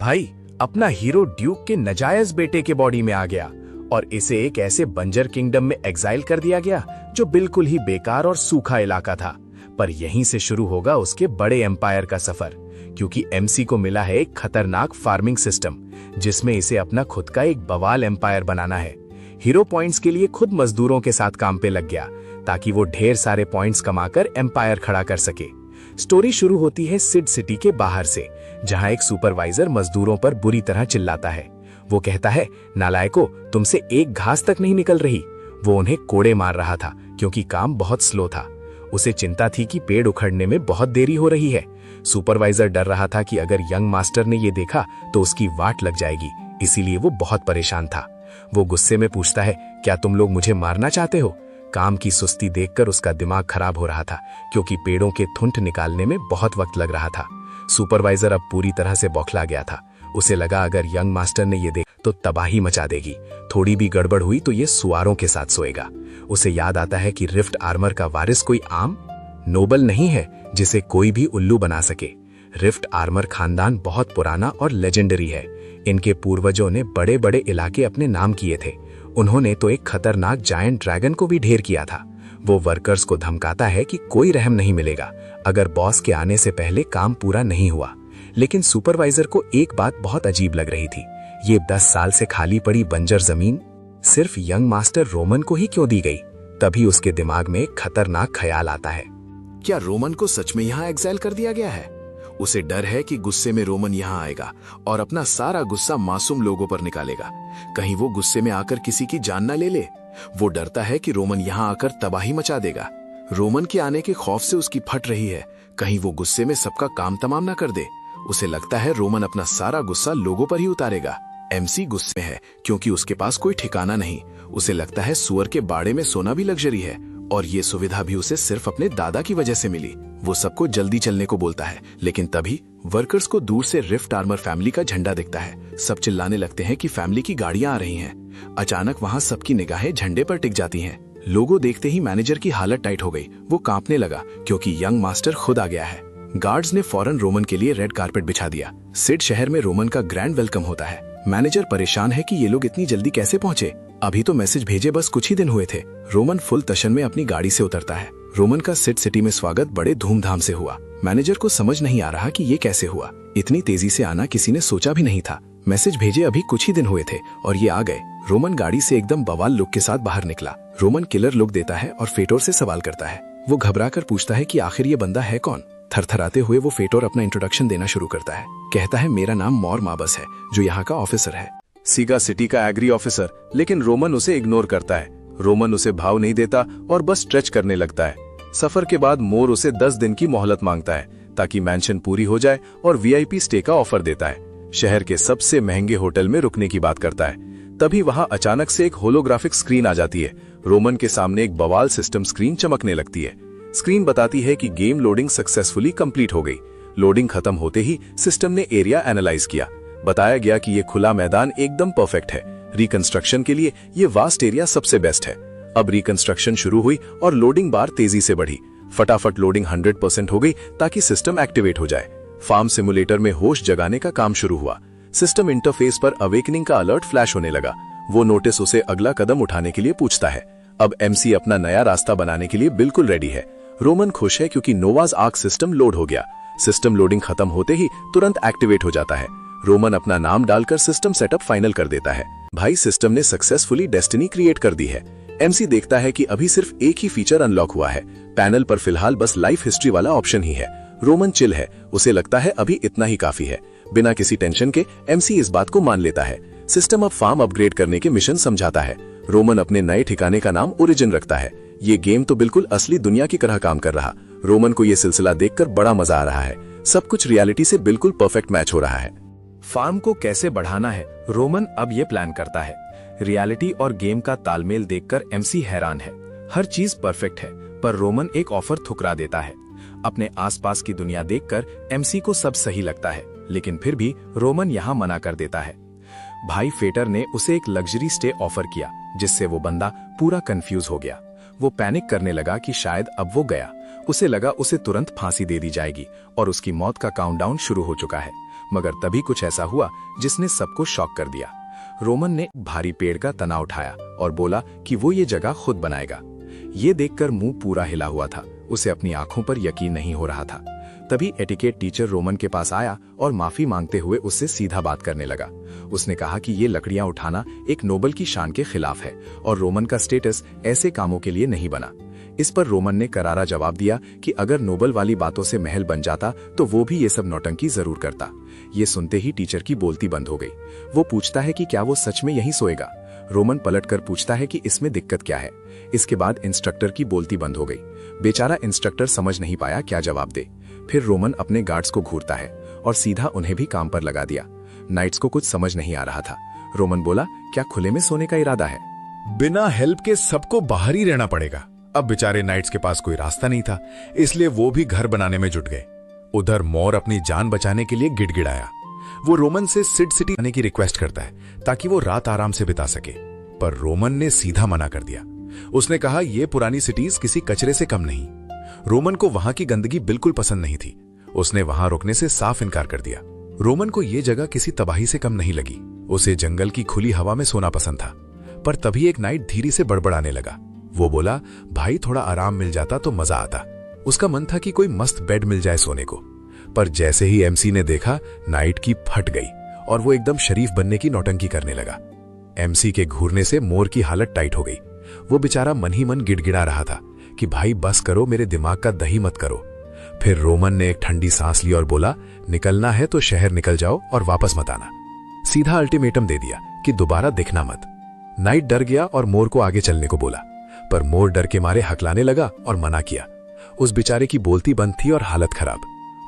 भाई, अपना hero Duke के नजायज बेटे के बॉडी में आ गया और इसे एक ऐसे बंजर किंगडम में एग्जाइल कर दिया गया जो बिल्कुल ही बेकार और सूखा इलाका था। पर यहीं से शुरू होगा उसके बड़े एम्पायर का सफर, क्योंकि एमसी को मिला है एक खतरनाक फार्मिंग सिस्टम जिसमें इसे अपना खुद का एक बवाल एम्पायर बनाना है। हीरो पॉइंट्स के लिए खुद मजदूरों के साथ काम पे लग गया ताकि वो ढेर सारे पॉइंट्स कमाकर एम्पायर खड़ा कर सके। स्टोरी शुरू होती है सिड सिटी के बाहर से, जहां एक सुपरवाइजर मजदूरों पर बुरी तरह चिल्लाता है। वो कहता है, नालायकों, तुमसे एक घास तक नहीं निकल रही। वो उन्हें कोड़े मार रहा था क्योंकि काम बहुत स्लो था। उसे चिंता थी कि पेड़ उखड़ने में बहुत देरी हो रही है। सुपरवाइजर डर रहा था कि अगर यंग मास्टर ने ये देखा तो उसकी वाट लग जाएगी, इसीलिए वो बहुत परेशान था। वो गुस्से में पूछता है, क्या तुम लोग मुझे मारना चाहते हो? काम की सुस्ती देखकर उसका दिमाग खराब हो रहा था क्योंकि पेड़ों के थुंट निकालने में बहुत वक्त लग रहा था। सुपरवाइजर अब पूरी तरह से बौखला गया था। उसे लगा अगर यंग मास्टर ने ये देखा तो तबाही मचा देगी। थोड़ी भी गड़बड़ हुई तो ये सुअरों के साथ सोएगा। उसे याद आता है कि रिफ्ट आर्मर का वारिस कोई आम नोबल नहीं है जिसे कोई भी उल्लू बना सके। रिफ्ट आर्मर खानदान बहुत पुराना और लेजेंडरी है। इनके पूर्वजों ने बड़े बड़े इलाके अपने नाम किए थे। उन्होंने तो एक खतरनाक जायंट ड्रैगन को भी ढेर किया था। वो वर्कर्स को धमकाता है कि कोई रहम नहीं मिलेगा अगर बॉस के आने से पहले काम पूरा नहीं हुआ। लेकिन सुपरवाइजर को एक बात बहुत अजीब लग रही थी। ये 10 साल से खाली पड़ी बंजर जमीन सिर्फ यंग मास्टर रोमन को ही क्यों दी गई? तभी उसके दिमाग में एक खतरनाक ख्याल आता है। क्या रोमन को सच में यहाँ एक्साइल कर दिया गया है? उसे डर है कि गुस्से में रोमन यहाँ आएगा और अपना सारा गुस्सा मासूम लोगों पर निकालेगा। कहीं वो गुस्से में आकर किसी की जान न ले ले। वो डरता है कि रोमन यहाँ आकर तबाही मचा देगा। रोमन के आने के खौफ से उसकी फट रही है, कहीं वो गुस्से में सबका काम तमाम न कर दे। उसे लगता है रोमन अपना सारा गुस्सा लोगों पर ही उतारेगा। एमसी गुस्से में है क्योंकि उसके पास कोई ठिकाना नहीं। उसे लगता है सुअर के बाड़े में सोना भी लग्जरी है और ये सुविधा भी उसे सिर्फ अपने दादा की वजह से मिली। वो सबको जल्दी चलने को बोलता है, लेकिन तभी वर्कर्स को दूर से रिफ्ट आर्मर फैमिली का झंडा दिखता है। सब चिल्लाने लगते हैं कि फैमिली की गाड़ियां आ रही हैं। अचानक वहां सबकी निगाहें झंडे पर टिक जाती हैं। लोगों देखते ही मैनेजर की हालत टाइट हो गई। वो कांपने लगा क्योंकि यंग मास्टर खुद आ गया है। गार्ड्स ने फौरन रोमन के लिए रेड कारपेट बिछा दिया। सिड शहर में रोमन का ग्रैंड वेलकम होता है। मैनेजर परेशान है कि ये लोग इतनी जल्दी कैसे पहुंचे। अभी तो मैसेज भेजे बस कुछ ही दिन हुए थे। रोमन फुल तशन में अपनी गाड़ी से उतरता है। रोमन का सिड सिटी में स्वागत बड़े धूमधाम से हुआ। मैनेजर को समझ नहीं आ रहा कि ये कैसे हुआ। इतनी तेजी से आना किसी ने सोचा भी नहीं था। मैसेज भेजे अभी कुछ ही दिन हुए थे और ये आ गए। रोमन गाड़ी से एकदम बवाल लुक के साथ बाहर निकला। रोमन किलर लुक देता है और फेटोर से सवाल करता है। वो घबराकर पूछता है कि आखिर ये बंदा है कौन। थरथराते हुए वो फेटोर अपना इंट्रोडक्शन देना शुरू करता है। कहता है, मेरा नाम मॉर माबस है, जो यहाँ का ऑफिसर है, सीगा सिटी का एग्री ऑफिसर। लेकिन रोमन उसे इग्नोर करता है। रोमन उसे भाव नहीं देता और बस स्ट्रेच करने लगता है। सफर के बाद मोर उसे 10 दिन की मोहलत मांगता है ताकि मैंशन पूरी हो जाए और वीआईपी स्टे का ऑफर देता है। शहर के सबसे महंगे होटल में रुकने की बात करता है। तभी वहां अचानक से एक होलोग्राफिक स्क्रीन आ जाती है। रोमन के सामने एक बवाल सिस्टम स्क्रीन चमकने लगती है। स्क्रीन बताती है कि गेम लोडिंग सक्सेसफुली कंप्लीट हो गई। लोडिंग खत्म होते ही सिस्टम ने एरिया एनालाइज किया। बताया गया कि ये खुला मैदान एकदम परफेक्ट है। रिकंस्ट्रक्शन के लिए ये वास्ट एरिया सबसे बेस्ट है। अब रिकंस्ट्रक्शन शुरू हुई और लोडिंग बार तेजी से बढ़ी। फटाफट लोडिंग 100% हो गई ताकि सिस्टम एक्टिवेट हो जाए। फार्म सिमुलेटर में होश जगाने का काम शुरू हुआ। सिस्टम इंटरफेस पर अवेकनिंग का अलर्ट फ्लैश होने लगा। वो नोटिस उसे अगला कदम उठाने के लिए पूछता है। अब एमसी अपना नया रास्ता बनाने के लिए बिल्कुल रेडी है। रोमन खुश है क्योंकि नोवाज आर्क सिस्टम लोड हो गया। सिस्टम लोडिंग खत्म होते ही तुरंत एक्टिवेट हो जाता है। रोमन अपना नाम डालकर सिस्टम सेटअप फाइनल कर देता है। भाई, सिस्टम ने सक्सेसफुली डेस्टिनी क्रिएट कर दी है। एमसी देखता है कि अभी सिर्फ एक ही फीचर अनलॉक हुआ है। पैनल पर फिलहाल बस लाइफ हिस्ट्री वाला ऑप्शन ही है। रोमन चिल है। उसे लगता है अभी इतना ही काफी है। बिना किसी टेंशन के एमसी इस बात को मान लेता है। सिस्टम अब फार्म अपग्रेड करने के मिशन समझाता है। रोमन अपने नए ठिकाने का नाम ओरिजिन रखता है। ये गेम तो बिल्कुल असली दुनिया की तरह काम कर रहा। रोमन को ये सिलसिला देखकर बड़ा मजा आ रहा है। सब कुछ रियलिटी से बिल्कुल परफेक्ट मैच हो रहा है। फार्म को कैसे बढ़ाना है, रोमन अब ये प्लान करता है। रियलिटी और गेम का तालमेल देखकर एमसी हैरान है। हर चीज परफेक्ट है, पर रोमन एक ऑफर ठुकरा देता है। अपने आसपास की दुनिया देखकर एमसी को सब सही लगता है, लेकिन फिर भी रोमन यहाँ मना कर देता है। भाई फेटर ने उसे एक लग्जरी स्टे ऑफर किया, जिससे वो बंदा पूरा कंफ्यूज हो गया। वो पैनिक करने लगा कि शायद अब वो गया। उसे लगा उसे तुरंत फांसी दे दी जाएगी और उसकी मौत का काउंटडाउन शुरू हो चुका है। मगर तभी कुछ ऐसा हुआ जिसने सबको शॉक कर दिया। रोमन ने भारी पेड़ का तना उठाया और बोला कि वो ये जगह खुद बनाएगा। ये देखकर मुंह पूरा हिला हुआ था, उसे अपनी आंखों पर यकीन नहीं हो रहा था। तभी एटिकेट टीचर रोमन के पास आया और माफी मांगते हुए उससे सीधा बात करने लगा। उसने कहा कि ये लकड़ियां उठाना एक नोबल की शान के खिलाफ है और रोमन का स्टेटस ऐसे कामों के लिए नहीं बना। इस पर रोमन ने करारा जवाब दिया कि अगर नोबल वाली बातों से महल बन जाता तो वो भी ये सब नौटंकी जरूर करता। ये सुनते ही टीचर की बोलती बंद हो गई। वो पूछता है कि क्या वो सच में यहीं सोएगा। रोमन पलटकर पूछता है कि इसमें दिक्कत क्या है। इसके बाद इंस्ट्रक्टर की बोलती बंद हो गई। बेचारा इंस्ट्रक्टर समझ नहीं पाया क्या जवाब दे। फिर रोमन अपने गार्ड्स को घूरता है और सीधा उन्हें भी काम पर लगा दिया। नाइट्स को कुछ समझ नहीं आ रहा था। रोमन बोला, क्या खुले में सोने का इरादा है? बिना हेल्प के सबको बाहर ही रहना पड़ेगा। अब बेचारे नाइट्स के पास कोई रास्ता नहीं था, इसलिए वो भी घर बनाने में जुट गए। उधर मोर अपनी जान बचाने के लिए गिड़गिड़ाया। वो रोमन से सिड सिटी आने की रिक्वेस्ट करता है ताकि वो रात आराम से बिता सके, पर रोमन ने सीधा मना कर दिया। उसने कहा ये पुरानी सिटीज किसी कचरे से कम नहीं। रोमन को वहां की गंदगी बिल्कुल पसंद नहीं थी। उसने वहां रुकने से साफ इनकार कर दिया। रोमन को यह जगह किसी तबाही से कम नहीं लगी। उसे जंगल की खुली हवा में सोना पसंद था। पर तभी एक नाइट धीरे से बड़बड़ाने लगा। वो बोला, भाई थोड़ा आराम मिल जाता तो मजा आता। उसका मन था कि कोई मस्त बेड मिल जाए सोने को। पर जैसे ही एमसी ने देखा, नाइट की फट गई और वो एकदम शरीफ बनने की नौटंकी करने लगा। एमसी के घूरने से मोर की हालत टाइट हो गई। वो बेचारा मन ही मन गिड़गिड़ा रहा था कि भाई बस करो, मेरे दिमाग का दही मत करो। फिर रोमन ने एक ठंडी सांस ली और बोला, निकलना है तो शहर निकल जाओ और वापस मत आना। सीधा अल्टीमेटम दे दिया कि दोबारा दिखना मत। नाइट डर गया और मोर को आगे चलने को बोला, पर मोर डर के मारे हकलाने लगा और मना किया। उस बेचारे की बोलती बंद थी और हालत खराब।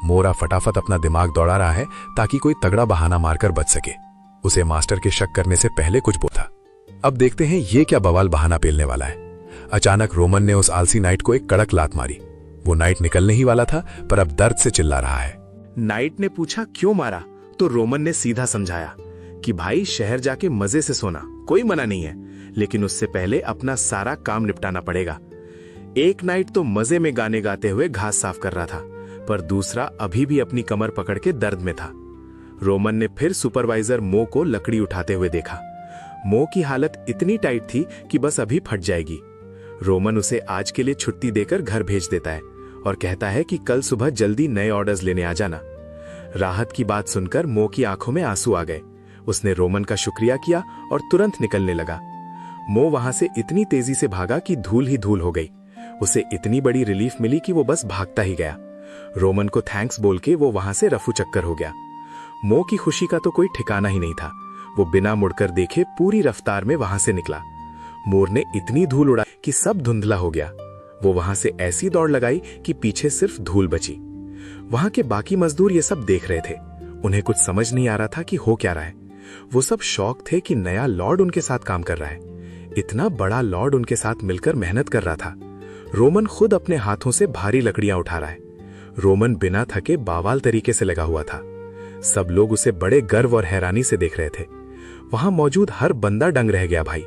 मोरा फटाफट अपना दिमाग दौड़ा रहा है ताकि कोई तगड़ा बहाना मारकर बच सके। उसे मास्टर के शक करने से पहले कुछ बोला। अब देखते हैं ये क्या बवाल बहाना पेलने वाला है। अचानक रोमन ने उस आलसी नाइट को एक कड़क लात मारी। वो नाइट निकलने ही वाला था, पर अब दर्द से चिल्ला रहा है। नाइट ने पूछा क्यों मारा, तो रोमन ने सीधा समझाया कि भाई शहर जाके मजे से सोना, कोई मना नहीं है, लेकिन उससे पहले अपना सारा काम निपटाना पड़ेगा। एक नाइट तो मजे में गाने गाते हुए घास साफ कर रहा था, पर दूसरा अभी भी अपनी कमर पकड़ के दर्द में था। रोमन ने फिर सुपरवाइजर मो को लकड़ी उठाते हुए देखा। मो की हालत इतनी टाइट थी कि बस अभी फट जाएगी। रोमन उसे आज के लिए छुट्टी देकर घर भेज देता है और कहता है कि कल सुबह जल्दी नए ऑर्डर्स लेने आ जाना। राहत की बात सुनकर मो की आंखों में आंसू आ गए। उसने रोमन का शुक्रिया किया और तुरंत निकलने लगा। मो वहां से इतनी तेजी से भागा कि धूल ही धूल हो गई। उसे इतनी बड़ी रिलीफ मिली कि वो बस भागता ही गया। रोमन को थैंक्स बोल के वो वहां से रफू चक्कर हो गया। मो की खुशी का तो कोई ठिकाना ही नहीं था। वो बिना मुड़कर देखे पूरी रफ्तार में वहां से निकला। मोर ने इतनी धूल उड़ा कि सब धुंधला हो गया। वो वहां से ऐसी दौड़ लगाई कि पीछे सिर्फ धूल बची। वहां के बाकी मजदूर ये सब देख रहे थे। उन्हें कुछ समझ नहीं आ रहा था कि हो क्या रहा है। वो सब शौक थे कि नया लॉर्ड उनके साथ काम कर रहा है। इतना बड़ा लॉर्ड उनके साथ मिलकर मेहनत कर रहा था। रोमन खुद अपने हाथों से भारी लकड़ियां उठा रहा है। रोमन बिना थके बावाल तरीके से लगा हुआ था। सब लोग उसे बड़े गर्व और हैरानी से देख रहे थे। वहां मौजूद हर बंदा दंग रह गया भाई।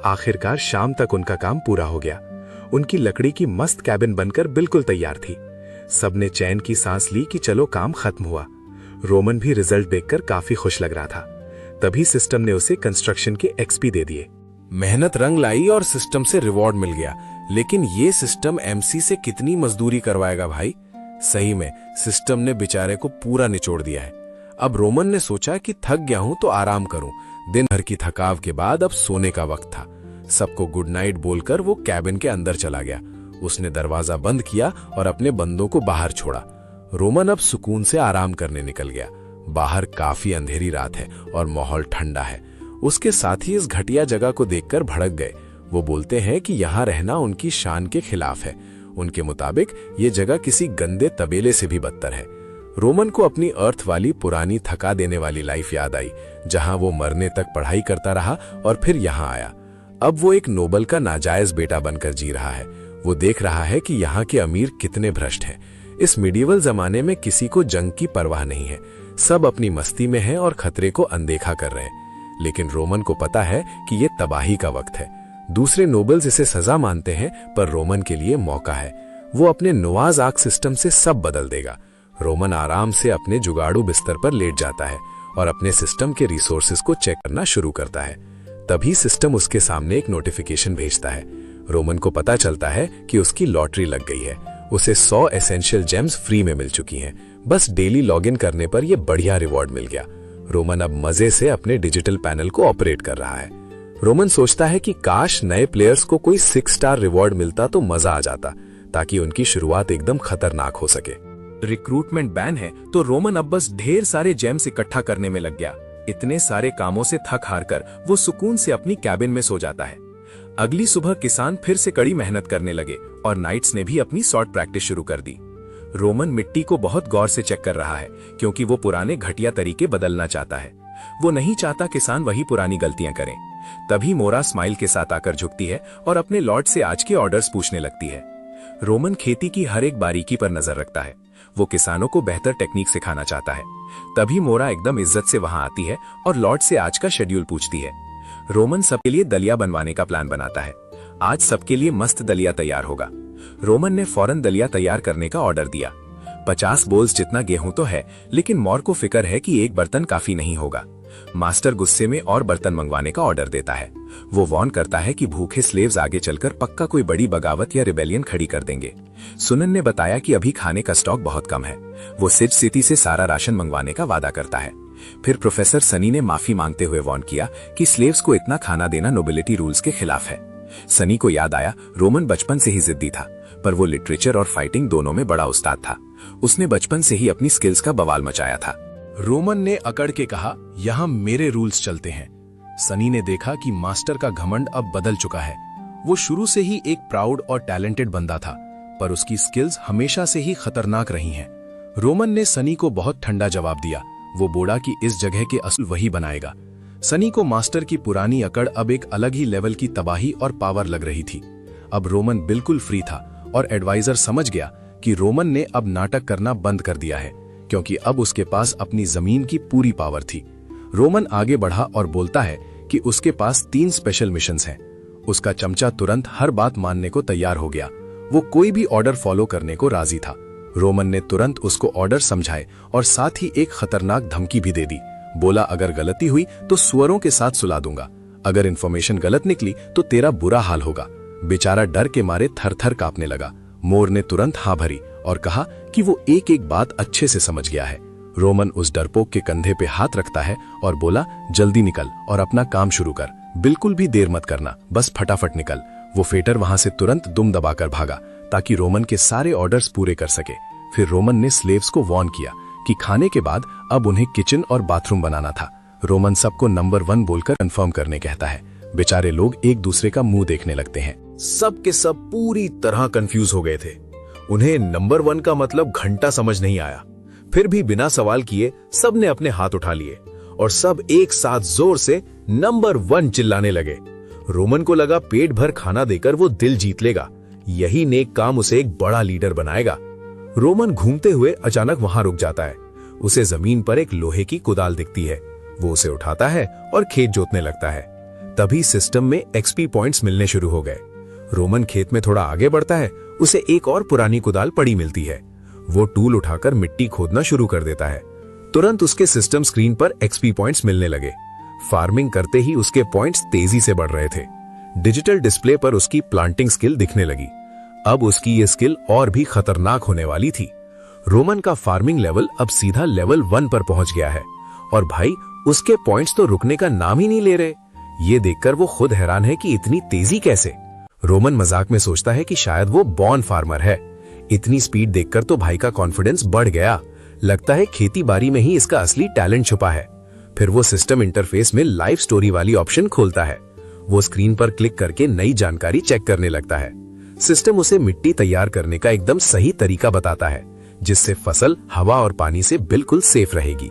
आखिरकार शाम तक उनका काम पूरा हो गया। उनकी लकड़ी की मस्त कैबिन बनकर बिल्कुल तैयार थी। सबने चैन की सांस ली कि चलो काम खत्म हुआ। रोमन भी रिजल्ट देखकर काफी खुश लग रहा था। तभी सिस्टम ने उसे कंस्ट्रक्शन के एक्सपी दे दिए। मेहनत रंग लाई और सिस्टम से रिवॉर्ड मिल गया, लेकिन ये सिस्टम एमसी से कितनी मजदूरी करवाएगा भाई। सही में सिस्टम ने बेचारे को पूरा निचोड़ दिया है। अब रोमन ने सोचा कि थक गया हूं तो आराम करूं। दिन भर की थकाव के बाद अब सोने का वक्त था। सबको गुड नाइट बोलकर वो कैबिन के अंदर चला गया। उसने दरवाजा बंद किया और अपने बंदों को बाहर छोड़ा। रोमन अब सुकून से आराम करने निकल गया। बाहर काफी अंधेरी रात है और माहौल ठंडा है। उसके साथी इस घटिया जगह को देखकर भड़क गए। वो बोलते हैं कि यहाँ रहना उनकी शान के खिलाफ है। उनके मुताबिक ये जगह किसी गंदे तबेले से भी बदतर है। रोमन को अपनी अर्थ वाली पुरानी थका देने वाली लाइफ याद आई, जहां वो मरने तक पढ़ाई करता रहा और फिर यहाँ आया। अब वो एक नोबल का नाजायज बेटा बनकर जी रहा है। वो देख रहा है कि यहाँ के अमीर कितने भ्रष्ट हैं। इस मिडिवल जमाने में किसी को जंग की परवाह नहीं है। सब अपनी मस्ती में हैं और खतरे को अनदेखा कर रहे हैं। लेकिन रोमन को पता है कि ये तबाही का वक्त है। दूसरे नोबल्स इसे सजा मानते हैं, पर रोमन के लिए मौका है। वो अपने नोआज आर्क सिस्टम से सब बदल देगा। रोमन आराम से अपने जुगाड़ू बिस्तर पर लेट जाता है और अपने सिस्टम के रिसोर्सेज को चेक करना शुरू करता है। तभी सिस्टम उसके सामने एक नोटिफिकेशन भेजता है। रोमन को पता चलता है कि उसकी लॉटरी लग गई है। उसे 100 एसेंशियल जेम्स फ्री में मिल चुकी हैं। बस डेली लॉगिन करने पर यह बढ़िया रिवॉर्ड मिल गया। रोमन अब मजे से अपने डिजिटल पैनल को ऑपरेट कर रहा है। रोमन सोचता है कि काश नए प्लेयर्स को कोई 6 स्टार रिवॉर्ड मिलता तो मजा आ जाता, ताकि उनकी शुरुआत एकदम खतरनाक हो सके। रिक्रूटमेंट बैन है तो रोमन अब बस ढेर सारे जेम्स इकट्ठा करने में लग गया। इतने सारे कामों से थक हार कर वो सुकून से अपनी कैबिन में सो जाता है। अगली सुबह किसान फिर से कड़ी मेहनत करने लगे और नाइट्स ने भी अपनी सॉर्ट प्रैक्टिस शुरू कर दी। रोमन मिट्टी को बहुत गौर से चेक कर रहा है, क्योंकि वो पुराने घटिया तरीके बदलना चाहता है। वो नहीं चाहता किसान वही पुरानी गलतियां करें। तभी मोरा स्माइल के साथ आकर झुकती है और अपने लॉर्ड से आज के ऑर्डर्स पूछने लगती है। रोमन खेती की हर एक बारीकी पर नजर रखता है। वो किसानों को बेहतर टेक्निक सिखाना चाहता है। तभी मोरा एकदम इज्जत से वहां आती है और लॉर्ड से आज का शेड्यूल पूछती है। रोमन सबके लिए दलिया बनवाने का प्लान बनाता है। आज सबके लिए मस्त दलिया तैयार होगा। रोमन ने फौरन दलिया तैयार करने का ऑर्डर दिया। 50 बोल्स जितना गेहूं तो है, लेकिन मौर को फिक्र है कि एक बर्तन काफी नहीं होगा। मास्टर गुस्से में और बर्तन मंगवाने का ऑर्डर देता है। वो वार्न करता है कि भूखे स्लेव्स आगे चलकर पक्का कोई बड़ी बगावत या रिबेलियन खड़ी कर देंगे। सुनन ने बताया कि अभी खाने का स्टॉक बहुत कम है। वो सिज सिटी से सारा राशन मंगवाने का वादा करता है। फिर प्रोफेसर सनी ने माफी मांगते हुए वार्न किया कि स्लेव्स को इतना खाना देना नोबिलिटी रूल्स के खिलाफ है। सनी को याद आया रोमन बचपन से ही जिद्दी था, पर वो लिटरेचर और फाइटिंग दोनों में बड़ा उस्ताद था। उसने बचपन से ही अपनी स्किल्स का बवाल मचाया था। रोमन ने अकड़ के कहा, यहाँ मेरे रूल्स चलते हैं। सनी ने देखा कि मास्टर का घमंड अब बदल चुका है। वो शुरू से ही एक प्राउड और टैलेंटेड बंदा था, पर उसकी स्किल्स हमेशा से ही खतरनाक रही हैं। रोमन ने सनी को बहुत ठंडा जवाब दिया। वो बोला कि इस जगह के असूल वही बनाएगा। सनी को मास्टर की पुरानी अकड़ अब एक अलग ही लेवल की तबाही और पावर लग रही थी। अब रोमन बिल्कुल फ्री था और एडवाइजर समझ गया कि रोमन ने अब नाटक करना बंद कर दिया है, क्योंकि अब उसके पास अपनी जमीन की पूरी पावर थी। रोमन आगे बढ़ा और बोलता है कि उसके पास 3 स्पेशल मिशंस हैं। उसका चमचा तुरंत हर बात मानने को तैयार हो गया। वो कोई भी ऑर्डर फॉलो करने को राजी था। रोमन ने तुरंत उसको ऑर्डर समझाए और साथ ही एक खतरनाक धमकी भी दे दी। बोला, अगर गलती हुई तो सुअरों के साथ सुला दूंगा। अगर इंफॉर्मेशन गलत निकली तो तेरा बुरा हाल होगा। बेचारा डर के मारे थर-थर कांपने लगा। मोर ने तुरंत हाँ भरी और कहा कि वो एक एक बात अच्छे से समझ गया है। रोमन उस डरपोक के कंधे पे हाथ रखता है और बोला, जल्दी निकल और अपना काम शुरू कर। बिल्कुल भी देर मत करना, बस फटाफट निकल। वो फेटर वहां से तुरंत दुम दबाकर भागा ताकि रोमन के सारे ऑर्डर्स पूरे कर सके। फिर रोमन ने स्लेव्स को वार्न किया कि खाने के बाद अब उन्हें किचन और बाथरूम बनाना था। रोमन सबको नंबर 1 बोलकर कंफर्म करने कहता है। बेचारे लोग एक दूसरे का मुंह देखने लगते हैं। सब के सब पूरी तरह कंफ्यूज हो गए थे। उन्हें नंबर 1 का मतलब घंटा समझ नहीं आया। फिर भी बिना सवाल किए सब ने अपने हाथ उठा लिए और सब एक साथ जोर से नंबर 1 चिल्लाने लगे। रोमन को लगा पेट भर खाना देकर वो दिल जीत लेगा। यही नेक काम उसे एक बड़ा लीडर बनाएगा। रोमन घूमते हुए अचानक वहां रुक जाता है। उसे जमीन पर एक लोहे की कुदाल दिखती है। वो उसे उठाता है और खेत जोतने लगता है। तभी सिस्टम में एक्सपी पॉइंट्स मिलने शुरू हो गए। रोमन खेत में थोड़ा आगे बढ़ता है। उसे एक और पुरानी कुदाल पड़ी मिलती है। वो टूल उठाकर मिट्टी खोदना शुरू कर देता है। तुरंत उसके सिस्टम स्क्रीन पर एक्सपी पॉइंट्स मिलने लगे। फार्मिंग करते ही उसके पॉइंट्स तेजी से बढ़ रहे थे। डिजिटल डिस्प्ले पर उसकी प्लांटिंग स्किल दिखने लगी। अब उसकी ये स्किल और भी खतरनाक होने वाली थी। रोमन का फार्मिंग लेवल अब सीधा लेवल 1 पर पहुंच गया है और भाई उसके पॉइंट्स तो रुकने का नाम ही नहीं ले रहे। ये देखकर वो खुद हैरान है कि इतनी तेजी कैसे। रोमन मजाक में सोचता है कि शायद वो बॉर्न फार्मर है। इतनी स्पीड देखकर तो भाई का कॉन्फिडेंस बढ़ गया। लगता है खेती बाड़ी में ही इसका असली टैलेंट छुपा है। फिर वो सिस्टम इंटरफेस में लाइव स्टोरी वाली ऑप्शन खोलता है। वो स्क्रीन पर क्लिक करके नई जानकारी चेक करने लगता है। सिस्टम उसे मिट्टी तैयार करने का एकदम सही तरीका बताता है, जिससे फसल हवा और पानी से बिल्कुल सेफ रहेगी।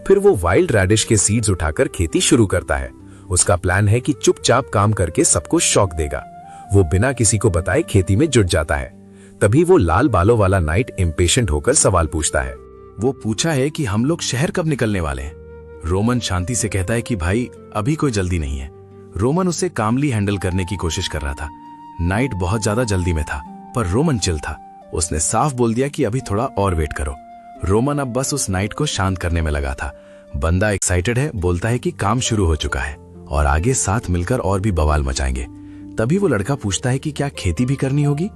फिर वो वाइल्ड रेडिश के सीड्स उठाकर खेती शुरू करता है। उसका प्लान है कि चुपचाप काम करके सबको शॉक देगा। वो बिना किसी को बताए खेती में जुट जाता है। तभी वो लाल बालों वाला नाइट इम्पेशेंट होकर सवाल पूछता है। वो पूछा है कि हम लोग शहर कब निकलने वाले हैं। रोमन शांति से कहता है कि भाई अभी कोई जल्दी नहीं है। रोमन उसे कामली हैंडल करने की कोशिश कर रहा था। नाइट बहुत ज्यादा जल्दी में था, पर रोमन चिल था। उसने साफ बोल दिया कि अभी थोड़ा और वेट करो। रोमन अब बस उस नाइट को शांत करने में लगा था। बंदा एक्साइटेड है, बोलता है कि काम शुरू हो चुका है और आगे साथ मिलकर और भी बवाल मचाएंगे। तभी वो लड़का पूछता है कि क्या खेती भी करनी होगी।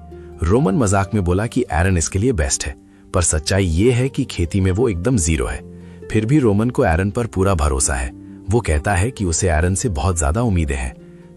रोमन मजाक में बोला कि एरन इसके लिए बेस्ट है, पर सच्चाई ये है कि खेती में वो एकदम जीरो है। फिर भी रोमन को एरन पर पूरा भरोसा है। वो कहता है कि उसे एरन से बहुत ज्यादा उम्मीदें हैं।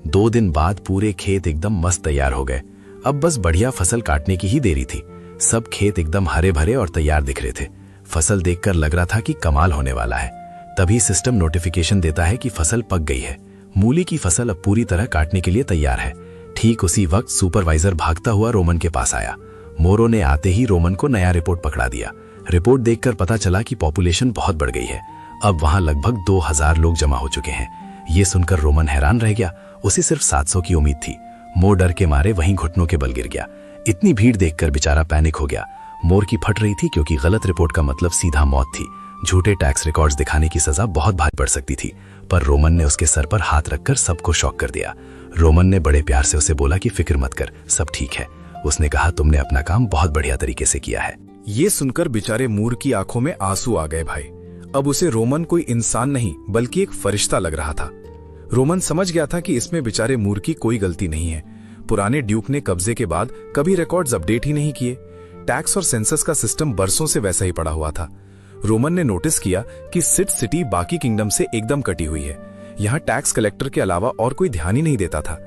2 दिन बाद पूरे खेत एकदम मस्त तैयार हो गए। अब बस बढ़िया फसल काटने की ही देरी थी। सब खेत एकदम हरे भरे और तैयार दिख रहे थे। फसल देखकर लग रहा था कि कमाल होने वाला है। तभी सिस्टम नोटिफिकेशन देता है कि फसल पक गई है। मूली की फसल अब पूरी तरह काटने के लिए तैयार है। ठीक उसी वक्त सुपरवाइजर भागता हुआ रोमन के पास आया। मोरो ने आते ही रोमन को नया रिपोर्ट पकड़ा दिया। रिपोर्ट देखकर पता चला कि पॉपुलेशन बहुत बढ़ गई है। अब वहां लगभग 2000 लोग जमा हो चुके हैं। ये सुनकर रोमन हैरान रह गया। उसे सिर्फ 700 की उम्मीद थी। मोर डर के मारे वहीं घुटनों के बल गिर गया। इतनी भीड़ देखकर बेचारा पैनिक हो गया। मोर की फट रही थी क्योंकि गलत रिपोर्ट का मतलब सीधा मौत थी। झूठे टैक्स रिकॉर्ड्स दिखाने की सजा बहुत भारी पड़ सकती थी, पर रोमन ने उसके सर पर हाथ रखकर सबको शॉक कर दिया। रोमन ने बड़े प्यार से उसे बोला कि फिक्र मत कर, सब ठीक है। उसने कहा, तुमने अपना काम बहुत बढ़िया तरीके से किया है। ये सुनकर बेचारे मूर की आंखों में आंसू आ गए भाई। अब उसे रोमन कोई इंसान नहीं बल्कि एक फरिश्ता लग रहा था। रोमन समझ गया था कि इसमें बेचारे मूर की कोई गलती नहीं है। पुराने ड्यूक ने कब्जे के बाद कभी रिकॉर्ड्स अपडेट ही नहीं किए। टैक्स और सेंसस का सिस्टम बरसों से वैसा ही पड़ा हुआ था। रोमन ने नोटिस किया कि सिट सिटी बाकी किंगडम से एकदम कटी हुई है। यहाँ टैक्स कलेक्टर के अलावा और कोई ध्यान ही नहीं देता था।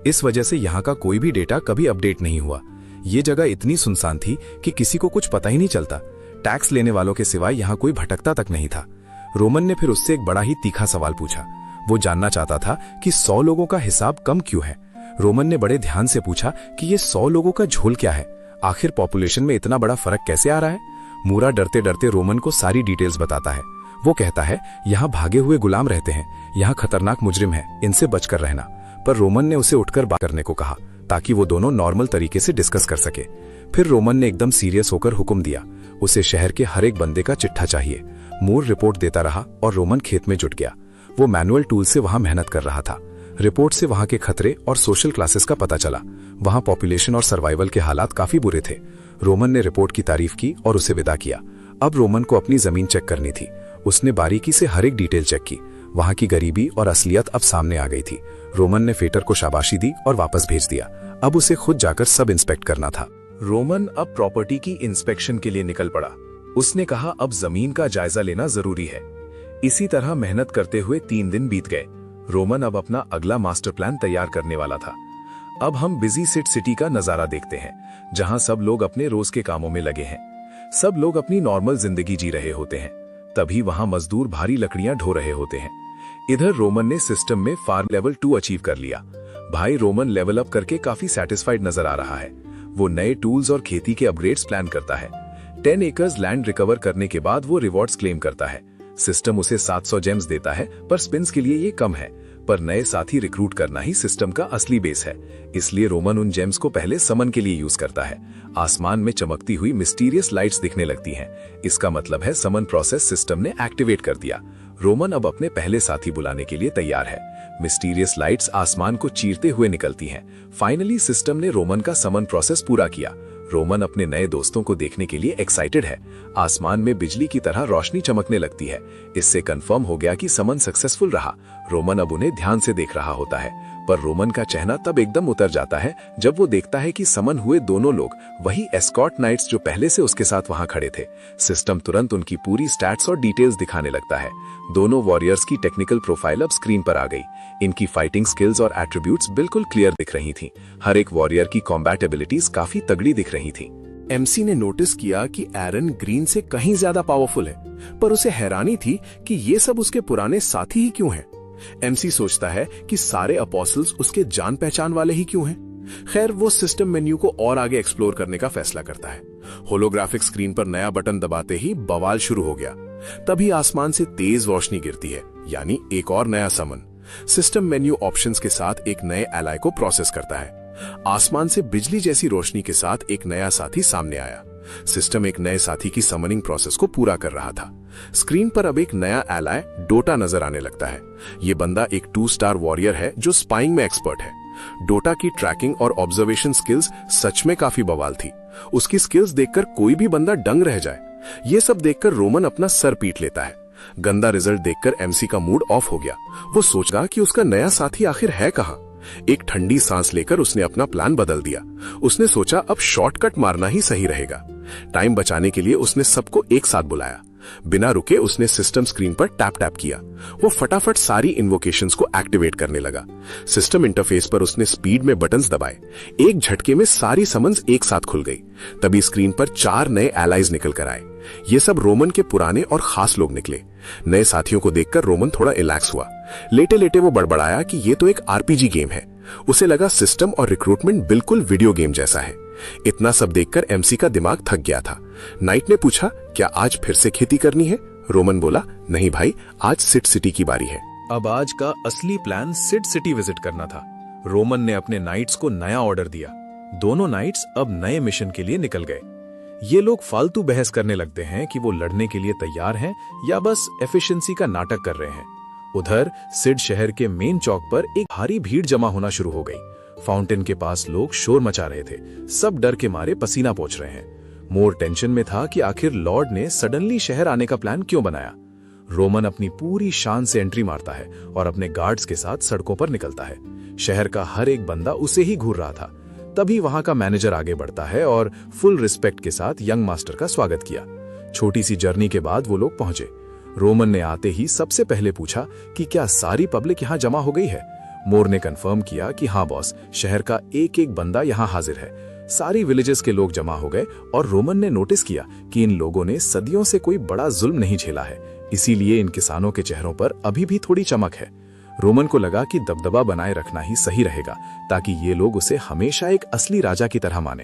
इस वजह से यहाँ का कोई भी डेटा कभी अपडेट नहीं हुआ। ये जगह इतनी सुनसान थी कि किसी को कुछ पता ही नहीं चलता। टैक्स लेने वालों के सिवाय यहाँ कोई भटकता तक नहीं था। रोमन ने फिर उससे एक बड़ा ही तीखा सवाल पूछा। वो जानना चाहता था कि 100 लोगों का हिसाब कम क्यों है। रोमन ने बड़े ध्यान से पूछा कि ये 100 लोगों का झोल क्या है, आखिर पॉपुलेशन में इतना बड़ा फर्क कैसे आ रहा है। मूरा डरते डरते रोमन को सारी डिटेल्स बताता है। वो कहता है, यहाँ भागे हुए गुलाम रहते हैं, यहाँ खतरनाक मुजरिम है, इनसे बचकर रहना। पर रोमन ने उसे उठकर बात करने को कहा ताकि वो दोनों नॉर्मल तरीके से डिस्कस कर सके। फिर रोमन ने एकदम सीरियस होकर हुक्म दिया, उसे शहर के हर एक बंदे का चिट्ठा चाहिए। मूर रिपोर्ट देता रहा और रोमन खेत में जुट गया। वो मैनुअल टूल से वहां मेहनत कर रहा था। रिपोर्ट से वहां के खतरे और सोशल क्लासेस का पता चला। वहां पॉपुलेशन और सर्वाइवल के हालात काफी बुरे थे। रोमन ने रिपोर्ट की तारीफ की और उसे विदा किया। अब रोमन को अपनी जमीन चेक करनी थी। उसने बारीकी से हर एक डिटेल चेक की। वहां की गरीबी और असलियत अब सामने आ गई थी। रोमन ने फेटर को शाबाशी दी और वापस भेज दिया। अब उसे खुद जाकर सब इंस्पेक्ट करना था। रोमन अब प्रॉपर्टी की इंस्पेक्शन के लिए निकल पड़ा। उसने कहा, अब जमीन का जायजा लेना जरूरी है। इसी तरह मेहनत करते हुए 3 दिन बीत गए। रोमन अब अपना अगला मास्टर प्लान तैयार करने वाला था। अब हम बिजी सिट सिटी का नजारा देखते हैं, जहां सब लोग अपने रोज के कामों में लगे हैं। सब लोग अपनी नॉर्मल जिंदगी जी रहे होते हैं। तभी वहां मजदूर भारी लकड़ियां ढो रहे होते हैं। इधर रोमन ने सिस्टम में फार्म लेवल 2 अचीव कर लिया। भाई रोमन लेवल अप करके काफी सेटिस्फाइड नजर आ रहा है। वो नए टूल्स और खेती के अपग्रेड्स प्लान करता है। 10 एकर्स लैंड रिकवर करने के बाद वो रिवॉर्ड्स क्लेम करता है। सिस्टम उसे 700 जेम्स देता है, पर स्पिन्स के लिए ये कम है। पर नए साथी रिक्रूट करना ही सिस्टम का असली बेस है। इसलिए रोमन उन जेम्स को पहले समन के लिए यूज करता है। आसमान में चमकती हुई मिस्टीरियस लाइट्स दिखने लगती हैं। इसका मतलब है समन प्रोसेस सिस्टम ने एक्टिवेट कर दिया। रोमन अब अपने पहले साथी बुलाने के लिए तैयार है। मिस्टीरियस लाइट्स आसमान को चीरते हुए निकलती हैं। फाइनली सिस्टम ने रोमन का समन प्रोसेस पूरा किया। रोमन अपने नए दोस्तों को देखने के लिए एक्साइटेड है। आसमान में बिजली की तरह रोशनी चमकने लगती है। इससे कंफर्म हो गया कि समन सक्सेसफुल रहा। रोमन अब उन्हें ध्यान से देख रहा होता है, पर रोमन का चेहरा तब एकदम उतर जाता है जब वो देखता है कि समन हुए दोनों लोग वही एस्कॉर्ट नाइट्स जो पहले से उसके साथ वहां खड़े थे। सिस्टम तुरंत उनकी पूरी स्टैट्स और डिटेल्स दिखाने लगता है। दोनों वॉरियर्स की टेक्निकल प्रोफाइल अब स्क्रीन पर आ गई। इनकी फाइटिंग स्किल्स और एट्रीब्यूट्स बिल्कुल क्लियर दिख रही थी। हर एक वॉरियर की कॉम्बैट एबिलिटीज काफी तगड़ी दिख रही थी। एमसी ने नोटिस किया कि एरन ग्रीन से कहीं ज्यादा पावरफुल है, पर उसे हैरानी थी कि ये सब उसके पुराने साथी ही क्यों हैं। एमसी सोचता है कि सारे अपोस्टल्स उसके जान पहचान वाले ही क्यों हैं। खैर, वो सिस्टम मेन्यू को और आगे एक्सप्लोर करने का फैसला करता है। होलोग्राफिक स्क्रीन पर नया बटन दबाते ही बवाल शुरू हो गया। तभी आसमान से तेज रोशनी गिरती है, यानी एक और नया समन। सिस्टम मेन्यू ऑप्शंस के साथ एक नए एलाय को प्रोसेस करता है। आसमान से बिजली जैसी रोशनी के साथ एक नया साथी सामने आया। सिस्टम एक नए साथी की समनिंग प्रोसेस को पूरा कर रहा था। स्क्रीन पर अब एक नया एलाय डोटा नजर आने लगता है। ये बंदा एक 2 स्टार वॉरियर है जो स्पाइंग में एक्सपर्ट है। डोटा की ट्रैकिंग और ऑब्जर्वेशन स्किल्स सच में काफी बवाल थी। उसकी स्किल्स देखकर कोई भी बंदा दंग रह जाए। ये सब देखकर रोमन अपना सर पीट लेता है। गंदा रिजल्ट देखकर एमसी का मूड ऑफ हो गया। वो सोचा कि उसका नया साथी आखिर है कहां। एक ठंडी सांस लेकर उसने अपना प्लान बदल दिया। उसने सोचा अब शॉर्टकट मारना ही सही रहेगा। टाइम बचाने के लिए उसने सबको एक साथ बुलाया। बिना रुके उसने सिस्टम स्क्रीन पर टैप टैप किया। वो फटाफट सारी इन्वोकेशंस को एक्टिवेट करने लगा। सिस्टम इंटरफेस पर उसने स्पीड में बटन्स दबाए। एक झटके में सारी समन्स एक साथ खुल गई। तभी स्क्रीन पर 4 नए एलाइज निकल कर आए। ये सब रोमन के पुराने और खास लोग निकले। नए साथियों को देखकर रोमन थोड़ा रिलैक्स हुआ। लेटे लेटे वो बड़बड़ाया कि ये तो एक आरपीजी गेम है। उसे लगा सिस्टम और रिक्रूटमेंट बिल्कुल वीडियो गेम जैसा है। इतना सब देखकर एमसी का दिमाग थक गया था। नाइट ने पूछा, क्या आज फिर से खेती करनी है? रोमन बोला, नहीं भाई, आज सिड सिटी की बारी है। अब आज का असली प्लान सिड सिटी विजिट करना था। रोमन ने अपने नाइट्स को नया ऑर्डर दिया। दोनों नाइट्स अब नए मिशन के लिए निकल गए। ये लोग फालतू बहस करने लगते हैं कि वो लड़ने के लिए तैयार हैं या बस एफिशिएंसी का नाटक कर रहे हैं। उधर सिड शहर के मेन चौक पर एक भारी भीड़ जमा होना शुरू हो गई। फाउंटेन के पास लोग शोर मचा रहे थे। सब डर के मारे पसीना पोंछ रहे हैं। मोर टेंशन में था कि आखिर लॉर्ड ने सडनली शहर आने का प्लान क्यों बनाया। रोमन अपनी पूरी शान से एंट्री मारता है और अपने गार्ड्स के साथ सड़कों पर निकलता है। शहर का हर एक बंदा उसे ही घूर रहा था। तभी वहां का मैनेजर आगे बढ़ता है और फुल रिस्पेक्ट के साथ यंग मास्टर का स्वागत किया। छोटी सी जर्नी के बाद वो लोग पहुंचे। रोमन ने आते ही सबसे पहले पूछा कि क्या सारी पब्लिक यहां जमा हो गई है। मोर ने कंफर्म किया कि हाँ बॉस, शहर का एक एक बंदा यहाँ हाजिर है। सारी विलेजेस के लोग जमा हो गए और रोमन ने नोटिस किया कि इन लोगों ने सदियों से कोई बड़ा जुल्म नहीं झेला है, इसीलिए इन किसानों के चेहरों पर अभी भी थोड़ी चमक है। रोमन को लगा कि दबदबा बनाए रखना ही सही रहेगा ताकि ये लोग उसे हमेशा एक असली राजा की तरह माने।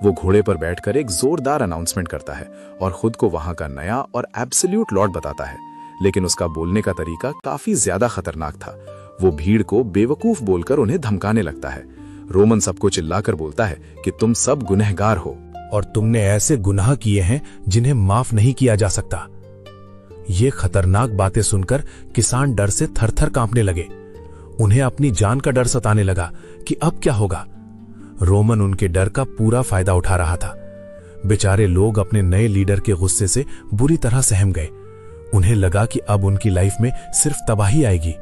वो घोड़े पर बैठकर एक जोरदार अनाउंसमेंट करता है और खुद को वहां का नया और एब्सोल्यूट लॉर्ड बताता है, लेकिन उसका बोलने का तरीका काफी ज्यादा खतरनाक था। वो भीड़ को बेवकूफ बोलकर उन्हें धमकाने लगता है। रोमन सबको चिल्लाकर बोलता है कि तुम सब गुनहगार हो और तुमने ऐसे गुनाह किए हैं जिन्हें माफ नहीं किया जा सकता। ये खतरनाक बातें सुनकर किसान डर से थरथर कांपने लगे। उन्हें अपनी जान का डर सताने लगा कि अब क्या होगा। रोमन उनके डर का पूरा फायदा उठा रहा था। बेचारे लोग अपने नए लीडर के गुस्से से बुरी तरह सहम गए। उन्हें लगा कि अब उनकी लाइफ में सिर्फ तबाही आएगी।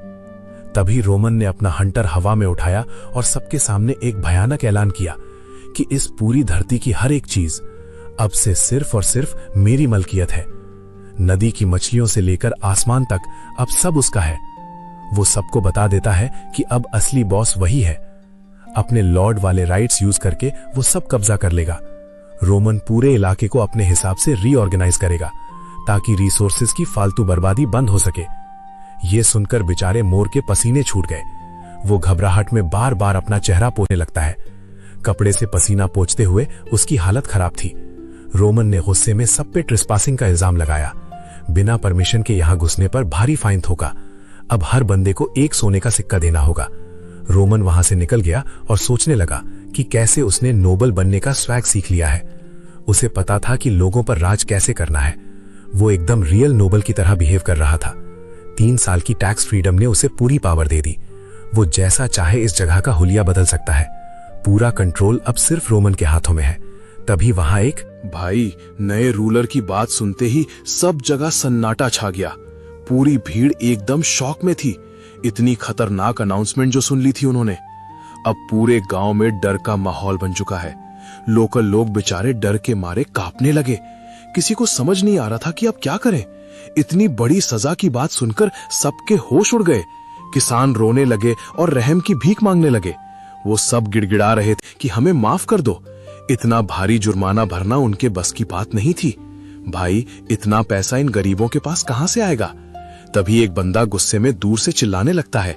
तभी रोमन ने अपना हंटर हवा में उठाया और सबके सामने एक भयानक ऐलान किया कि इस पूरी धरती की हर एक चीज अब से सिर्फ और सिर्फ मेरी मलकियत है। नदी की मछलियों से लेकर आसमान तक अब सब उसका है। वो सबको बता देता है कि अब असली बॉस वही है। अपने लॉर्ड वाले राइट्स यूज करके वो सब कब्जा कर लेगा। रोमन पूरे इलाके को अपने हिसाब से रीऑर्गेनाइज करेगा ताकि रिसोर्सेज की फालतू बर्बादी बंद हो सके। ये सुनकर बेचारे मोर के पसीने छूट गए। वो घबराहट में बार बार अपना चेहरा पोंछने लगता है। कपड़े से पसीना पोंछते हुए उसकी हालत खराब थी। रोमन ने गुस्से में सब पे ट्रेसपासिंग का इल्जाम लगाया। बिना परमिशन के यहां घुसने पर भारी फाइन ठोका। अब हर बंदे को एक सोने का सिक्का देना होगा। रोमन वहां से निकल गया और सोचने लगा कि कैसे उसने नोबल बनने का स्वैग सीख लिया है। उसे पता था कि लोगों पर राज कैसे करना है। वो एकदम रियल नोबल की तरह बिहेव कर रहा था। 3 साल की टैक्स फ्रीडम ने उसे पूरी पावर दे दी। वो जैसा चाहे इस जगह का हुलिया बदल सकता है। पूरा कंट्रोल अब सिर्फ रोमन के हाथों में है। तभी वहां एक भाई, नए रूलर की बात सुनते ही सब जगह सन्नाटा छा गया। पूरी भीड़ एकदम शॉक में थी। इतनी खतरनाक अनाउंसमेंट जो सुन ली थी उन्होंने। अब पूरे गांव में डर का माहौल बन चुका है। लोकल लोग बेचारे डर के मारे कांपने लगे। किसी को समझ नहीं आ रहा था कि अब क्या करें। इतनी बड़ी सजा की बात सुनकर सबके होश उड़ गए। किसान रोने लगे और रहम की भीख मांगने लगे। वो सब गिड़गिड़ा रहे थे कि हमें माफ कर दो। इतना भारी जुर्माना भरना उनके बस की बात नहीं थी। भाई, इतना पैसा इन गरीबों के पास कहां से आएगा? तभी एक बंदा गुस्से में दूर से चिल्लाने लगता है।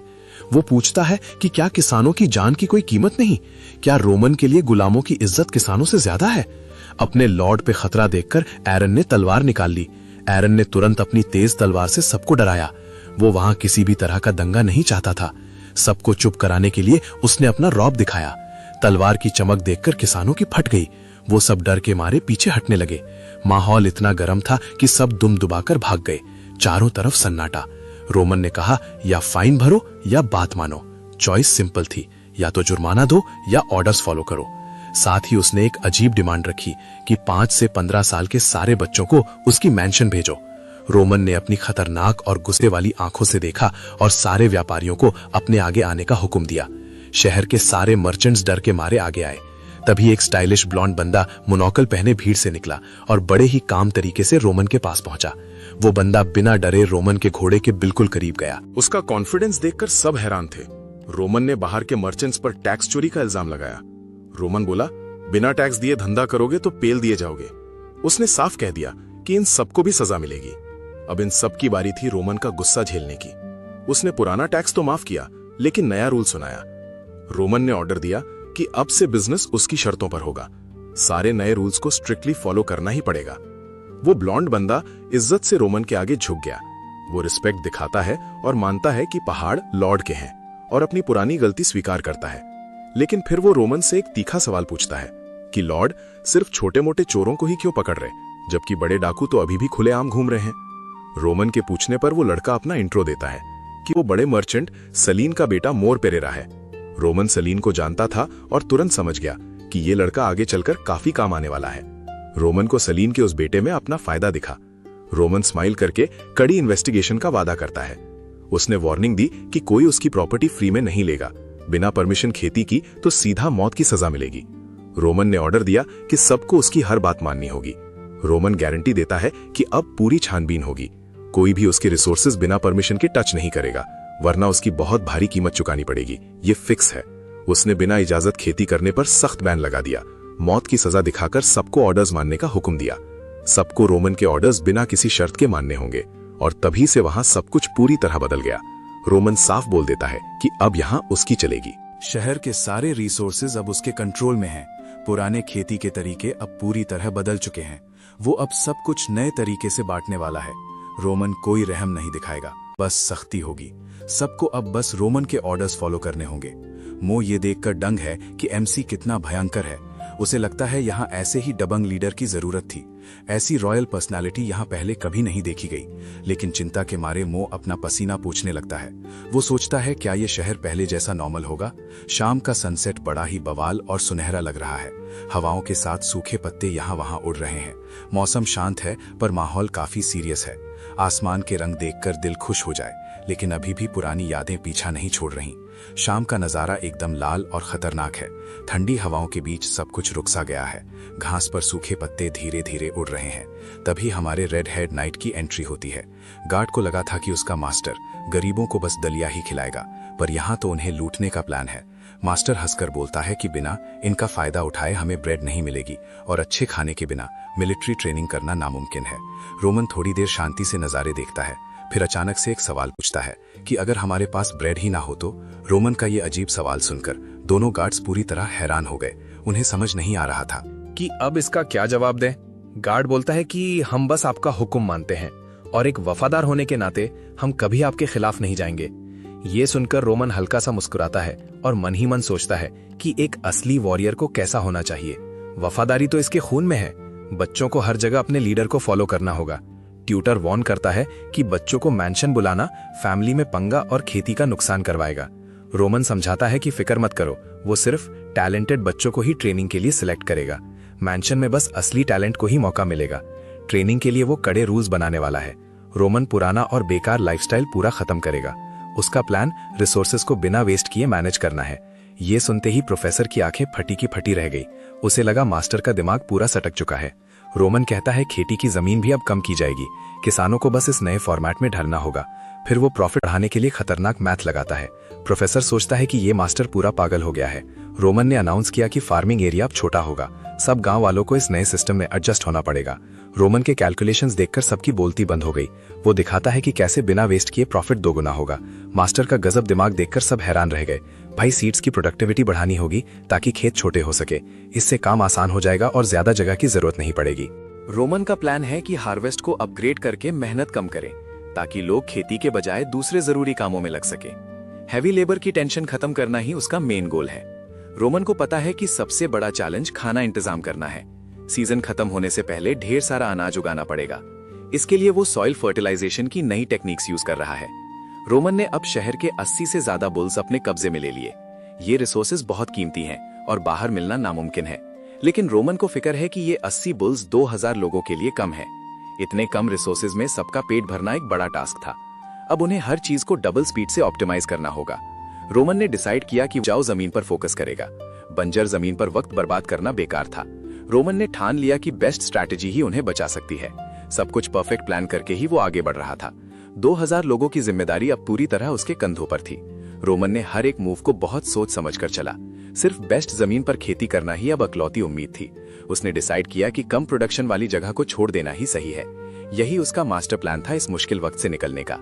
वो पूछता है कि क्या किसानों की जान की कोई कीमत नहीं? क्या रोमन के लिए गुलामों की इज्जत किसानों से ज्यादा है? अपने लॉर्ड पे खतरा देखकर एरन ने तलवार निकाल ली। एरन ने तुरंत अपनी तेज तलवार से सबको डराया। वो वहां किसी भी तरह का दंगा नहीं चाहता था। सबको चुप कराने के लिए उसने अपना रौब दिखाया। तलवार की चमक देखकर किसानों की फट गई। वो सब डर के मारे पीछे हटने लगे। माहौल इतना गर्म था कि सब दुम दुबाकर भाग गए। चारों तरफ सन्नाटा। रोमन ने कहा, या फाइन भरो या बात मानो। चॉइस सिंपल थी, या तो जुर्माना दो या ऑर्डर्स फॉलो करो। साथ ही उसने एक अजीब डिमांड रखी कि 5 से 15 साल के सारे बच्चों को उसकी मैंशन भेजो। रोमन ने अपनी खतरनाक और गुस्से वाली आंखों से देखा और सारे व्यापारियों को अपने आगे आने का हुक्म दिया। शहर के सारे मर्चेंट्स डर के मारे आगे आए। तभी एक स्टाइलिश ब्लॉन्ड बंदा मोनोकल पहने भीड़ से निकला और बड़े ही काम तरीके से रोमन के पास पहुंचा। वो बंदा बिना डरे रोमन के घोड़े के बिल्कुल करीब गया। उसका कॉन्फिडेंस देखकर सब हैरान थे। रोमन ने बाहर के मर्चेंट्स पर टैक्स चोरी का इल्जाम लगाया। रोमन बोला, बिना टैक्स दिए धंधा करोगे तो पेल दिए जाओगे। उसने साफ कह दिया कि इन सबको भी सजा मिलेगी। अब इन सब की बारी थी रोमन का गुस्सा झेलने की। उसने पुराना टैक्स तो माफ किया, लेकिन नया रूल सुनाया। रोमन ने ऑर्डर दिया कि अब से बिजनेस उसकी शर्तों पर होगा। सारे नए रूल्स को स्ट्रिक्टली फॉलो करना ही पड़ेगा। वो ब्लॉन्ड बंदा इज्जत से रोमन के आगे झुक गया। वो रिस्पेक्ट दिखाता है और मानता है कि पहाड़ लॉर्ड के हैं और अपनी पुरानी गलती स्वीकार करता है। लेकिन फिर वो रोमन से एक तीखा सवाल पूछता है कि लॉर्ड, सिर्फ छोटे मोटे चोरों को ही क्यों पकड़ रहे, जबकि बड़े डाकू तो अभी भी खुलेआम घूम रहे हैं। रोमन के पूछने पर वो लड़का अपना इंट्रो देता है कि वो बड़े मर्चेंट सलीन का बेटा मोर पेरेरा है। रोमन सलीन को जानता था और तुरंत समझ गया कि ये लड़का आगे चलकर काफी काम आने वाला है। रोमन को सलीन के उस बेटे में अपना फायदा दिखा। रोमन स्माइल करके कड़ी इन्वेस्टिगेशन का वादा करता है। उसने वार्निंग दी कि कोई उसकी प्रॉपर्टी फ्री में नहीं लेगा। बिना परमिशन खेती की तो सीधा मौत की सजा मिलेगी। रोमन ने ऑर्डर दिया कि सबको उसकी हर बात माननी होगी। रोमन गारंटी देता है कि अब पूरी छानबीन होगी। कोई भी उसके रिसोर्सेज बिना परमिशन के टच नहीं करेगा, वरना उसकी बहुत भारी कीमत चुकानी पड़ेगी। ये फिक्स है। उसने बिना इजाजत खेती करने पर सख्त बैन लगा दिया। मौत की सजा दिखाकर सबको ऑर्डर्स मानने का हुक्म दिया। सबको रोमन के ऑर्डर्स बिना किसी शर्त के मानने होंगे। और तभी से वहां सब कुछ पूरी तरह बदल गया। रोमन साफ बोल देता है कि अब यहां उसकी चलेगी। शहर के सारे रिसोर्सेज अब उसके कंट्रोल में हैं। पुराने खेती के तरीके अब पूरी तरह बदल चुके हैं। वो अब सब कुछ नए तरीके से बांटने वाला है। रोमन कोई रहम नहीं दिखाएगा, बस सख्ती होगी। सबको अब बस रोमन के ऑर्डर्स फॉलो करने होंगे। मो ये देखकर दंग है कि एमसी कितना भयंकर है। उसे लगता है यहाँ ऐसे ही दबंग लीडर की जरूरत थी। ऐसी रॉयल पर्सनालिटी यहाँ पहले कभी नहीं देखी गई। लेकिन चिंता के मारे मो अपना पसीना पोंछने लगता है। वो सोचता है, क्या ये शहर पहले जैसा नॉर्मल होगा? शाम का सनसेट बड़ा ही बवाल और सुनहरा लग रहा है। हवाओं के साथ सूखे पत्ते यहाँ वहां उड़ रहे हैं। मौसम शांत है पर माहौल काफी सीरियस है। आसमान के रंग देखकर दिल खुश हो जाए, लेकिन अभी भी पुरानी यादें पीछा नहीं छोड़ रही। शाम का नजारा एकदम लाल और खतरनाक है। ठंडी हवाओं के बीच सब कुछ रुक सा गया है। घास पर सूखे पत्ते धीरे धीरे उड़ रहे हैं। तभी हमारे रेड हेड नाइट की एंट्री होती है। गार्ड को लगा था कि उसका मास्टर गरीबों को बस दलिया ही खिलाएगा, पर यहाँ तो उन्हें लूटने का प्लान है। मास्टर हंसकर बोलता है कि बिना इनका फायदा उठाए हमें ब्रेड नहीं मिलेगी और अच्छे खाने के बिना मिलिट्री ट्रेनिंग करना नामुमकिन है। रोमन थोड़ी देर शांति से नजारे देखता है, फिर अचानक से एक सवाल पूछता है कि अगर हमारे पास ब्रेड ही ना हो तो? रोमन का ये अजीब सवाल सुनकर दोनों गार्ड्स पूरी तरह हैरान हो गए। उन्हें समझ नहीं आ रहा था कि अब इसका क्या जवाब दें। गार्ड बोलता है कि हम बस आपका हुक्म मानते हैं और एक वफादार होने के नाते हम कभी आपके खिलाफ नहीं जाएंगे। ये सुनकर रोमन हल्का सा मुस्कुराता है और मन ही मन सोचता है कि एक असली वॉरियर को कैसा होना चाहिए। वफादारी तो इसके खून में है। बच्चों को हर जगह अपने लीडर को फॉलो करना होगा। ट्यूटर वॉर्न करता है कि बच्चों को मैंशन बुलाना फैमिली में पंगा और खेती का नुकसान करवाएगा। रोमन समझाता है कि फिक्र मत करो, वो सिर्फ टैलेंटेड बच्चों को ही ट्रेनिंग के लिए सिलेक्ट करेगा। मैंशन में बस असली टैलेंट को ही मौका मिलेगा। ट्रेनिंग के लिए वो कड़े रूल्स बनाने वाला है। रोमन पुराना और बेकार लाइफस्टाइल पूरा खत्म करेगा। उसका प्लान रिसोर्सेज को बिना वेस्ट किए मैनेज करना है। ये सुनते ही प्रोफेसर की आंखें फटी की फटी रह गई। उसे लगा मास्टर का दिमाग पूरा सटक चुका है। रोमन कहता है खेती की जमीन भी अब कम की जाएगी, किसानों को बस इस नए फॉर्मेट में ढलना होगा। फिर वो प्रॉफिट बढ़ाने के लिए खतरनाक मैथ लगाता है। प्रोफेसर सोचता है कि ये मास्टर पूरा पागल हो गया है। रोमन ने अनाउंस किया कि फार्मिंग एरिया अब छोटा होगा, सब गांव वालों को इस नए सिस्टम में एडजस्ट होना पड़ेगा। रोमन के कैलकुलेशंस देखकर सबकी बोलती बंद हो गई। वो दिखाता है कि कैसे बिना वेस्ट किए प्रॉफिट दोगुना होगा। मास्टर का गजब दिमाग देखकर सब हैरान रह गए। भाई, सीड्स की प्रोडक्टिविटी बढ़ानी होगी ताकि खेत छोटे हो सके। इससे काम आसान हो जाएगा और ज्यादा जगह की जरूरत नहीं पड़ेगी। रोमन का प्लान है कि हार्वेस्ट को अपग्रेड करके मेहनत कम करें ताकि लोग खेती के बजाय दूसरे जरूरी कामों में लग सके। हैवी लेबर की टेंशन खत्म करना ही उसका मेन गोल है। रोमन को पता है कि सबसे बड़ा चैलेंज खाना इंतजाम करना है। सीजन खत्म होने से पहले ढेर सारा अनाज उगाना पड़ेगा। इसके लिए वो सॉइल फर्टिलाइजेशन की नई टेक्निक्स यूज कर रहा है। रोमन ने अब शहर के 80 से ज्यादा बुल्स अपने कब्जे में ले लिए। ये रिसोर्सेज बहुत कीमती हैं और बाहर मिलना नामुमकिन है। लेकिन रोमन को फिक्र है कि ये 80 बुल्स 2000 लोगों के लिए कम है। इतने कम रिसोर्सेज में सबका पेट भरना एक बड़ा टास्क था। अब उन्हें हर चीज को डबल स्पीड से ऑप्टिमाइज करना होगा। रोमन ने डिसाइड किया कि जाओ जमीन पर फोकस करेगा। बंजर जमीन पर वक्त बर्बाद करना बेकार था। रोमन ने ठान लिया कि बेस्ट स्ट्रैटेजी ही उन्हें बचा सकती है। सब कुछ परफेक्ट प्लान करके ही वो आगे बढ़ रहा था। 2000 लोगों की जिम्मेदारी अब पूरी तरह उसके कंधों पर थी। रोमन ने हर एक मूव को बहुत सोच समझकर चला। सिर्फ बेस्ट जमीन पर खेती करना ही अब अकलौती उम्मीद थी। उसने डिसाइड किया कि कम प्रोडक्शन वाली जगह को छोड़ देना ही सही है। यही उसका मास्टर प्लान था इस मुश्किल वक्त से निकलने का।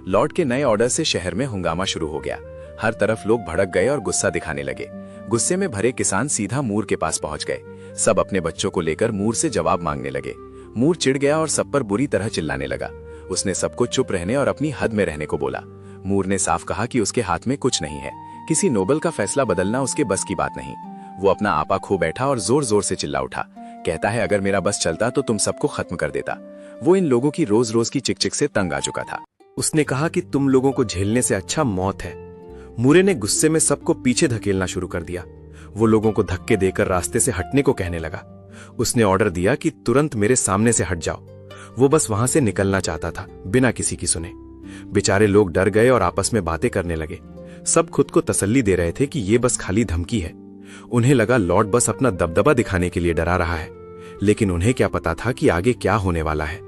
लॉर्ड के नए ऑर्डर से शहर में हंगामा शुरू हो गया। हर तरफ लोग भड़क गए और गुस्सा दिखाने लगे। गुस्से में भरे किसान सीधा मूर के पास पहुंच गए। सब अपने बच्चों को लेकर मूर से जवाब मांगने लगे। मूर चिढ़ गया और सब पर बुरी तरह चिल्लाने लगा। उसने सबको चुप रहने और अपनी हद में रहने को बोला। मूर ने साफ कहा कि उसके हाथ में कुछ नहीं है। किसी नोबल का फैसला बदलना उसके बस की बात नहीं। वो अपना आपा खो बैठा और जोर जोर से चिल्ला उठा। कहता है, अगर मेरा बस चलता तो तुम सबको खत्म कर देता। वो इन लोगों की रोज रोज की चिकचिक से तंग आ चुका था। उसने कहा कि तुम लोगों को झेलने से अच्छा मौत है। मूरे ने गुस्से में सबको पीछे धकेलना शुरू कर दिया। वो लोगों को धक्के देकर रास्ते से हटने को कहने लगा। उसने ऑर्डर दिया कि तुरंत मेरे सामने से हट जाओ। वो बस वहां से निकलना चाहता था, बिना किसी की सुने। बेचारे लोग डर गए और आपस में बातें करने लगे। सब खुद को तसल्ली दे रहे थे कि ये बस खाली धमकी है। उन्हें लगा लॉर्ड बस अपना दबदबा दिखाने के लिए डरा रहा है, लेकिन उन्हें क्या पता था कि आगे क्या होने वाला है।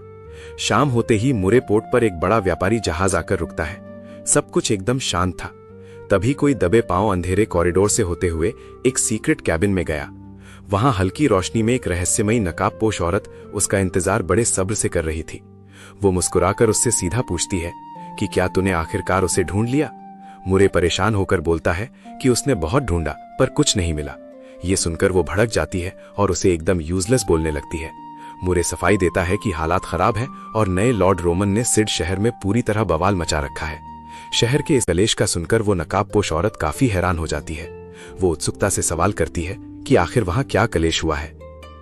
शाम होते ही मुरे पोर्ट पर एक बड़ा व्यापारी जहाज आकर रुकता है। सब कुछ एकदम शांत था। तभी कोई दबे पांव अंधेरे कॉरिडोर से होते हुए एक सीक्रेट कैबिन में गया। वहां हल्की रोशनी में एक रहस्यमयी नकाबपोश औरत उसका इंतजार बड़े सब्र से कर रही थी। वो मुस्कुराकर उससे सीधा पूछती है कि क्या तूने आखिरकार उसे ढूंढ लिया। मुरे परेशान होकर बोलता है कि उसने बहुत ढूंढा पर कुछ नहीं मिला। ये सुनकर वो भड़क जाती है और उसे एकदम यूजलेस बोलने लगती है। मुरे सफाई देता है कि हालात खराब है और नए लॉर्ड रोमन ने सिड शहर में पूरी तरह बवाल मचा रखा है। शहर के इस कलेश का सुनकर वो नकाबपोश औरत काफी हैरान हो जाती है। वो उत्सुकता से सवाल करती है कि आखिर वहां क्या कलेश हुआ है।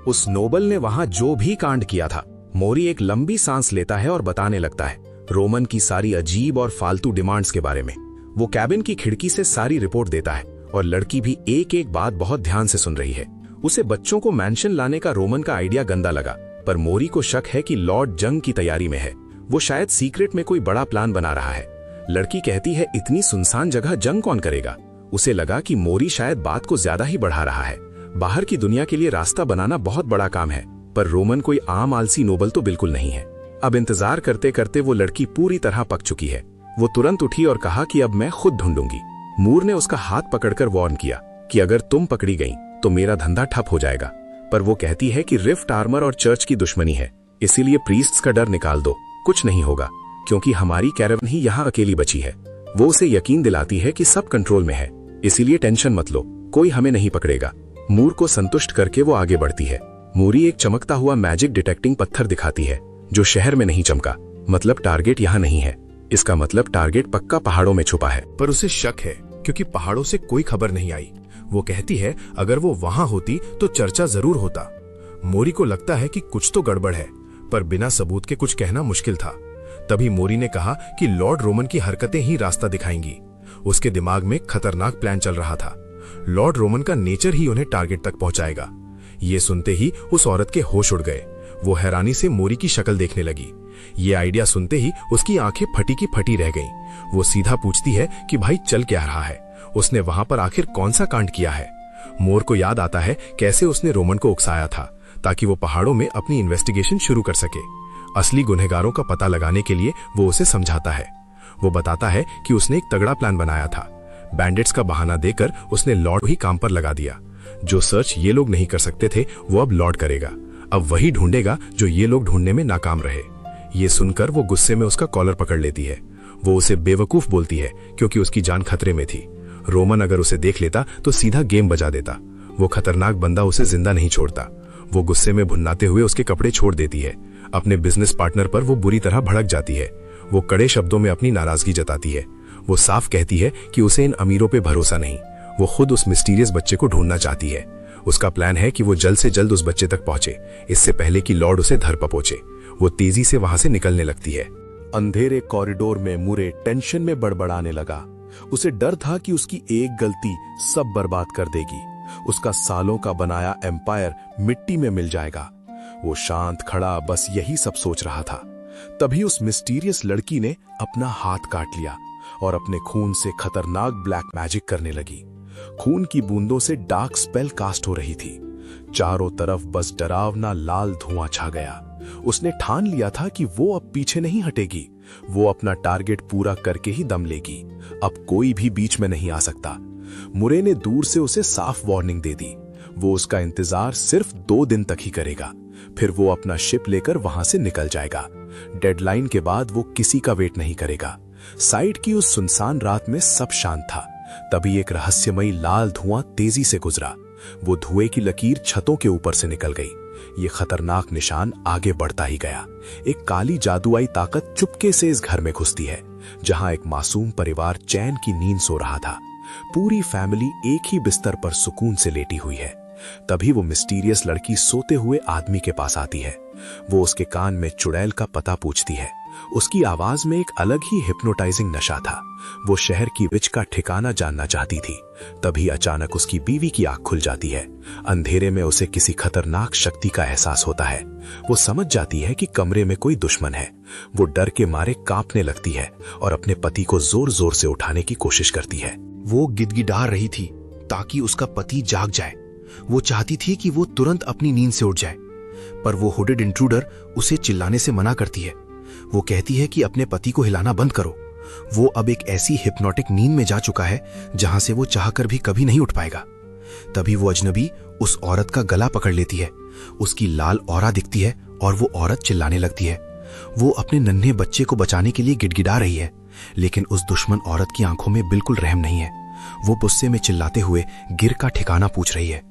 उस नोबल ने वहां जो भी कांड किया था। मोरी एक लंबी सांस लेता है और बताने लगता है रोमन की सारी अजीब और फालतू डिमांड्स के बारे में। वो कैबिन की खिड़की से सारी रिपोर्ट देता है और लड़की भी एक एक बात बहुत ध्यान से सुन रही है। उसे बच्चों को मैंशन लाने का रोमन का आइडिया गंदा लगा, पर मोरी को शक है कि लॉर्ड जंग की तैयारी में है। वो शायद सीक्रेट में कोई बड़ा प्लान बना रहा है। लड़की कहती है, इतनी सुनसान जगह जंग कौन करेगा। उसे लगा कि मोरी शायद बात को ज्यादा ही बढ़ा रहा है। बाहर की दुनिया के लिए रास्ता बनाना बहुत बड़ा काम है, पर रोमन कोई आम आलसी नोबल तो बिल्कुल नहीं है। अब इंतजार करते करते वो लड़की पूरी तरह पक चुकी है। वो तुरंत उठी और कहा कि अब मैं खुद ढूंढूंगी। मूर ने उसका हाथ पकड़कर वार्न किया कि अगर तुम पकड़ी गई तो मेरा धंधा ठप हो जाएगा। पर वो कहती है कि रिफ्ट आर्मर और चर्च की दुश्मनी है, इसीलिए प्रीस्ट्स का डर निकाल दो, कुछ नहीं होगा, क्योंकि हमारी कैरवन ही यहाँ अकेली बची है। वो उसे यकीन दिलाती है कि सब कंट्रोल में है, इसीलिए टेंशन मत लो, कोई हमें नहीं पकड़ेगा। मूर को संतुष्ट करके वो आगे बढ़ती है। मूरी एक चमकता हुआ मैजिक डिटेक्टिंग पत्थर दिखाती है जो शहर में नहीं चमका। मतलब टारगेट यहाँ नहीं है। इसका मतलब टारगेट पक्का पहाड़ों में छुपा है। पर उसे शक है क्योंकि पहाड़ों से कोई खबर नहीं आई। वो कहती है अगर वो वहां होती तो चर्चा जरूर होता। मोरी को लगता है कि कुछ तो गड़बड़ है, पर बिना सबूत के कुछ कहना मुश्किल था। तभी मोरी ने कहा कि लॉर्ड रोमन की हरकतें ही रास्ता दिखाएंगी। उसके दिमाग में खतरनाक प्लान चल रहा था। लॉर्ड रोमन का नेचर ही उन्हें टारगेट तक पहुंचाएगा। ये सुनते ही उस औरत के होश उड़ गए। वो हैरानी से मोरी की शक्ल देखने लगी। ये आइडिया सुनते ही उसकी आंखें फटी की फटी रह गईं। वो सीधा पूछती है कि भाई चल क्या रहा है, उसने वहां पर आखिर कौन सा कांड किया है। मोर को याद आता है कैसे उसने रोमन को उकसाया था ताकि वो पहाड़ों में अपनी इन्वेस्टिगेशन शुरू कर सके। असली गुनहगारों का पता लगाने के लिए वो उसे समझाता है। वो बताता है कि उसने एक तगड़ा प्लान बनाया था। बैंडिट्स का बहाना देकर उसने लॉर्ड ही काम पर लगा दिया। जो सर्च ये लोग नहीं कर सकते थे वो अब लॉर्ड करेगा। अब वही ढूंढेगा जो ये लोग ढूंढने में नाकाम रहे। ये सुनकर वो गुस्से में उसका कॉलर पकड़ लेती है। वो उसे बेवकूफ बोलती है क्योंकि उसकी जान खतरे में थी। रोमन अगर उसे देख लेता तो सीधा गेम बजा देता। वो खतरनाक बंदा उसे जिंदा नहीं छोड़ता। वो गुस्से में भुन्नाते हुए उसके कपड़े छोड़ देती है। अपने बिजनेस पार्टनर पर वो बुरी तरह भड़क जाती है। वो कड़े शब्दों में अपनी नाराजगी जताती है। वो साफ कहती है कि उसे इन अमीरों पे भरोसा नहीं। वो खुद उस मिस्टीरियस बच्चे को ढूंढना चाहती है। उसका प्लान है कि वो जल्द से जल्द उस बच्चे तक पहुंचे, इससे पहले कि लॉर्ड उसे धर पहुंचे। वो तेजी से वहां से निकलने लगती है। अंधेरे कॉरिडोर में मुरे टेंशन में बड़बड़ाने लगा। उसे डर था कि उसकी एक गलती सब बर्बाद कर देगी। उसका सालों का बनाया एम्पायर मिट्टी में मिल जाएगा। वो शांत खड़ा बस यही सब सोच रहा था। तभी उस मिस्टीरियस लड़की ने अपना हाथ काट लिया और अपने खून से खतरनाक ब्लैक मैजिक करने लगी। खून की बूंदों से डार्क स्पेल कास्ट हो रही थी। चारों तरफ बस डरावना लाल धुआं छा गया। उसने ठान लिया था कि वो अब पीछे नहीं हटेगी। वो अपना टारगेट पूरा करके ही दम लेगी। अब कोई भी बीच में नहीं आ सकता। मुरे ने दूर से उसे साफ वार्निंग दे दी। वो उसका इंतजार सिर्फ 2 दिन तक ही करेगा, फिर वो अपना शिप लेकर वहां से निकल जाएगा। डेडलाइन के बाद वो किसी का वेट नहीं करेगा। साइड की उस सुनसान रात में सब शांत था। तभी एक रहस्यमयी लाल धुआं तेजी से गुजरा। वो धुएं की लकीर छतों के ऊपर से निकल गई। ये खतरनाक निशान आगे बढ़ता ही गया। एक काली जादुई ताकत चुपके से इस घर में घुसती है, जहां एक मासूम परिवार चैन की नींद सो रहा था। पूरी फैमिली एक ही बिस्तर पर सुकून से लेटी हुई है। तभी वो मिस्टीरियस लड़की सोते हुए आदमी के पास आती है। वो उसके कान में चुड़ैल का पता पूछती है। उसकी आवाज में एक अलग ही हिप्नोटाइजिंग नशा था। वो शहर की विच का ठिकाना जानना चाहती थी। तभी अचानक उसकी बीवी की आंख खुल जाती है। अंधेरे में उसे किसी खतरनाक शक्ति का एहसास होता है। वो समझ जाती है कि कमरे में कोई दुश्मन है। वो डर के मारे कांपने लगती है और अपने पति को जोर जोर से उठाने की कोशिश करती है। वो गिड़गिड़ा रही थी ताकि उसका पति जाग जाए। वो चाहती थी कि वो तुरंत अपनी नींद से उठ जाए, पर वो हुडेड इंट्रूडर उसे चिल्लाने से मना करती है। वो कहती है कि अपने पति को हिलाना बंद करो। वो अब एक ऐसी हिप्नोटिक नींद में जा चुका है जहां से वो चाहकर भी कभी नहीं उठ पाएगा। तभी वो अजनबी उस औरत का गला पकड़ लेती है। उसकी लाल ऑरा दिखती है और वो औरत चिल्लाने लगती है। वो अपने नन्हे बच्चे को बचाने के लिए गिड़गिड़ा रही है, लेकिन उस दुश्मन औरत की आंखों में बिल्कुल रहम नहीं है। वो गुस्से में चिल्लाते हुए गिर का ठिकाना पूछ रही है।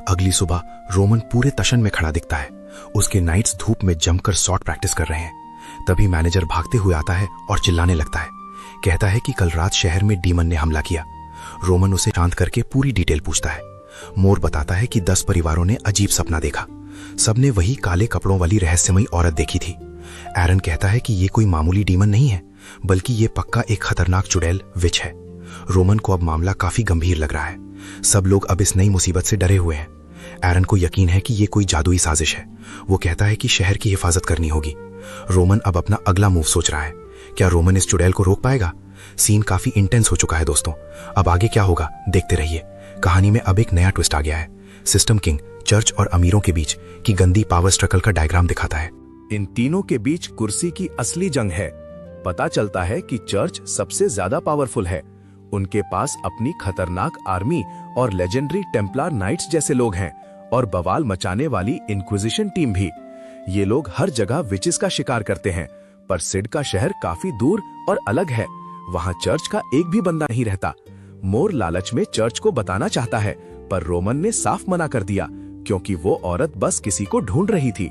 अगली सुबह रोमन पूरे तशन में खड़ा दिखता है। उसके नाइट्स धूप में जमकर शॉट प्रैक्टिस कर रहे हैं। तभी मैनेजर भागते हुए आता है और चिल्लाने लगता है। कहता है कि कल रात शहर में डीमन ने हमला किया। रोमन उसे शांत करके पूरी डिटेल पूछता है। मोर बताता है कि 10 परिवारों ने अजीब सपना देखा। सबने वही काले कपड़ों वाली रहस्यमयी औरत देखी थी। एरन कहता है कि ये कोई मामूली डीमन नहीं है, बल्कि ये पक्का एक खतरनाक चुड़ैल विच है। रोमन को अब मामला काफी गंभीर लग रहा है। सब लोग अब इस नई मुसीबत से डरे हुए हैं। एरन को यकीन है कि ये कोई जादुई साजिश है। वो कहता है कि शहर की हिफाजत करनी होगी। रोमन अब अपना अगला मूव सोच रहा है। क्या रोमन इस चुड़ैल को रोक पाएगा? सीन काफी इंटेंस हो चुका है दोस्तों। अब आगे क्या होगा देखते रहिए। कहानी में अब एक नया ट्विस्ट आ गया है। सिस्टम किंग चर्च और अमीरों के बीच की गंदी पावर स्ट्रगल का डायग्राम दिखाता है। इन तीनों के बीच कुर्सी की असली जंग है। पता चलता है कि चर्च सबसे ज्यादा पावरफुल है। उनके पास अपनी खतरनाक आर्मी और लेजेंडरी टेम्पलार नाइट्स जैसे लोग हैं, और बवाल मचाने वाली इंक्विजिशन टीम भी। ये लोग हर जगह विचेस का शिकार करते हैं, पर सिड का शहर काफी दूर और अलग है। वहां चर्च का एक भी बंदा नहीं रहता। मोर लालच में चर्च को बताना चाहता है, पर रोमन ने साफ मना कर दिया, क्योंकि वो औरत बस किसी को ढूंढ रही थी।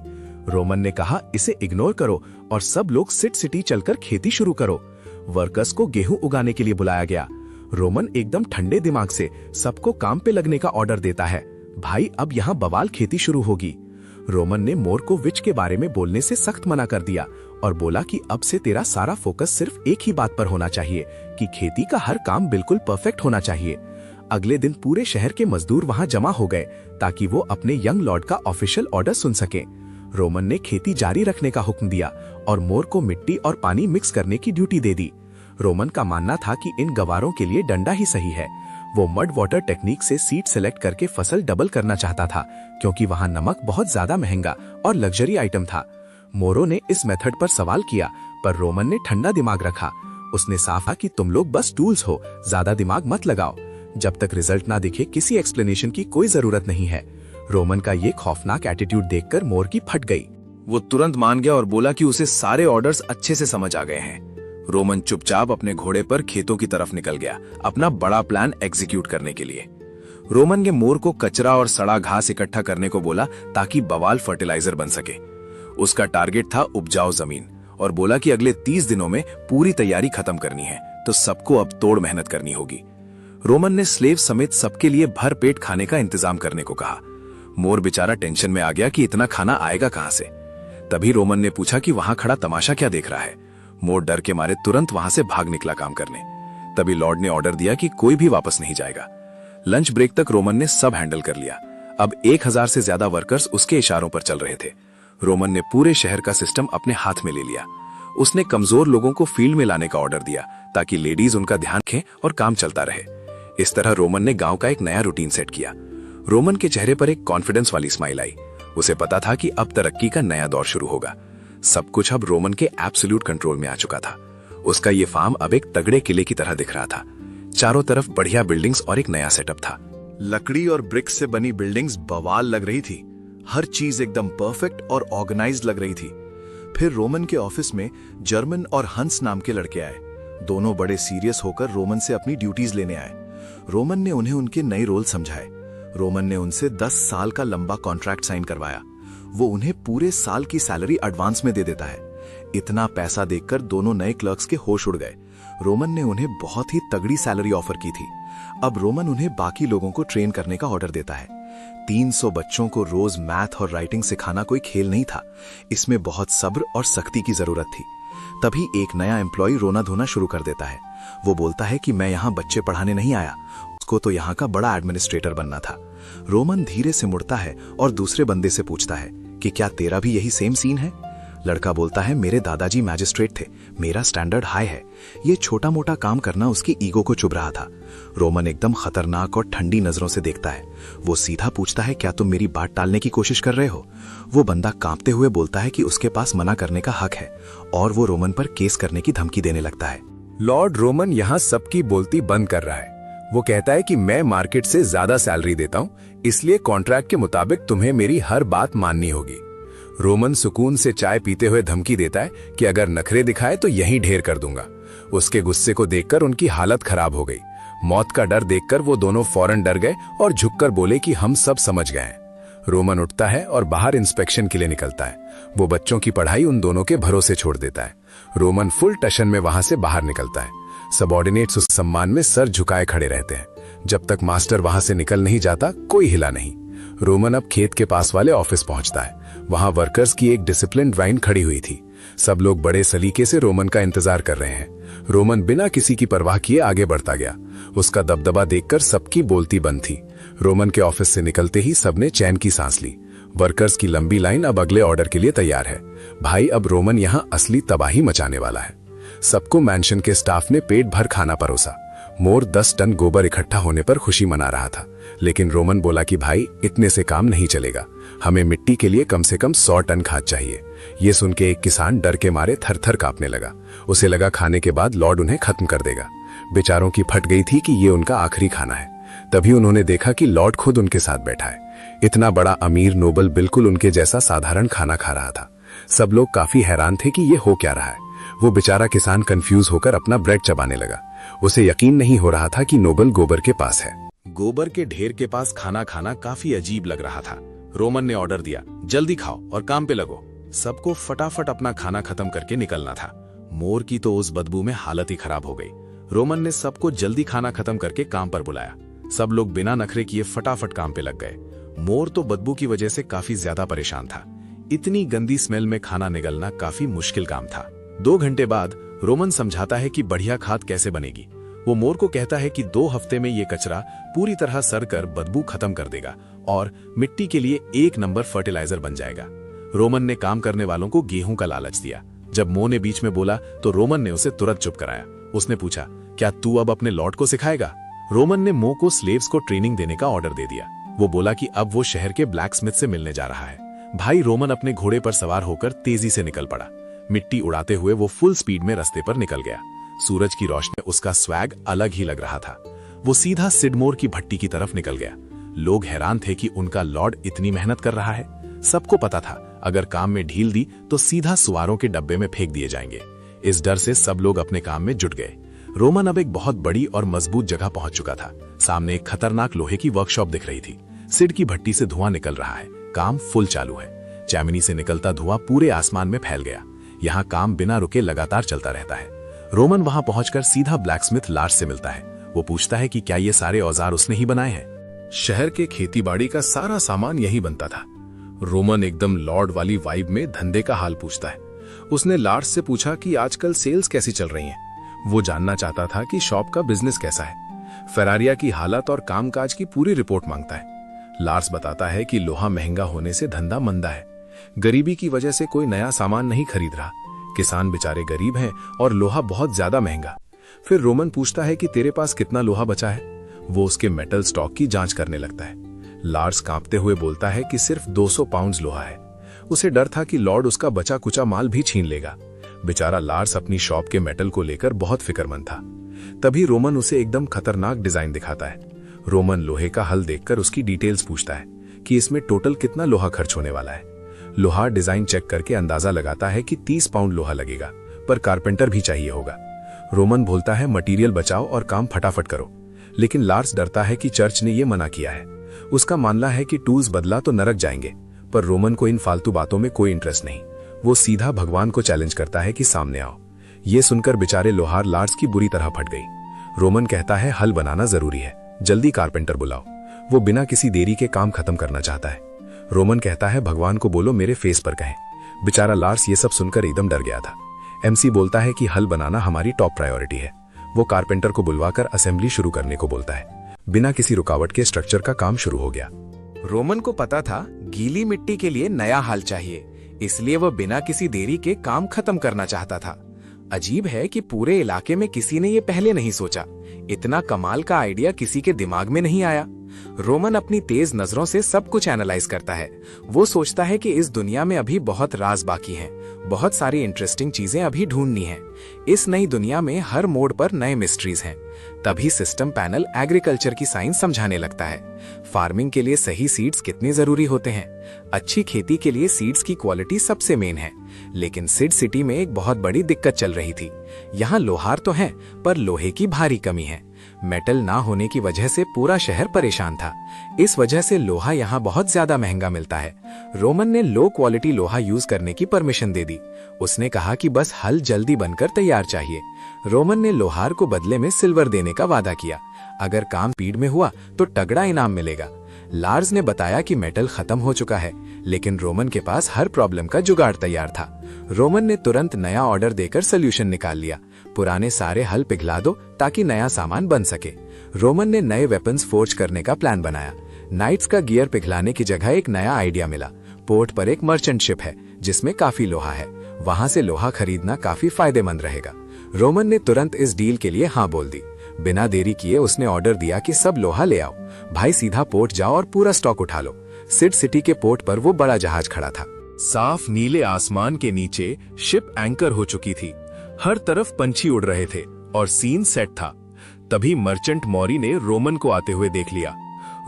रोमन ने कहा, इसे इग्नोर करो और सब लोग सिड सिटी चलकर खेती शुरू करो। वर्कर्स को गेहूं उगाने के लिए बुलाया गया। रोमन एकदम ठंडे दिमाग से सबको काम पे लगने का ऑर्डर देता है। भाई, अब यहाँ बवाल खेती शुरू होगी। रोमन ने मोर को विच के बारे में बोलने से सख्त मना कर दिया और बोला कि अब से तेरा सारा फोकस सिर्फ एक ही बात पर होना चाहिए कि खेती का हर काम बिल्कुल परफेक्ट होना चाहिए। अगले दिन पूरे शहर के मजदूर वहां जमा हो गए ताकि वो अपने यंग लॉर्ड का ऑफिशियल ऑर्डर सुन सके। रोमन ने खेती जारी रखने का हुक्म दिया और मोर को मिट्टी और पानी मिक्स करने की ड्यूटी दे दी। रोमन का मानना था कि इन गवारों के लिए डंडा ही सही है। वो मड वाटर टेक्निक से सीड सेलेक्ट करके फसल डबल करना चाहता था, क्योंकि वहां नमक बहुत ज्यादा महंगा और लग्जरी आइटम था। मोरो ने इस मेथड पर सवाल किया, पर रोमन ने ठंडा दिमाग रखा। उसने साफ कहा कि तुम लोग बस टूल्स हो, ज्यादा दिमाग मत लगाओ। जब तक रिजल्ट ना दिखे किसी एक्सप्लेनेशन की कोई जरूरत नहीं है। रोमन का ये खौफनाक एटीट्यूड देखकर मोर की फट गई। वो तुरंत मान गया और बोला कि उसे सारे ऑर्डर्स अच्छे से समझ आ गए हैं। रोमन चुपचाप अपने घोड़े पर खेतों की तरफ निकल गया, अपना बड़ा प्लान एग्जीक्यूट करने के लिए। रोमन ने मोर को कचरा और सड़ा घास इकट्ठा करने को बोला ताकि बवाल फर्टिलाइजर बन सके। उसका टारगेट था उपजाऊ जमीन, और बोला कि अगले 30 दिनों में पूरी तैयारी खत्म करनी है, तो सबको अब तोड़ मेहनत करनी होगी। रोमन ने स्लेव समेत सबके लिए भर पेट खाने का इंतजाम करने को कहा। मोर बेचारा टेंशन में आ गया कि इतना खाना आएगा कहां से। तभी रोमन ने पूछा कि वहां खड़ा तमाशा क्या देख रहा है। मोर डर के मारे तुरंत वहां से भाग निकला काम करने। तभी लॉर्ड ने ऑर्डर दिया कि कोई भी वापस नहीं जाएगा। लंच ब्रेक तक रोमन ने सब हैंडल कर लिया। अब 1000 से ज्यादा वर्कर्स उसके इशारों पर चल रहे थे। रोमन ने पूरे शहर का सिस्टम अपने हाथ में ले लिया। उसने कमजोर लोगों को फील्ड में लाने का ऑर्डर दिया ताकि लेडीज उनका ध्यान रखें और काम चलता रहे। इस तरह रोमन ने गांव का एक नया रूटीन सेट किया। रोमन के चेहरे पर एक कॉन्फिडेंस वाली स्माइल आई। उसे पता था कि अब तरक्की का नया दौर शुरू होगा। सब कुछ अब रोमन के एब्सोल्यूट कंट्रोल में आ चुका था। उसका ये फार्म अब एक तगड़े किले की तरह दिख रहा था। चारों तरफ बढ़िया बिल्डिंग्स और एक नया सेटअप था। लकड़ी और ब्रिक्स से बनी बिल्डिंग्स बवाल लग रही थी। हर चीज एकदम परफेक्ट और ऑर्गेनाइज्ड लग रही थी। फिर रोमन के ऑफिस में जर्मन और हंस नाम के लड़के आए। दोनों बड़े सीरियस होकर रोमन से अपनी ड्यूटीज लेने आए। रोमन ने उन्हें उनके नए रोल समझाए। रोमन ने उनसे 10 साल का लंबा कॉन्ट्रैक्ट साइन करवाया। वो उन्हें पूरे साल की सैलरी एडवांस में दे देता है। इतना पैसा देखकर दोनों नए क्लर्क्स के होश उड़ गए। रोमन ने उन्हें बहुत ही तगड़ी सैलरी ऑफर की थी। अब रोमन उन्हें बाकी लोगों को ट्रेन करने का ऑर्डर देता है। 300 बच्चों को रोज मैथ और राइटिंग सिखाना कोई खेल नहीं था। इसमें बहुत सब्र और सख्ती की जरूरत थी। तभी एक नया एम्प्लॉय रोना धोना शुरू कर देता है। वो बोलता है कि मैं यहाँ बच्चे पढ़ाने नहीं आया, उसको तो यहाँ का बड़ा एडमिनिस्ट्रेटर बनना था। रोमन धीरे से मुड़ता है और दूसरे बंदे से पूछता है कि क्या तेरा भी यही सेम सीन है? लड़का बोलता है, मेरे दादाजी मैजिस्ट्रेट थे, मेरा स्टैंडर्ड हाई है। ये छोटा मोटा काम करना उसकी ईगो को चुभ रहा था। रोमन एकदम खतरनाक और ठंडी नजरों से देखता है। वो सीधा पूछता है, क्या तुम मेरी बात टालने की कोशिश कर रहे हो? वो बंदा कांपते हुए बोलता है कि उसके पास मना करने का हक है और वो रोमन पर केस करने की धमकी देने लगता है। लॉर्ड रोमन यहाँ सबकी बोलती बंद कर रहा है। वो कहता है कि मैं मार्केट से ज्यादा सैलरी देता हूँ, इसलिए कॉन्ट्रैक्ट के मुताबिक तुम्हें मेरी हर बात माननी होगी। रोमन सुकून से चाय पीते हुए धमकी देता है कि अगर नखरे दिखाए तो यहीं ढेर कर दूंगा। उसके गुस्से को देखकर उनकी हालत खराब हो गई। मौत का डर देखकर वो दोनों फौरन डर गए और झुककर बोले कि हम सब समझ गए हैं। रोमन उठता है और बाहर इंस्पेक्शन के लिए निकलता है। वो बच्चों की पढ़ाई उन दोनों के भरोसे छोड़ देता है। रोमन फुल टशन में वहां से बाहर निकलता है। सबॉर्डिनेट्स उस सम्मान में सर झुकाए खड़े रहते हैं। जब तक मास्टर वहां से निकल नहीं जाता कोई हिला नहीं। रोमन अब खेत के पास वाले ऑफिस पहुंचता है। वहां वर्कर्स की एक डिसिप्लिन्ड लाइन खड़ी हुई थी। सब लोग बड़े सलीके से रोमन का इंतजार कर रहे हैं। रोमन बिना किसी की परवाह किए आगे बढ़ता गया। उसका दबदबा देखकर सबकी बोलती बंद थी। रोमन के ऑफिस से निकलते ही सबने चैन की सांस ली। वर्कर्स की लंबी लाइन अब अगले ऑर्डर के लिए तैयार है। भाई, अब रोमन यहाँ असली तबाही मचाने वाला है। सबको मैंशन के स्टाफ ने पेट भर खाना परोसा। मोर 10 टन गोबर इकट्ठा होने पर खुशी मना रहा था, लेकिन रोमन बोला कि भाई, इतने से काम नहीं चलेगा, हमें मिट्टी के लिए कम से कम 100 टन खाद चाहिए। ये सुन के एक किसान डर के मारे थर-थर कांपने लगा। उसे लगा खाने के बाद लॉर्ड उन्हें खत्म कर देगा। बेचारों की फट गई थी कि ये उनका आखिरी खाना है। तभी उन्होंने देखा कि लॉर्ड खुद उनके साथ बैठा है। इतना बड़ा अमीर नोबल बिल्कुल उनके जैसा साधारण खाना खा रहा था। सब लोग काफी हैरान थे कि ये हो क्या रहा है। वो बेचारा किसान कंफ्यूज होकर अपना ब्रेड चबाने लगा। उसे यकीन नहीं हो रहा था कि नोबल गोबर के पास है। गोबर के ढेर के पास खाना खाना काफी अजीब लग रहा था। रोमन ने ऑर्डर दिया, जल्दी खाओ और काम पे लगो। सबको फटाफट अपना खाना खत्म करके निकलना था। मोर की तो उस बदबू में हालत ही खराब हो गई। रोमन ने सबको जल्दी खाना खत्म करके काम पर बुलाया। सब लोग बिना नखरे किए फटाफट काम पे लग गए। मोर तो बदबू की वजह से काफी ज्यादा परेशान था। इतनी गंदी स्मेल में खाना निगलना काफी मुश्किल काम था। 2 घंटे बाद रोमन समझाता है कि बढ़िया खाद कैसे बनेगी। वो मोर को कहता है कि 2 हफ्ते में ये कचरा पूरी तरह सड़ कर बदबू खत्म कर देगा और मिट्टी के लिए 1 नंबर फर्टिलाइजर बन जाएगा। रोमन ने काम करने वालों को गेहूं का लालच दिया। जब मो ने बीच में बोला तो रोमन ने उसे तुरंत चुप कराया। उसने पूछा, क्या तू अब अपने लॉर्ड को सिखाएगा? रोमन ने मो को स्लेव्स को ट्रेनिंग देने का ऑर्डर दे दिया। वो बोला कि अब वो शहर के ब्लैक स्मिथ से मिलने जा रहा है। भाई रोमन अपने घोड़े पर सवार होकर तेजी से निकल पड़ा। मिट्टी उड़ाते हुए वो फुल स्पीड में रास्ते पर निकल गया। सूरज की रोशनी में उसका स्वैग अलग ही लग रहा था। वो सीधा सिडमोर की भट्टी की तरफ निकल गया। लोग हैरान थे कि उनका लॉर्ड इतनी मेहनत कर रहा है। सबको पता था अगर काम में ढील दी तो सीधा सुवारों के डब्बे में फेंक दिए जाएंगे। इस डर से सब लोग अपने काम में जुट गए। रोमन अब एक बहुत बड़ी और मजबूत जगह पहुंच चुका था। सामने एक खतरनाक लोहे की वर्कशॉप दिख रही थी। सिड की भट्टी से धुआं निकल रहा है। काम फुल चालू है। चैमिनी से निकलता धुआं पूरे आसमान में फैल गया। यहाँ काम बिना रुके लगातार चलता रहता है। रोमन वहां पहुंचकर सीधा ब्लैकस्मिथ लार्स से मिलता है। वो पूछता है कि क्या ये सारे औजार उसने ही बनाए हैं। शहर के खेतीबाड़ी का सारा सामान यही बनता था। रोमन एकदम लॉर्ड वाली वाइब में धंधे का हाल पूछता है। उसने लार्स से पूछा कि आजकल सेल्स कैसी चल रही हैं। वो जानना चाहता था कि शॉप का बिजनेस कैसा है। फेरारिया की हालत और कामकाज की पूरी रिपोर्ट मांगता है। लार्स बताता है कि लोहा महंगा होने से धंधा मंदा है, गरीबी की वजह से कोई नया सामान नहीं खरीद रहा, किसान बेचारे गरीब हैं और लोहा बहुत ज्यादा महंगा। फिर रोमन पूछता है कि तेरे पास कितना लोहा बचा है। वो उसके मेटल स्टॉक की जांच करने लगता है। लार्स कांपते हुए बोलता है कि सिर्फ 200 पाउंड्स लोहा है। उसे डर था कि लॉर्ड उसका बचा कुचा माल भी छीन लेगा। बेचारा लार्स अपनी शॉप के मेटल को लेकर बहुत फिक्रमंद था। तभी रोमन उसे एकदम खतरनाक डिजाइन दिखाता है। रोमन लोहे का हल देखकर उसकी डिटेल्स पूछता है कि इसमें टोटल कितना लोहा खर्च होने वाला है। लोहार डिजाइन चेक करके अंदाजा लगाता है कि 30 पाउंड लोहा लगेगा, पर कारपेंटर भी चाहिए होगा। रोमन बोलता है मटेरियल बचाओ और काम फटाफट करो, लेकिन लार्स डरता है कि चर्च ने यह मना किया है। उसका मानना है कि टूल्स बदला तो नरक जाएंगे, पर रोमन को इन फालतू बातों में कोई इंटरेस्ट नहीं। वो सीधा भगवान को चैलेंज करता है कि सामने आओ। ये सुनकर बेचारे लोहार लार्स की बुरी तरह फट गई। रोमन कहता है हल बनाना जरूरी है, जल्दी कारपेंटर बुलाओ। वो बिना किसी देरी के काम खत्म करना चाहता है। रोमन कहता है भगवान को बोलो मेरे फेस पर कहें। बेचारा लार्स ये सब सुनकर एकदम डर गया था। एमसी बोलता है कि हल बनाना हमारी टॉप प्रायोरिटी है। वो कारपेंटर को बुलवाकर असेंबली शुरू करने को बोलता है। बिना किसी रुकावट के स्ट्रक्चर का काम शुरू हो गया। रोमन को पता था गीली मिट्टी के लिए नया हल चाहिए, इसलिए वह बिना किसी देरी के काम खत्म करना चाहता था। अजीब है कि पूरे इलाके में किसी ने ये पहले नहीं सोचा। इतना कमाल का आइडिया किसी के दिमाग में नहीं आया। रोमन अपनी तेज नजरों से सब कुछ एनालाइज करता है। वो सोचता है कि इस दुनिया में अभी बहुत राज बाकी हैं, बहुत सारी इंटरेस्टिंग चीजें अभी ढूंढनी हैं। इस नई दुनिया में हर मोड़ पर नए मिस्ट्रीज हैं। तभी सिस्टम पैनल एग्रीकल्चर की साइंस समझाने लगता है। फार्मिंग के लिए सही सीड्स कितने जरूरी होते हैं। अच्छी खेती के लिए सीड्स की क्वालिटी सबसे मेन है। लेकिन सिड सिटी में एक बहुत बड़ी दिक्कत चल रही थी। यहाँ लोहार तो हैं, पर लोहे की भारी कमी है। मेटल ना होने की वजह से पूरा शहर परेशान था। इस वजह से लोहा यहाँ बहुत ज्यादा महंगा मिलता है। रोमन ने लो क्वालिटी लोहा यूज करने की परमिशन दे दी। उसने कहा कि बस हल जल्दी बनकर तैयार चाहिए। रोमन ने लोहार को बदले में सिल्वर देने का वादा किया। अगर काम स्पीड में हुआ तो तगड़ा इनाम मिलेगा। लार्स ने बताया कि मेटल खत्म हो चुका है, लेकिन रोमन के पास हर प्रॉब्लम का जुगाड़ तैयार था। रोमन ने तुरंत नया ऑर्डर देकर सोल्यूशन निकाल लिया। पुराने सारे हल पिघला दो ताकि नया सामान बन सके। रोमन ने नए वेपन्स फोर्ज करने का प्लान बनाया। नाइट्स का गियर पिघलाने की जगह एक नया आइडिया मिला। पोर्ट पर एक मर्चेंट शिप है जिसमें काफी लोहा है। वहां से लोहा खरीदना काफी फायदेमंद रहेगा। रोमन ने तुरंत इस डील के लिए हाँ बोल दी। बिना देरी किए उसने ऑर्डर दिया कि सब लोहा ले आओ। भाई सीधा पोर्ट जाओ और पूरा स्टॉक उठा लो। सिड सिटी के पोर्ट पर वो बड़ा जहाज खड़ा था। साफ नीले आसमान के नीचे शिप एंकर हो चुकी थी। हर तरफ पंछी उड़ रहे थे और सीन सेट था। तभी मर्चेंट मौरी ने रोमन को आते हुए देख लिया।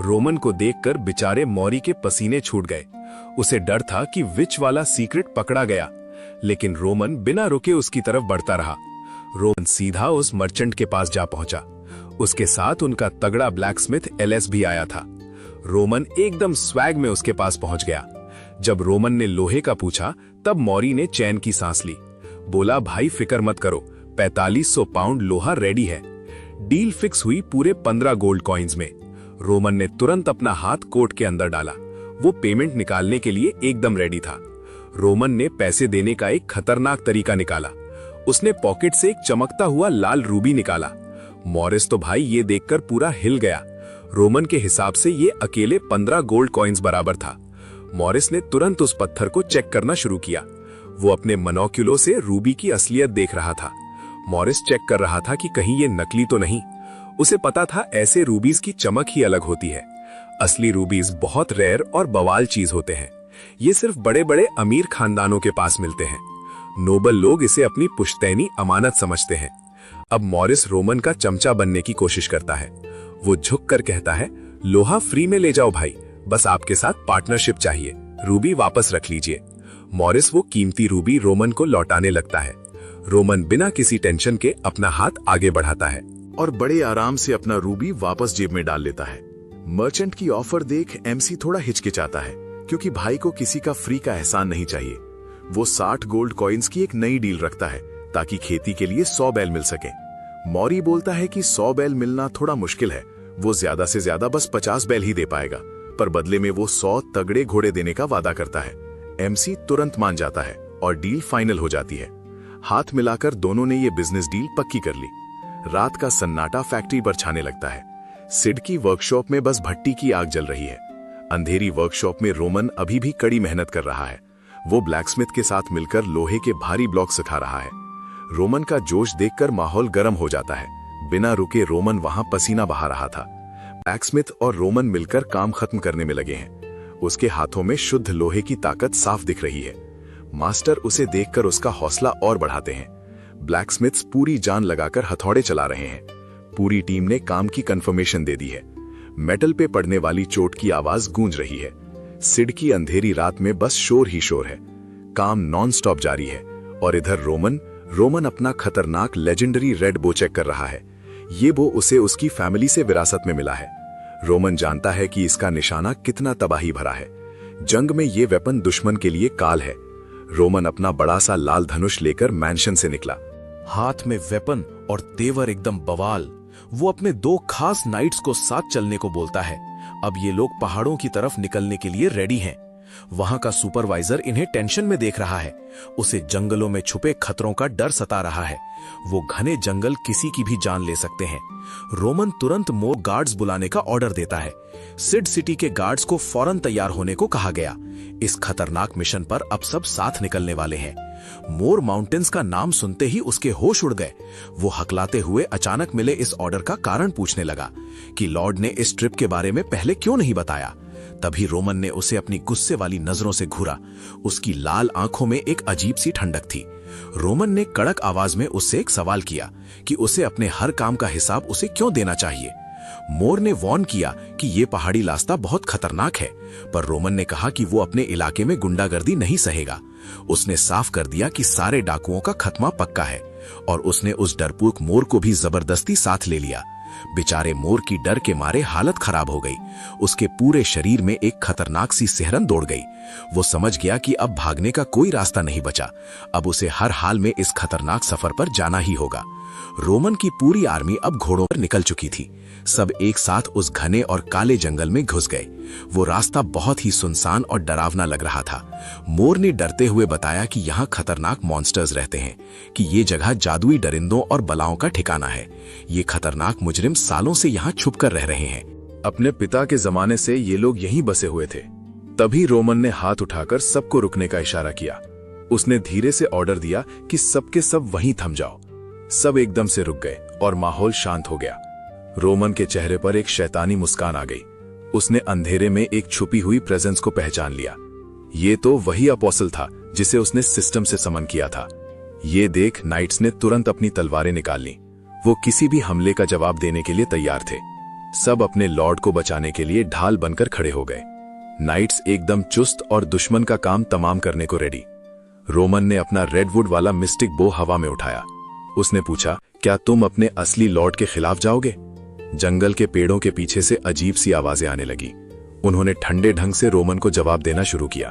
रोमन को देखकर बेचारे मौरी के पसीने छूट गए। उसे डर था कि विच वाला सीक्रेट पकड़ा गया, लेकिन रोमन बिना रुके उसकी तरफ बढ़ता रहा। रोमन सीधा उस मर्चेंट के पास जा पहुंचा। उसके साथ उनका तगड़ा ब्लैकस्मिथ एलएस भी आया था। रोमन एकदम स्वैग में उसके पास पहुंच गया। जब रोमन ने लोहे का पूछा तब मौरी ने चैन की सांस ली। बोला भाई फिक्र मत करो, 4500 पाउंड लोहा रेडी है। डील फिक्स हुई पूरे 15 गोल्ड कॉइन्स में। रोमन ने तुरंत अपना हाथ कोट के अंदर डाला। वो पेमेंट निकालने के लिए एकदम रेडी था। रोमन ने पैसे देने का एक खतरनाक तरीका निकाला। उसने पॉकेट से एक चमकता हुआ लाल रूबी निकाला। मॉरिस तो भाई ये देखकर पूरा हिल गया। रोमन के हिसाब से ये अकेले 15 गोल्ड कॉइन्स बराबर था। मॉरिस ने तुरंत उस पत्थर को चेक करना शुरू किया। वो अपने मोनोक्यूलो से रूबी की असलियत देख रहा था। मॉरिस चेक कर रहा था कि कहीं ये नकली तो नहीं। उसे पता था ऐसे रूबीज की चमक ही अलग होती है। असली रूबीज बहुत रेयर और बवाल चीज होते हैं। ये सिर्फ बड़े बड़े अमीर खानदानों के पास मिलते हैं। नोबल लोग इसे अपनी पुश्तैनी अमानत समझते हैं। अब मॉरिस रोमन का चमचा बनने की कोशिश करता है। वो झुक कर कहता है, लोहा फ्री में ले जाओ भाई, बस आपके साथ पार्टनरशिप चाहिए। रूबी वापस रख लीजिए। मॉरिस वो कीमती रूबी रोमन को लौटाने लगता है। रोमन बिना किसी टेंशन के अपना हाथ आगे बढ़ाता है और बड़े आराम से अपना रूबी वापस जेब में डाल लेता है। मर्चेंट की ऑफर देख एमसी थोड़ा हिचकिचाता है, क्योंकि भाई को किसी का फ्री का एहसान नहीं चाहिए। वो 60 गोल्ड कॉइन्स की एक नई डील रखता है ताकि खेती के लिए 100 बैल मिल सके। मौरी बोलता है कि 100 बैल मिलना थोड़ा मुश्किल है। वो ज्यादा से ज्यादा बस 50 बैल ही दे पाएगा, पर बदले में वो 100 तगड़े घोड़े देने का वादा करता है। एमसी तुरंत मान जाता है और डील फाइनल हो जाती है। हाथ मिलाकर दोनों ने ये बिजनेस डील पक्की कर ली। रात का सन्नाटा फैक्ट्री पर छाने लगता है। सिड की वर्कशॉप में बस भट्टी की आग जल रही है। अंधेरी वर्कशॉप में रोमन अभी भी कड़ी मेहनत कर रहा है। वो ब्लैकस्मिथ के साथ मिलकर लोहे के भारी ब्लॉक सिखा रहा है। रोमन का जोश देखकर माहौल गर्म हो जाता है। बिना रुके रोमन वहां पसीना बहा रहा था। ब्लैकस्मिथ और रोमन मिलकर काम खत्म करने में लगे हैं। उसके हाथों में शुद्ध लोहे की ताकत साफ दिख रही है। मास्टर उसे देखकर उसका हौसला और बढ़ाते हैं। ब्लैकस्मिथ्स पूरी जान लगाकर हथौड़े चला रहे हैं। पूरी टीम ने काम की कंफर्मेशन दे दी है। मेटल पे पड़ने वाली चोट की आवाज गूंज रही है। सिड की अंधेरी रात में बस शोर ही शोर है। काम नॉन स्टॉप जारी है। और इधर रोमन अपना खतरनाक लेजेंडरी रेड बो चेक कर रहा है। ये बो उसे उसकी फैमिली से विरासत में मिला है। रोमन जानता है कि इसका निशाना कितना तबाही भरा है। जंग में ये वेपन दुश्मन के लिए काल है। रोमन अपना बड़ा सा लाल धनुष लेकर मैंशन से निकला। हाथ में वेपन और तेवर एकदम बवाल। वो अपने 2 खास नाइट्स को साथ चलने को बोलता है। अब ये लोग पहाड़ों की तरफ निकलने के लिए रेडी हैं। वहां का सुपरवाइजर इन्हें टेंशन में देख रहा है। उसे जंगलों में छुपे खतरों का डर सता रहा है। वो घने जंगल किसी की भी जान ले सकते हैं। रोमन तुरंत मोर गार्ड्स बुलाने का ऑर्डर देता है। सिड सिटी के गार्ड्स को फौरन तैयार होने को कहा गया। इस खतरनाक मिशन पर अब सब साथ निकलने वाले हैं। मोर माउंटेन्स का नाम सुनते ही उसके होश उड़ गए। वो हकलाते हुए अचानक मिले इस ऑर्डर का कारण पूछने लगा कि लॉर्ड ने इस ट्रिप के बारे में पहले क्यों नहीं बताया। तभी रोमन ने उसे अपनी गुस्से वाली नजरों से घूरा। उसकी लाल आंखों में एक अजीब सी ठंडक थी। रोमन ने कड़क आवाज में उससे एक सवाल किया कि उसे अपने हर काम का हिसाब उसे क्यों देना चाहिए। मोर ने वार्न किया कि यह पहाड़ी रास्ता बहुत खतरनाक है, पर रोमन ने कहा कि वो अपने इलाके में गुंडागर्दी नहीं सहेगा। उसने साफ कर दिया कि सारे डाकुओं का खत्मा पक्का है और उसने उस डरपोक मोर को भी जबरदस्ती साथ ले लिया। बेचारे मोर की डर के मारे हालत खराब हो गई। उसके पूरे शरीर में एक खतरनाक सी सिहरन दौड़ गई। वो समझ गया कि अब भागने का कोई रास्ता नहीं बचा। अब उसे हर हाल में इस खतरनाक सफर पर जाना ही होगा। रोमन की पूरी आर्मी अब घोड़ों पर निकल चुकी थी। सब एक साथ उस घने और काले जंगल में घुस गए। वो रास्ता बहुत ही सुनसान और डरावना लग रहा था। मोर ने डरते हुए बताया कि यहाँ खतरनाक मॉन्स्टर्स रहते हैं, कि ये जगह जादुई दरिंदों और बलाओं का ठिकाना है। ये खतरनाक मुजरिम सालों से यहाँ छुप कर रह रहे हैं। अपने पिता के जमाने से ये लोग यहीं बसे हुए थे। तभी रोमन ने हाथ उठाकर सबको रुकने का इशारा किया। उसने धीरे से ऑर्डर दिया कि सबके सब वहीं थम जाओ। सब एकदम से रुक गए और माहौल शांत हो गया। रोमन के चेहरे पर एक शैतानी मुस्कान आ गई। उसने अंधेरे में एक छुपी हुई प्रेजेंस को पहचान लिया। ये तो वही अपोस्टल था जिसे उसने सिस्टम से समन किया था। ये देख नाइट्स ने तुरंत अपनी तलवारें निकाल ली। वो किसी भी हमले का जवाब देने के लिए तैयार थे। सब अपने लॉर्ड को बचाने के लिए ढाल बनकर खड़े हो गए। नाइट्स एकदम चुस्त और दुश्मन का काम तमाम करने को रेडी। रोमन ने अपना रेडवुड वाला मिस्टिक बो हवा में उठाया। उसने पूछा, क्या तुम अपने असली लॉर्ड के खिलाफ जाओगे? जंगल के पेड़ों के पीछे से अजीब सी आवाजें आने लगी। उन्होंने ठंडे ढंग से रोमन को जवाब देना शुरू किया।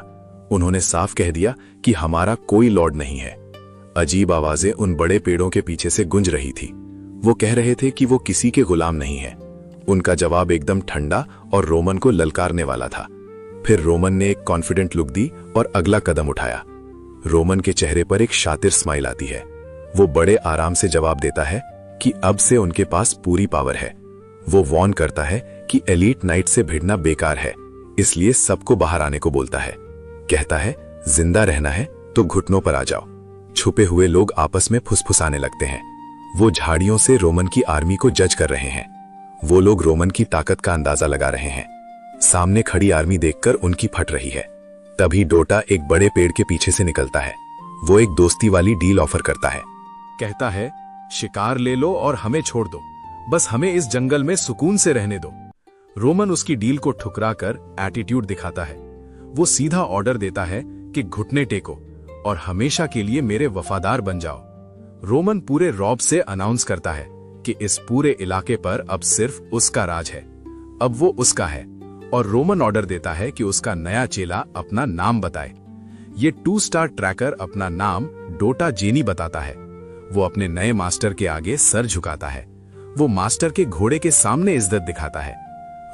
उन्होंने साफ कह दिया कि हमारा कोई लॉर्ड नहीं है। अजीब आवाजें उन बड़े पेड़ों के पीछे से गूंज रही थी। वो कह रहे थे कि वो किसी के गुलाम नहीं है। उनका जवाब एकदम ठंडा और रोमन को ललकारने वाला था। फिर रोमन ने एक कॉन्फिडेंट लुक दी और अगला कदम उठाया। रोमन के चेहरे पर एक शातिर स्माइल आती है। वो बड़े आराम से जवाब देता है कि अब से उनके पास पूरी पावर है। वो वार्न करता है कि एलीट नाइट से भिड़ना बेकार है, इसलिए सबको बाहर आने को बोलता है। कहता है, जिंदा रहना है तो घुटनों पर आ जाओ। छुपे हुए लोग आपस में फुसफुसाने लगते हैं। वो झाड़ियों से रोमन की आर्मी को जज कर रहे हैं। वो लोग रोमन की ताकत का अंदाजा लगा रहे हैं। सामने खड़ी आर्मी देखकर उनकी फट रही है। तभी डोटा एक बड़े पेड़ के पीछे से निकलता है। वो एक दोस्ती वाली डील ऑफर करता है। कहता है, शिकार ले लो और हमें छोड़ दो, बस हमें इस जंगल में सुकून से रहने दो। रोमन उसकी डील को ठुकराकर एटीट्यूड दिखाता है। वो सीधा ऑर्डर देता है कि घुटने टेको और हमेशा के लिए मेरे वफादार बन जाओ। रोमन पूरे रौब से अनाउंस करता है कि इस पूरे इलाके पर अब सिर्फ उसका राज है। अब वो उसका है। और रोमन ऑर्डर देता है कि उसका नया चेला अपना नाम बताए। ये 2 स्टार ट्रैकर अपना नाम डोटा जेनी बताता है। वो अपने नए मास्टर के आगे सर झुकाता है। वो मास्टर के घोड़े के सामने इज्जत दिखाता है।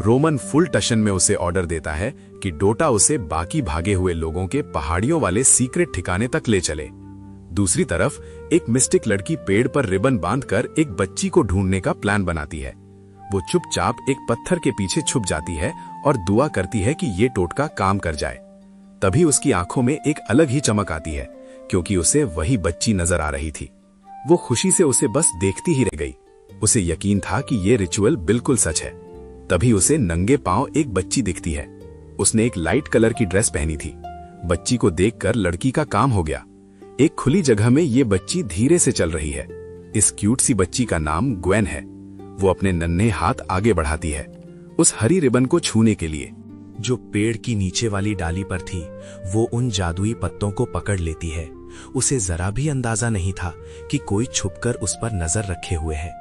रोमन फुल टशन में उसे ऑर्डर देता है कि डोटा उसे बाकी भागे हुए लोगों के पहाड़ियों वाले सीक्रेट ठिकाने तक ले चले। दूसरी तरफ एक मिस्टिक लड़की पेड़ पर रिबन बांधकर एक बच्ची को ढूंढने का प्लान बनाती है। वो चुपचाप एक पत्थर के पीछे छुप जाती है और दुआ करती है कि ये टोटका काम कर जाए। तभी उसकी आंखों में एक अलग ही चमक आती है, क्योंकि उसे वही बच्ची नजर आ रही थी। वो खुशी से उसे बस देखती ही रह गई। उसे यकीन था कि ये रिचुअल बिल्कुल सच है। तभी उसे नंगे पांव एक बच्ची दिखती है। उसने एक लाइट कलर की ड्रेस पहनी थी। बच्ची को देखकर लड़की का काम हो गया। एक खुली जगह में ये बच्ची धीरे से चल रही है। इस क्यूट सी बच्ची का नाम ग्वेन है। वो अपने नन्हे हाथ आगे बढ़ाती है उस हरी रिबन को छूने के लिए। जो पेड़ की नीचे वाली डाली पर थी, वो उन जादुई पत्तों को पकड़ लेती है। उसे जरा भी अंदाजा नहीं था कि कोई छुपकर उस पर नजर रखे हुए है।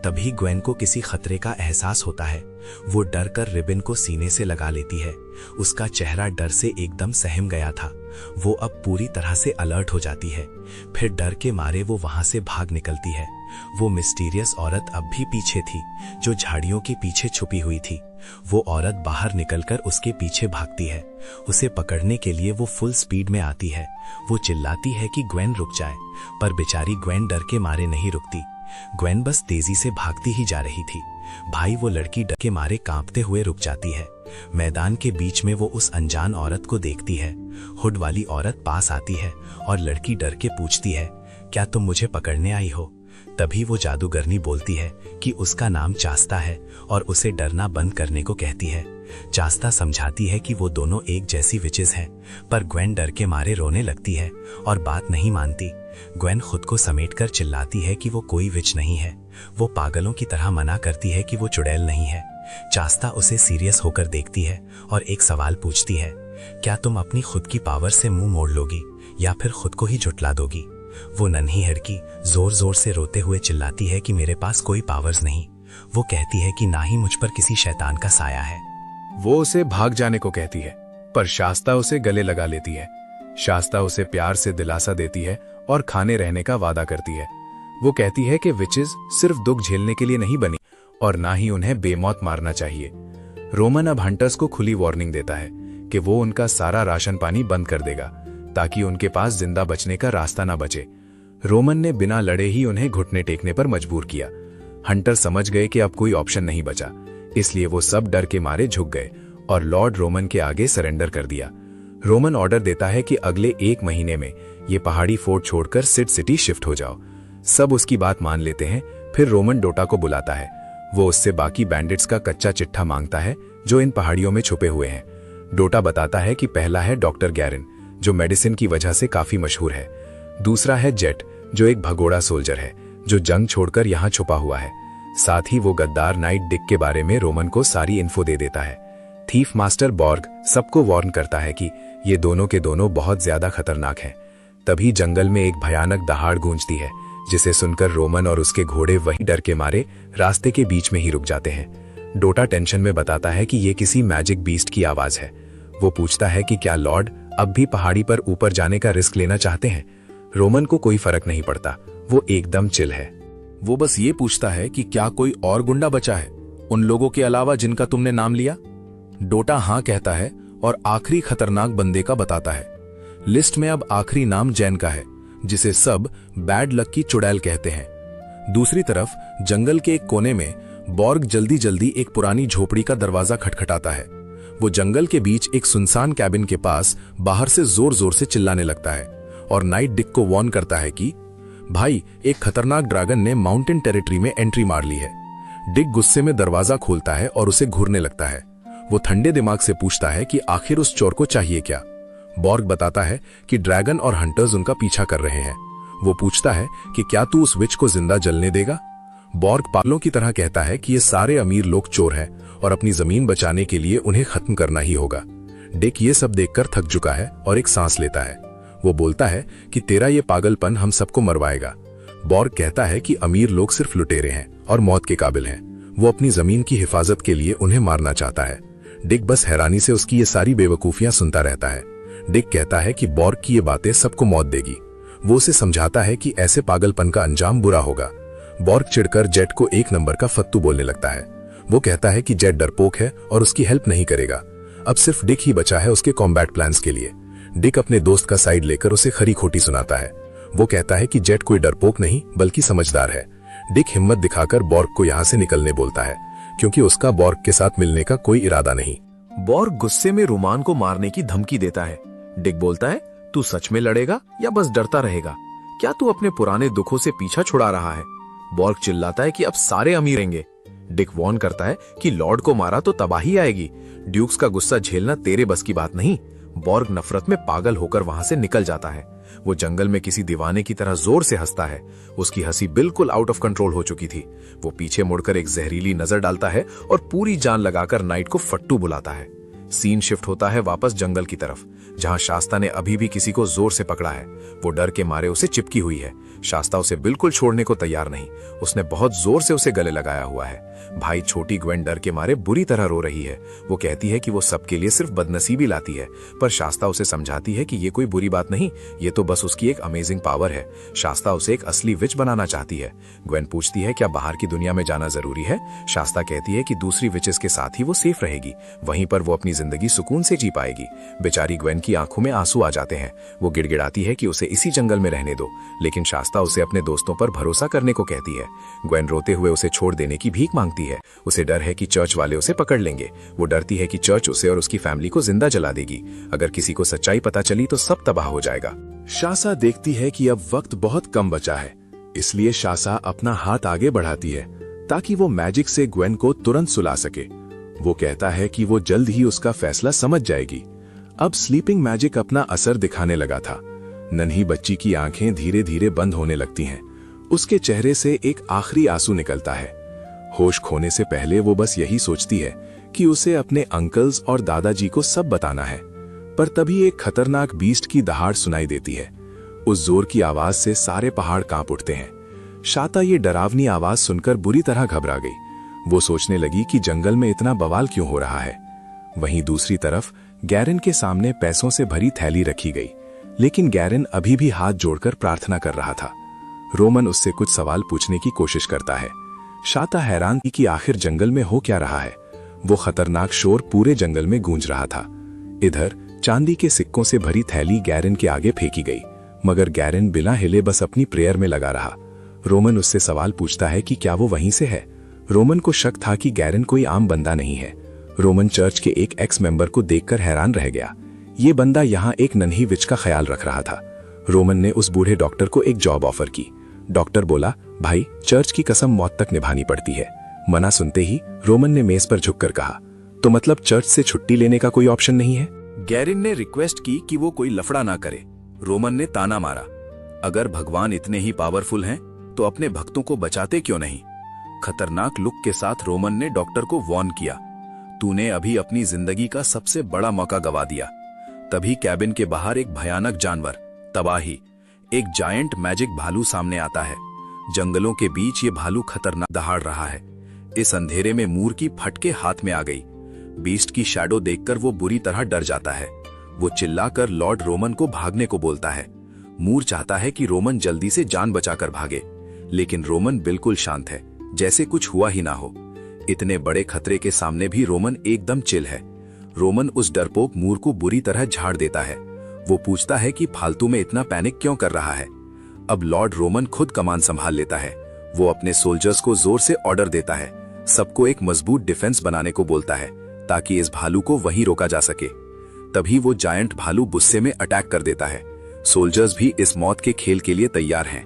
तभी ग्वेन को किसी खतरे का एहसास होता है। वो डर कर रिबन को सीने से लगा लेती है। उसका चेहरा डर से एकदम सहम गया था। वो अब पूरी तरह से अलर्ट हो जाती है। फिर डर के मारे वो वहां से भाग निकलती है। वो मिस्टीरियस औरत अब भी पीछे थी, जो झाड़ियों के पीछे छुपी हुई थी। वो औरत बाहर निकलकर उसके पीछे भागती है। उसे पकड़ने के लिए वो फुल स्पीड में आती है। वो चिल्लाती है कि ग्वेन रुक जाए, पर बेचारी ग्वेन डर के मारे नहीं रुकती। ग्वेन बस तेजी से भागती ही जा रही थी। भाई, वो लड़की डर के मारे कांपते हुए रुक जाती है। मैदान के बीच में वो उस अनजान औरत को देखती है। हुड वाली औरत पास आती है और लड़की डर के पूछती है, क्या तुम मुझे पकड़ने आई हो? तभी वो जादूगरनी बोलती है कि उसका नाम चास्ता है और उसे डरना बंद करने को कहती है। चास्ता समझाती है कि वो दोनों एक जैसी विचेस हैं, पर ग्वेन डर के मारे रोने लगती है और बात नहीं मानती। ग्वेन खुद को समेटकर चिल्लाती है कि वो कोई विच नहीं है। वो पागलों की तरह मना करती है कि वो चुड़ैल नहीं है। चास्ता उसे सीरियस होकर देखती है और एक सवाल पूछती है, क्या तुम अपनी खुद की पावर से मुंह मोड़ लोगी या फिर खुद को ही झुठला दोगी? वो नन्ही लड़की जोर जोर से रोते हुए चिल्लाती है कि मेरे पास कोई पावर्स नहीं। वो कहती है कि ना ही मुझ पर किसी शैतान का साया है। वो उसे भाग जाने को कहती है, पर शास्ता उसे गले लगा लेती है। शास्ता उसे प्यार से दिलासा देती है और खाने रहने का वादा करती है। वो कहती है कि विचेस सिर्फ दुख झेलने के लिए नहीं बनी और ना ही उन्हें बेमौत मारना चाहिए। रोमन अब हंटर्स को खुली वार्निंग देता है कि वो उनका सारा राशन पानी बंद कर देगा, ताकि उनके पास जिंदा बचने का रास्ता ना बचे। रोमन ने बिना लड़े ही उन्हें घुटने टेकने पर मजबूर किया। हंटर समझ गए कि अब कोई ऑप्शन नहीं बचा, इसलिए वो सब डर के मारे झुक गए और लॉर्ड रोमन के आगे सरेंडर कर दिया। रोमन ऑर्डर देता है कि अगले 1 महीने में ये पहाड़ी फोर्ट छोड़कर सिड सिटी शिफ्ट हो जाओ। सब उसकी बात मान लेते हैं। फिर रोमन डोटा को बुलाता है। वो उससे बाकी बैंडिट्स का कच्चा चिट्ठा मांगता है जो इन पहाड़ियों में छुपे हुए हैं। डोटा बताता है कि पहला है डॉक्टर गैरिन, जो मेडिसिन की वजह से काफी मशहूर है। दूसरा है जेट, जो एक भगोड़ा सोल्जर है जो जंग छोड़कर यहाँ छुपा हुआ है। साथ ही वो गद्दार नाइट डिक के बारे में रोमन को सारी इन्फो दे देता है। थीफ मास्टर बॉर्ग सबको वार्न करता है कि ये दोनों के दोनों बहुत ज्यादा खतरनाक हैं। तभी जंगल में एक भयानक दहाड़ गूंजती है, जिसे सुनकर रोमन और उसके घोड़े वही डर के मारे रास्ते के बीच में ही रुक जाते हैं। डोटा टेंशन में बताता है कि ये किसी मैजिक बीस्ट की आवाज है। वो पूछता है कि क्या लॉर्ड अब भी पहाड़ी पर ऊपर जाने का रिस्क लेना चाहते हैं। रोमन को कोई फर्क नहीं पड़ता, वो एकदम चिल है। वो बस ये पूछता है कि क्या कोई और गुंडा बचा है उन लोगों के अलावा जिनका तुमने नाम लिया। डोटा हाँ कहता है और आखिरी खतरनाक बंदे का बताता है। लिस्ट में अब आखिरी नाम जैन का है, जिसे सब बैड लक की चुड़ैल कहते हैं। दूसरी तरफ जंगल के एक कोने में बॉर्ग जल्दी जल्दी एक पुरानी झोपड़ी का दरवाजा खटखटाता है। वो जंगल के बीच एक सुनसान कैबिन के पास बाहर से जोर जोर से चिल्लाने लगता है और नाइट डिक को वार्न करता है कि भाई, एक खतरनाक ड्रैगन ने माउंटेन टेरिटरी में एंट्री मार ली है। डिक गुस्से में दरवाजा खोलता है और उसे घूरने लगता है। वो ठंडे दिमाग से पूछता है कि आखिर उस चोर को चाहिए क्या। बॉर्ग बताता है कि ड्रैगन और हंटर्स उनका पीछा कर रहे हैं। वो पूछता है कि क्या तू उस विच को जिंदा जलने देगा। बॉर्ग पागलों की तरह कहता है कि ये सारे अमीर लोग चोर हैं और अपनी जमीन बचाने के लिए उन्हें खत्म करना ही होगा। डिक ये सब देखकर थक चुका है और एक सांस लेता है। वो बोलता है कि तेरा ये पागलपन हम सबको मरवाएगा। बॉर्ग कहता है कि अमीर लोग सिर्फ लुटेरे हैं और मौत के काबिल हैं। वो अपनी जमीन की हिफाजत के लिए उन्हें मारना चाहता है। डिक बस हैरानी से उसकी ये सारी बेवकूफियां सुनता रहता है। डिक कहता है कि बॉर्ग की ये बातें सबको मौत देगी। वो उसे समझाता है कि ऐसे पागलपन का अंजाम बुरा होगा। बॉर्ग चिढ़कर जेट को 1 नंबर का फत्तू बोलने लगता है। वो कहता है कि जेट डरपोक है और उसकी हेल्प नहीं करेगा। अब सिर्फ डिक ही बचा है उसके कॉम्बैट प्लान्स के लिए। डिक अपने दोस्त का साइड लेकर उसे खरी खोटी सुनाता है। वो कहता है कि जेट कोई डरपोक नहीं बल्कि समझदार है। डिक हिम्मत दिखाकर बॉर्ग को यहां से निकलने बोलता है, क्योंकि उसका बॉर्ग के साथ मिलने का कोई इरादा नहीं। बॉर्ग गुस्से में रोमान को मारने की धमकी देता है। डिक बोलता है, तू सच में लड़ेगा या बस डरता रहेगा? क्या तू अपने पुराने दुखों से पीछा छुड़ा रहा है? बॉर्ग चिल्लाता है कि अब सारे अमीर रहेंगे। डिक वॉर्न करता है कि लॉर्ड को मारा तो तबाही आएगी। ड्यूक्स का गुस्सा झेलना तेरे बस की बात नहीं। बॉर्ग नफरत में पागल होकर वहां से निकल जाता है। वो जंगल में किसी दीवाने की तरह जोर से हंसता है। उसकी हंसी बिल्कुल आउट ऑफ कंट्रोल हो चुकी थी। वो पीछे मुड़कर एक जहरीली नजर डालता है और पूरी जान लगाकर नाइट को फट्टू बुलाता है। सीन शिफ्ट होता है वापस जंगल की तरफ, जहां शास्ता ने अभी भी किसी को जोर से पकड़ा है। वो डर के मारे उसे चिपकी हुई है। शास्ता उसे बिल्कुल छोड़ने को तैयार नहीं। उसने बहुत जोर से उसे गले लगाया हुआ है। भाई छोटी ग्वेन डर के मारे बुरी तरह रो रही है। वो कहती है कि वो सबके लिए सिर्फ बदनसीबी लाती है, पर शास्ता उसे समझाती है कि ये कोई बुरी बात नहीं, ये तो बस उसकी एक अमेजिंग पावर है। शास्ता उसे एक असली विच बनाना चाहती है। ग्वेन पूछती है क्या बाहर की दुनिया में जाना जरूरी है? शास्ता कहती है कि दूसरी विचेस के साथ ही वो सेफ रहेगी, वहीं पर वो अपनी जिंदगी सुकून से जी पाएगी। बेचारी ग्वेन की आंखों में आंसू आ जाते हैं। वो गिड़गिड़ाती है कि उसे इसी जंगल में रहने दो, लेकिन शास्ता उसे अपने दोस्तों पर भरोसा करने को कहती है। ग्वेन रोते हुए उसे छोड़ देने की भीख मांगती है। उसे डर है कि चर्च वाले उसे पकड़ लेंगे। वो डरती है कि चर्च उसे और उसकी फैमिली को जिंदा जला देगी। अगर किसी को सच्चाई पता चली तो सब तबाह हो जाएगा। शासा देखती है कि अब वक्त बहुत कम बचा है, इसलिए शासा अपना हाथ आगे बढ़ाती है ताकि वो मैजिक से ग्वेन को तुरंत सुला सके। वो कहता है कि वो जल्द ही उसका फैसला समझ जाएगी। अब स्लीपिंग मैजिक अपना असर दिखाने लगा था। नन्ही बच्ची की आंखें धीरे धीरे बंद होने लगती हैं। उसके चेहरे से एक आखिरी आंसू निकलता है। होश खोने से पहले वो बस यही सोचती है कि उसे अपने अंकल्स और दादाजी को सब बताना है। पर तभी एक खतरनाक बीस्ट की दहाड़ सुनाई देती है। उस जोर की आवाज से सारे पहाड़ कांप उठते हैं। शाता ये डरावनी आवाज सुनकर बुरी तरह घबरा गई। वो सोचने लगी कि जंगल में इतना बवाल क्यों हो रहा है। वहीं दूसरी तरफ गैरन के सामने पैसों से भरी थैली रखी गई, लेकिन गैरन अभी भी हाथ जोड़कर प्रार्थना कर रहा था। रोमन उससे कुछ सवाल पूछने की कोशिश करता है। शाता हैरान थी कि आखिर जंगल में हो क्या रहा है। वो खतरनाक शोर पूरे जंगल में गूंज रहा था। इधर चांदी के सिक्कों से भरी थैली गैरन के आगे फेंकी गई, मगर गैरन बिना हिले बस अपनी प्रेयर में लगा रहा। रोमन उससे सवाल पूछता है कि क्या वो वहीं से है। रोमन को शक था कि गैरन कोई आम बंदा नहीं है। रोमन चर्च के एक एक्स मेंबर को देखकर हैरान रह गया। ये बंदा यहाँ एक नन्ही विच का ख्याल रख रहा था। रोमन ने उस बूढ़े डॉक्टर को एक जॉब ऑफर की। डॉक्टर बोला, भाई चर्च की कसम मौत तक निभानी पड़ती है। मना सुनते ही रोमन ने मेज पर झुककर कहा, तो मतलब चर्च से छुट्टी लेने का कोई ऑप्शन नहीं है? गैरिन ने रिक्वेस्ट की कि वो कोई लफड़ा ना करे। रोमन ने ताना मारा, अगर भगवान इतने ही पावरफुल हैं तो अपने भक्तों को बचाते क्यों नहीं? खतरनाक लुक के साथ रोमन ने डॉक्टर को वार्न किया, तूने अभी अपनी जिंदगी का सबसे बड़ा मौका गवा दिया। तभी कैबिन के बाहर एक भयानक जानवर, तबाही, एक जायंट मैजिक भालू सामने आता है। जंगलों के बीच ये भालू खतरनाक दहाड़ रहा है। इस अंधेरे में मूर की फटके हाथ में आ गई। बीस्ट की शैडो देखकर वो बुरी तरह डर जाता है। वो चिल्लाकर लॉर्ड रोमन को भागने को बोलता है। मूर चाहता है कि रोमन जल्दी से जान बचाकर भागे, लेकिन रोमन बिल्कुल शांत है, जैसे कुछ हुआ ही ना हो। इतने बड़े खतरे के सामने भी रोमन एकदम चिल है। रोमन उस डरपोक मूर को बुरी तरह झाड़ देता है। वो पूछता है कि फालतू में इतना पैनिक क्यों कर रहा है। अब लॉर्ड रोमन खुद कमान संभाल लेता है। वो अपने सोल्जर्स को जोर से ऑर्डर देता है, सबको एक मजबूत डिफेंस बनाने को बोलता है ताकि इस भालू को वहीं रोका जा सके। तभी वो जायंट भालू गुस्से में अटैक कर देता है। सोल्जर्स भी इस मौत के खेल के लिए तैयार हैं।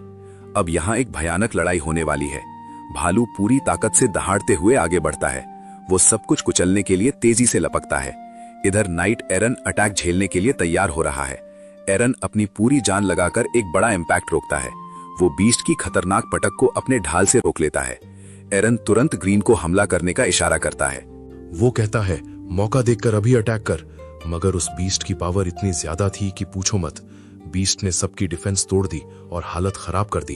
अब यहाँ एक भयानक लड़ाई होने वाली है। भालू पूरी ताकत से दहाड़ते हुए आगे बढ़ता है। वो सब कुछ कुचलने के लिए तेजी से लपकता है। इधर नाइट एरन अटैक झेलने के लिए तैयार हो रहा है। एरन अपनी पूरी जान लगाकर एक बड़ा इम्पैक्ट रोकता है। वो बीस्ट की खतरनाक पटक को अपने ढाल से रोक लेता है। एरन तुरंत ग्रीन को हमला करने का इशारा करता है। वो कहता है, मौका देखकर अभी अटैक कर, मगर उस बीस्ट की पावर इतनी ज्यादा थी कि पूछो मत। बीस्ट ने सबकी डिफेंस तोड़ दी और हालत खराब कर दी।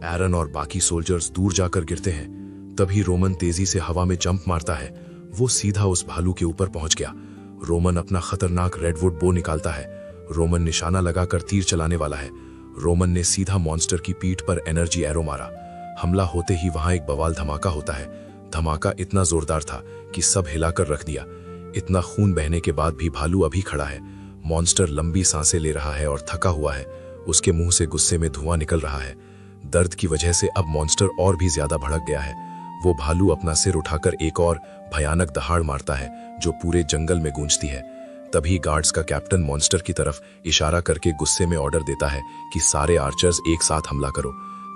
एरन और बाकी सोल्जर्स दूर जाकर गिरते हैं। तभी रोमन तेजी से हवा में जंप मारता है। वो सीधा उस भालू के ऊपर पहुंच गया। रोमन अपना खतरनाक रेडवुड बो निकालता है। रोमन निशाना लगाकर तीर चलाने वाला है। रोमन ने सीधा मॉन्स्टर की पीठ पर एनर्जी एरो मारा। हमला होते ही वहां एक बवाल धमाका होता है। धमाका इतना जोरदार था कि सब हिलाकर रख दिया। इतना खून बहने के बाद भी भालू अभी खड़ा है। मॉन्स्टर लंबी सांसें ले रहा है और थका हुआ है। उसके मुंह से गुस्से में धुआं निकल रहा है। दर्द की वजह से अब मॉन्स्टर और भी ज्यादा भड़क गया है। वो भालू अपना सिर उठाकर एक और भयानक दहाड़ मारता है जो पूरे जंगल में गूंजती है। तभी गार्ड्स का कैप्टन मॉन्स्टर की तरफ इशारा करके गुस्से में ऑर्डर देता है कि सारे आर्चर्स एक साथ हमला करो।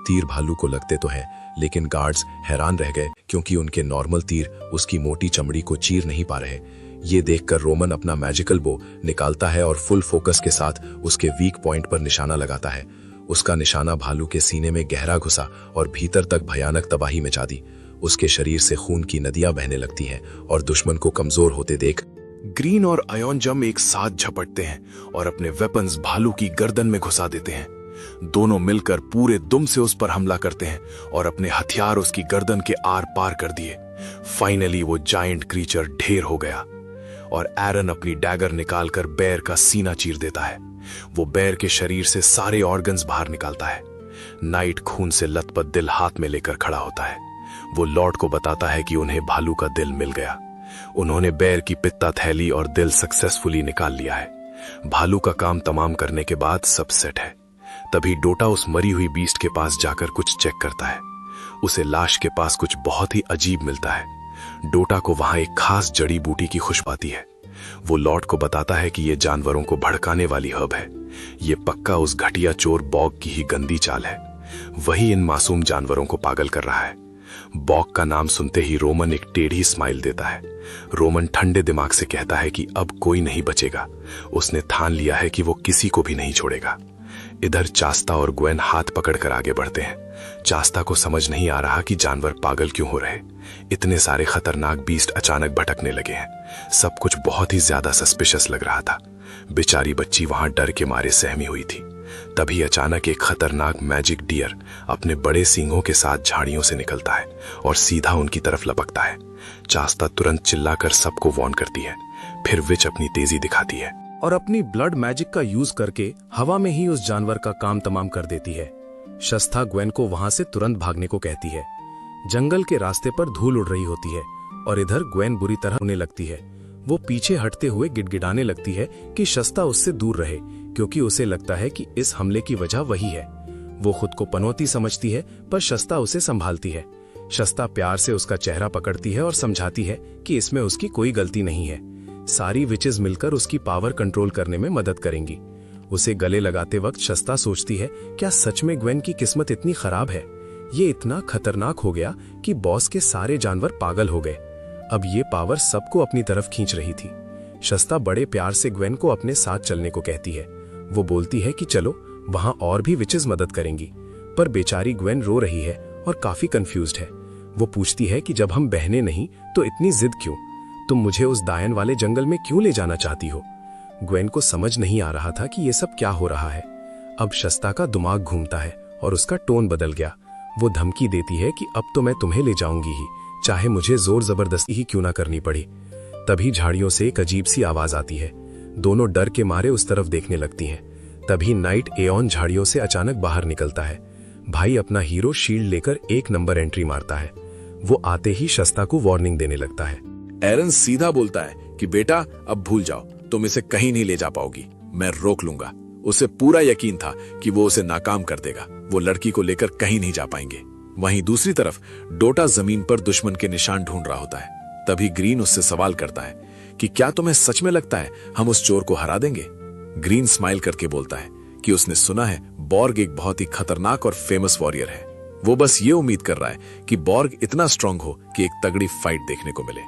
तीर भालू को लगते तो हैं, लेकिन गार्ड्स हैरान रह गए क्योंकि उनके नॉर्मल तीर उसकी मोटी चमड़ी को चीर नहीं पा रहे। ये देखकर रोमन अपना मैजिकल बो निकालता है और फुल फोकस के साथ उसके वीक पॉइंट पर निशाना लगाता है। उसका निशाना भालू के सीने में गहरा घुसा और भीतर तक भयानक तबाही मचा दी। उसके शरीर से खून की नदियां बहने लगती हैं और दुश्मन को कमजोर होते देख ग्रीन और आयोन जम एक साथ झपटते हैं और अपने वेपन्स भालू की गर्दन में घुसा देते हैं। दोनों मिलकर पूरे दुम से उस पर हमला करते हैं और अपने हथियार उसकी गर्दन के आर पार कर दिए। फाइनली वो जायंट क्रीचर ढेर हो गया और एरन अपनी डैगर निकालकर बेयर का सीना चीर देता है। वो बेयर के शरीर से सारे ऑर्गन्स बाहर निकालता है। नाइट खून से लथपथ दिल हाथ में लेकर खड़ा होता है। वो लॉर्ड को बताता है कि उन्हें भालू का दिल मिल गया। उन्होंने बेयर की पित्ता थैली और दिल सक्सेसफुली निकाल लिया है। भालू का काम तमाम करने के बाद सब सेट है। तभी डोटा उस मरी हुई बीस्ट के पास जाकर कुछ चेक करता है। उसे लाश के पास कुछ बहुत ही अजीब मिलता है। डोटा को वहां एक खास जड़ी बूटी की खुशबू आती है। वो लॉर्ड को बताता है कि यह जानवरों को भड़काने वाली हर्ब है। ये पक्का उस घटिया चोर बॉग की ही गंदी चाल है। वही इन मासूम जानवरों को पागल कर रहा है। बॉग का नाम सुनते ही रोमन एक टेढ़ी स्माइल देता है। रोमन ठंडे दिमाग से कहता है कि अब कोई नहीं बचेगा। उसने ठान लिया है कि वो किसी को भी नहीं छोड़ेगा। इधर चास्ता और ग्वेन हाथ पकड़कर आगे बढ़ते हैं। चास्ता को समझ नहीं आ रहा कि जानवर पागल क्यों हो रहे। इतने सारे खतरनाक बीस्ट अचानक भटकने लगे हैं। सब कुछ बहुत ही ज्यादा सस्पिशियस लग रहा था। बेचारी बच्ची वहां डर के मारे सहमी हुई थी। तभी अचानक एक खतरनाक मैजिक डियर अपने बड़े सींगों के साथ झाड़ियों से निकलता है और सीधा उनकी तरफ लपकता है। चास्ता तुरंत चिल्लाकर सबको वार्न करती है। फिर विच अपनी तेजी दिखाती है और अपनी ब्लड मैजिक का यूज करके हवा में ही उस जानवर का काम तमाम कर देती है। शस्ता ग्वेन को वहां से तुरंत भागने को कहती है। जंगल के रास्ते पर धूल उड़ रही होती है और इधर ग्वेन बुरी तरह होने लगती है। वो पीछे हटते हुए गिड़गिड़ाने लगती है कि शस्ता उससे दूर रहे, क्योंकि उसे लगता है कि इस हमले की वजह वही है। वो खुद को पनौती समझती है, पर शस्ता उसे संभालती है। शस्ता प्यार से उसका चेहरा पकड़ती है और समझाती है कि इसमें उसकी कोई गलती नहीं है। सारी विचेस मिलकर उसकी पावर कंट्रोल करने में मदद करेंगी। उसे गले लगाते वक्त शस्ता सोचती है, क्या सच में ग्वेन की किस्मत इतनी खराब है? ये इतना खतरनाक हो गया कि बॉस के सारे जानवर पागल हो गए। अब ये पावर सबको अपनी तरफ खींच रही थी। शस्ता बड़े प्यार से ग्वेन को अपने साथ चलने को कहती है। वो बोलती है कि चलो, वहां और भी विचेस मदद करेंगी। पर बेचारी ग्वेन रो रही है और काफी कंफ्यूज्ड है। वो पूछती है कि जब हम बहने नहीं तो इतनी जिद क्यों? तुम मुझे उस दायन वाले जंगल में क्यों ले जाना चाहती हो? ग्वेन को समझ नहीं आ रहा था कि ये सब क्या हो रहा है। अब शस्ता का दिमाग घूमता है और उसका टोन बदल गया। वो धमकी देती है कि अब तो मैं तुम्हें ले जाऊंगी ही, चाहे मुझे जोर जबरदस्ती ही क्यों ना करनी पड़ी। तभी झाड़ियों से एक अजीब सी आवाज आती है। दोनों डर के मारे उस तरफ देखने लगती हैं। तभी नाइट एओन झाड़ियों से अचानक बाहर निकलता है। भाई अपना हीरो शील्ड लेकर 1 नंबर एंट्री मारता है। वो आते ही शस्ता को वार्निंग देने लगता है। एरन सीधा बोलता है कि बेटा अब भूल जाओ, तुम इसे कहीं नहीं ले जा पाओगी, मैं रोक लूंगा। उसे पूरा यकीन था कि वो उसे नाकाम कर देगा। वो लड़की को लेकर कहीं नहीं जा पाएंगे। वहीं दूसरी तरफ डोटा जमीन पर दुश्मन के निशान ढूंढ रहा होता है। तभी ग्रीन उससे सवाल करता है कि क्या तुम्हें सच में लगता है हम उस चोर को हरा देंगे? ग्रीन स्माइल करके बोलता है कि उसने सुना है बॉर्ग एक बहुत ही खतरनाक और फेमस वॉरियर है। वो बस ये उम्मीद कर रहा है कि बॉर्ग इतना स्ट्रांग हो कि एक तगड़ी फाइट देखने को मिले।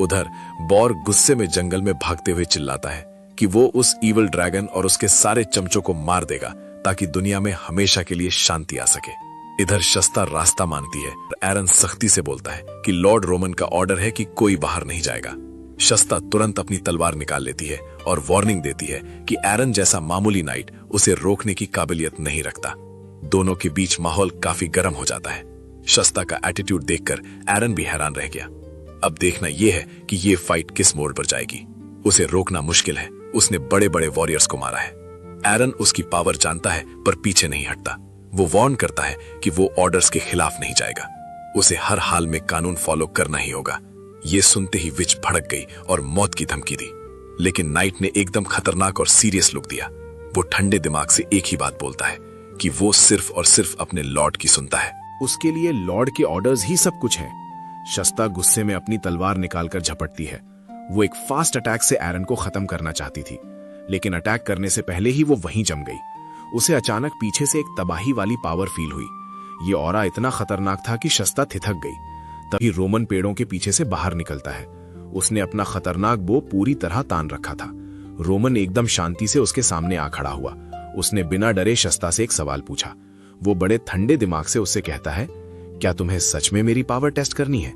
उधर बॉर्ग गुस्से में जंगल में भागते हुए चिल्लाता है कि वो उस इविल ड्रैगन और उसके सारे चमचों को मार देगा ताकि दुनिया में हमेशा के लिए शांति आ सके। इधर शस्ता रास्ता मांगती है। एरन सख्ती से बोलता है कि लॉर्ड रोमन का ऑर्डर है कि कोई बाहर नहीं जाएगा। शस्ता तुरंत अपनी तलवार निकाल लेती है और वार्निंग देती है कि एरन जैसा मामूली नाइट उसे रोकने की काबिलियत नहीं रखता। दोनों के बीच माहौल काफी गर्म हो जाता है। शस्ता का एटीट्यूड देखकर एरन भी हैरान रह गया। अब देखना यह है कि ये फाइट किस मोड़ पर जाएगी। उसे रोकना मुश्किल है। उसने बड़े बड़े वॉरियर्स को मारा है। एरन उसकी पावर जानता है पर पीछे नहीं हटता। वो वार्न करता है कि वो ऑर्डर्स के खिलाफ नहीं जाएगा। उसे हर हाल में कानून फॉलो करना ही होगा। ये सुनते ही विच भड़क गई और मौत की धमकी दी। लेकिन नाइट ने एकदम खतरनाक और सीरियस लुक दिया। वो ठंडे दिमाग से एक ही बात बोलता है कि वो सिर्फ और सिर्फ अपने लॉर्ड की सुनता है। उसके लिए लॉर्ड के ऑर्डर्स ही सब कुछ हैं। शस्ता गुस्से में अपनी तलवार निकालकर झपटती है। वो एक फास्ट अटैक से एरन को खत्म करना चाहती थी, लेकिन अटैक करने से पहले ही वो वहीं जम गई। उसे अचानक पीछे से एक तबाही वाली पावर फील हुई। ये ऑरा इतना खतरनाक था कि शस्ता थिथक गई। तभी रोमन पेड़ों के पीछे से बाहर निकलता है। उसने अपना खतरनाक बो पूरी तरह तान रखा था। रोमन एकदम शांति से उसके सामने आ खड़ा हुआ। उसने बिना डरे शस्ता से एक सवाल पूछा। वो बड़े ठंडे दिमाग से उससे कहता है, क्या तुम्हें सच में मेरी पावर टेस्ट करनी है?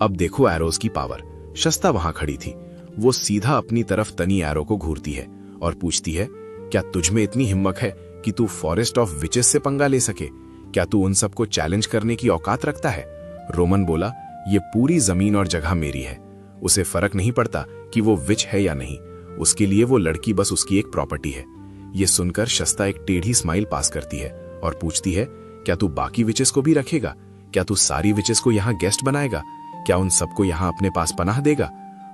अब देखो एरोज की पावर। शस्ता वहां खड़ी थी। वो सीधा अपनी तरफ तनी एरो को घूरती है और पूछती है, क्या तुझमें इतनी हिम्मत है कि तू फॉरेस्ट ऑफ विचेस से पंगा ले सके? क्या तू उन सबको चैलेंज करने की औकात रखता है? रोमन बोला, ये पूरी जमीन और जगह मेरी है। उसे फर्क नहीं पड़ता कि वो विच है या नहीं। उसके लिए वो लड़की बस उसकी एक प्रॉपर्टी है। ये सुनकर शस्ता एक टेढ़ी स्माइल पास करती है और पूछती है, क्या तू बाकी विचेस को भी रखेगा? क्या तू सारी विचेस को यहाँ गेस्ट बनाएगा? क्या उन सबको यहाँ अपने पास पनाह देगा?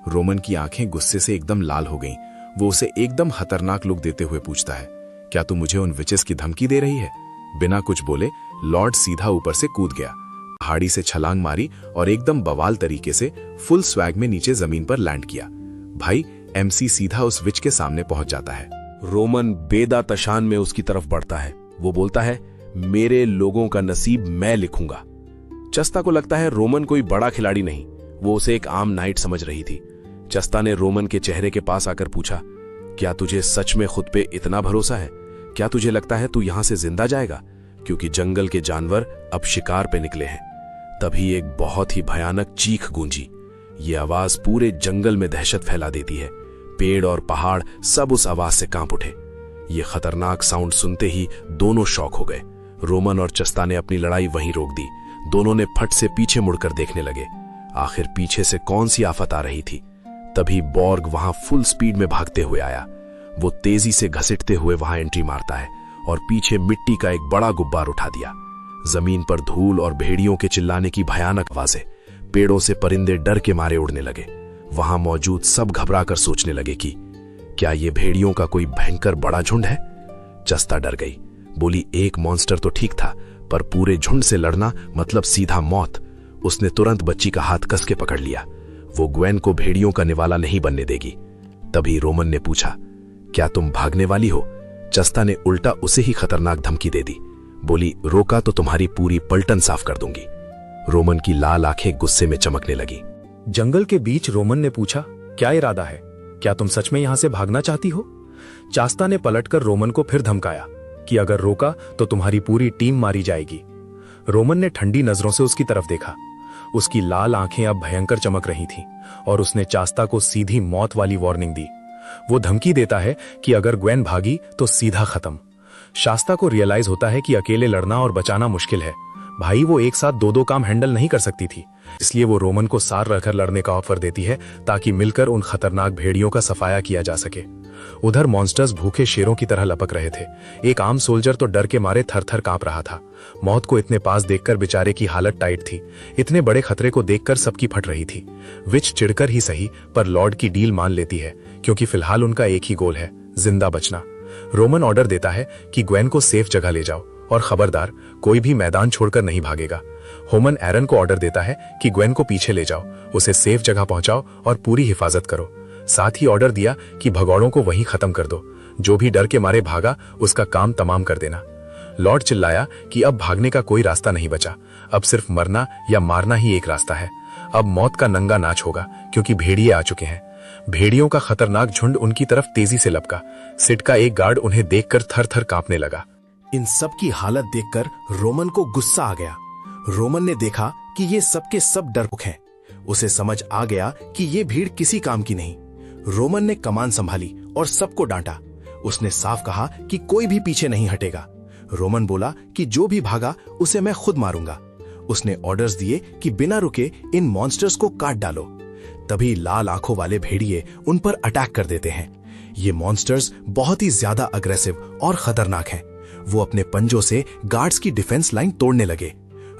रोमन की आंखें गुस्से से एकदम लाल हो गईं। वो उसे एकदम खतरनाक लुक देते हुए पूछता है, क्या तू मुझे उन विचेस की धमकी दे रही है? बिना कुछ बोले लॉर्ड सीधा ऊपर से कूद गया, पहाड़ी से छलांग मारी और एकदम बवाल तरीके से फुल स्वैग में नीचे जमीन पर लैंड किया। भाई एमसी सीधा उस विच के सामने पहुंच जाता है। रोमन बेदा तशान में उसकी तरफ बढ़ता है। वो बोलता है, मेरे लोगों का नसीब मैं लिखूंगा। चस्ता को लगता है रोमन कोई बड़ा खिलाड़ी नहीं, वो उसे एक आम नाइट समझ रही थी। चस्ता ने रोमन के चेहरे के पास आकर पूछा, क्या तुझे सच में खुद पे इतना भरोसा है? क्या तुझे लगता है तू यहां से जिंदा जाएगा? क्योंकि जंगल के जानवर अब शिकार पे निकले हैं। तभी एक बहुत ही भयानक चीख गूंजी। ये आवाज पूरे जंगल में दहशत फैला देती है। पेड़ और पहाड़ सब उस आवाज से कांप उठे। ये खतरनाक साउंड सुनते ही दोनों शॉक हो गए। रोमन और चस्ता ने अपनी लड़ाई वहीं रोक दी। दोनों ने फट से पीछे मुड़कर देखने लगे। आखिर पीछे से कौन सी आफत आ रही थी? तभी बॉर्ग वहां फुल स्पीड में भागते हुए आया। वो तेजी से घसीटते हुए वहां एंट्री मारता है और पीछे मिट्टी का एक बड़ा गुब्बार उठा दिया। जमीन पर धूल और भेड़ियों के चिल्लाने की भयानक आवाजें। पेड़ों से परिंदे डर के मारे उड़ने लगे। वहां मौजूद सब घबराकर सोचने लगे कि क्या ये भेड़ियों का कोई भयंकर बड़ा झुंड है? चस्ता डर गई। बोली, एक मॉन्स्टर तो ठीक था, पर पूरे झुंड से लड़ना मतलब सीधा मौत। उसने तुरंत बच्ची का हाथ कस के पकड़ लिया। वो ग्वेन को भेड़ियों का निवाला नहीं बनने देगी। तभी रोमन ने पूछा, क्या तुम भागने वाली हो? चस्ता ने उल्टा उसे ही खतरनाक धमकी दे दी। बोली, रोका तो तुम्हारी पूरी पलटन साफ कर दूंगी। रोमन की लाल आंखें गुस्से में चमकने लगी। जंगल के बीच रोमन ने पूछा, क्या इरादा है? क्या तुम सच में यहां से भागना चाहती हो? चास्ता ने पलटकर रोमन को फिर धमकाया कि अगर रोका तो तुम्हारी पूरी टीम मारी जाएगी। रोमन ने ठंडी नजरों से उसकी तरफ देखा। उसकी लाल आंखें अब भयंकर चमक रही थीं और उसने चास्ता को सीधी मौत वाली वार्निंग दी। वो धमकी देता है कि अगर ग्वेन भागी तो सीधा खत्म। शास्ता को रियलाइज होता है कि अकेले लड़ना और बचाना मुश्किल है। भाई वो एक साथ दो काम हैंडल नहीं कर सकती थी, इसलिए वो रोमन को सार रखकर लड़ने का ऑफर देती है ताकि मिलकर उन खतरनाक भेड़ियों का सफाया किया जा सके। उधर मॉन्स्टर्स भूखे शेरों की तरह लपक रहे थे। एक आम सोल्जर तो डर के मारे थर-थर कांप रहा था। मौत को इतने पास देखकर बेचारे की हालत टाइट थी। इतने बड़े खतरे को देखकर सबकी फट रही थी। विच चिढ़कर ही सही पर लॉर्ड की डील मान लेती है, क्योंकि फिलहाल उनका एक ही गोल है, जिंदा बचना। रोमन ऑर्डर देता है कि ग्वेन को सेफ जगह ले जाओ और खबरदार कोई भी मैदान छोड़कर नहीं भागेगा। होमन एरन को ऑर्डर देता है कि ग्वेन को पीछे ले जाओ, उसे सेफ जगह पहुंचाओ और पूरी हिफाजत करो। साथ ही ऑर्डर दिया कि भगौड़ों को वहीं खत्म कर दो। जो भी डर के मारे भागा उसका काम तमाम कर देना। लॉर्ड चिल्लाया कि अब भागने का कोई रास्ता नहीं बचा, अब सिर्फ मरना या मारना ही एक रास्ता है। अब मौत का नंगा नाच होगा, क्योंकि भेड़िए आ चुके हैं। भेड़ियों का खतरनाक झुंड उनकी तरफ तेजी से लपका। सिट का एक गार्ड उन्हें देखकर थर-थर कांपने लगा। इन सब की हालत देखकर रोमन को गुस्सा आ गया। रोमन ने देखा कि ये सब के सब डरपोक हैं। उसे समझ आ गया कि ये भीड़ किसी काम की नहीं। रोमन ने कमान संभाली और सबको डांटा। उसने साफ कहा कि कोई भी पीछे नहीं हटेगा। रोमन बोला कि जो भी भागा उसे मैं खुद मारूंगा। उसने ऑर्डर्स दिए कि बिना रुके इन मॉन्स्टर्स को काट डालो। तभी लाल आंखों वाले भेड़िए उन पर अटैक कर देते हैं। ये मॉन्स्टर्स बहुत ही ज्यादा अग्रेसिव और खतरनाक हैं। वो अपने पंजों से गार्ड्स की डिफेंस लाइन तोड़ने लगे।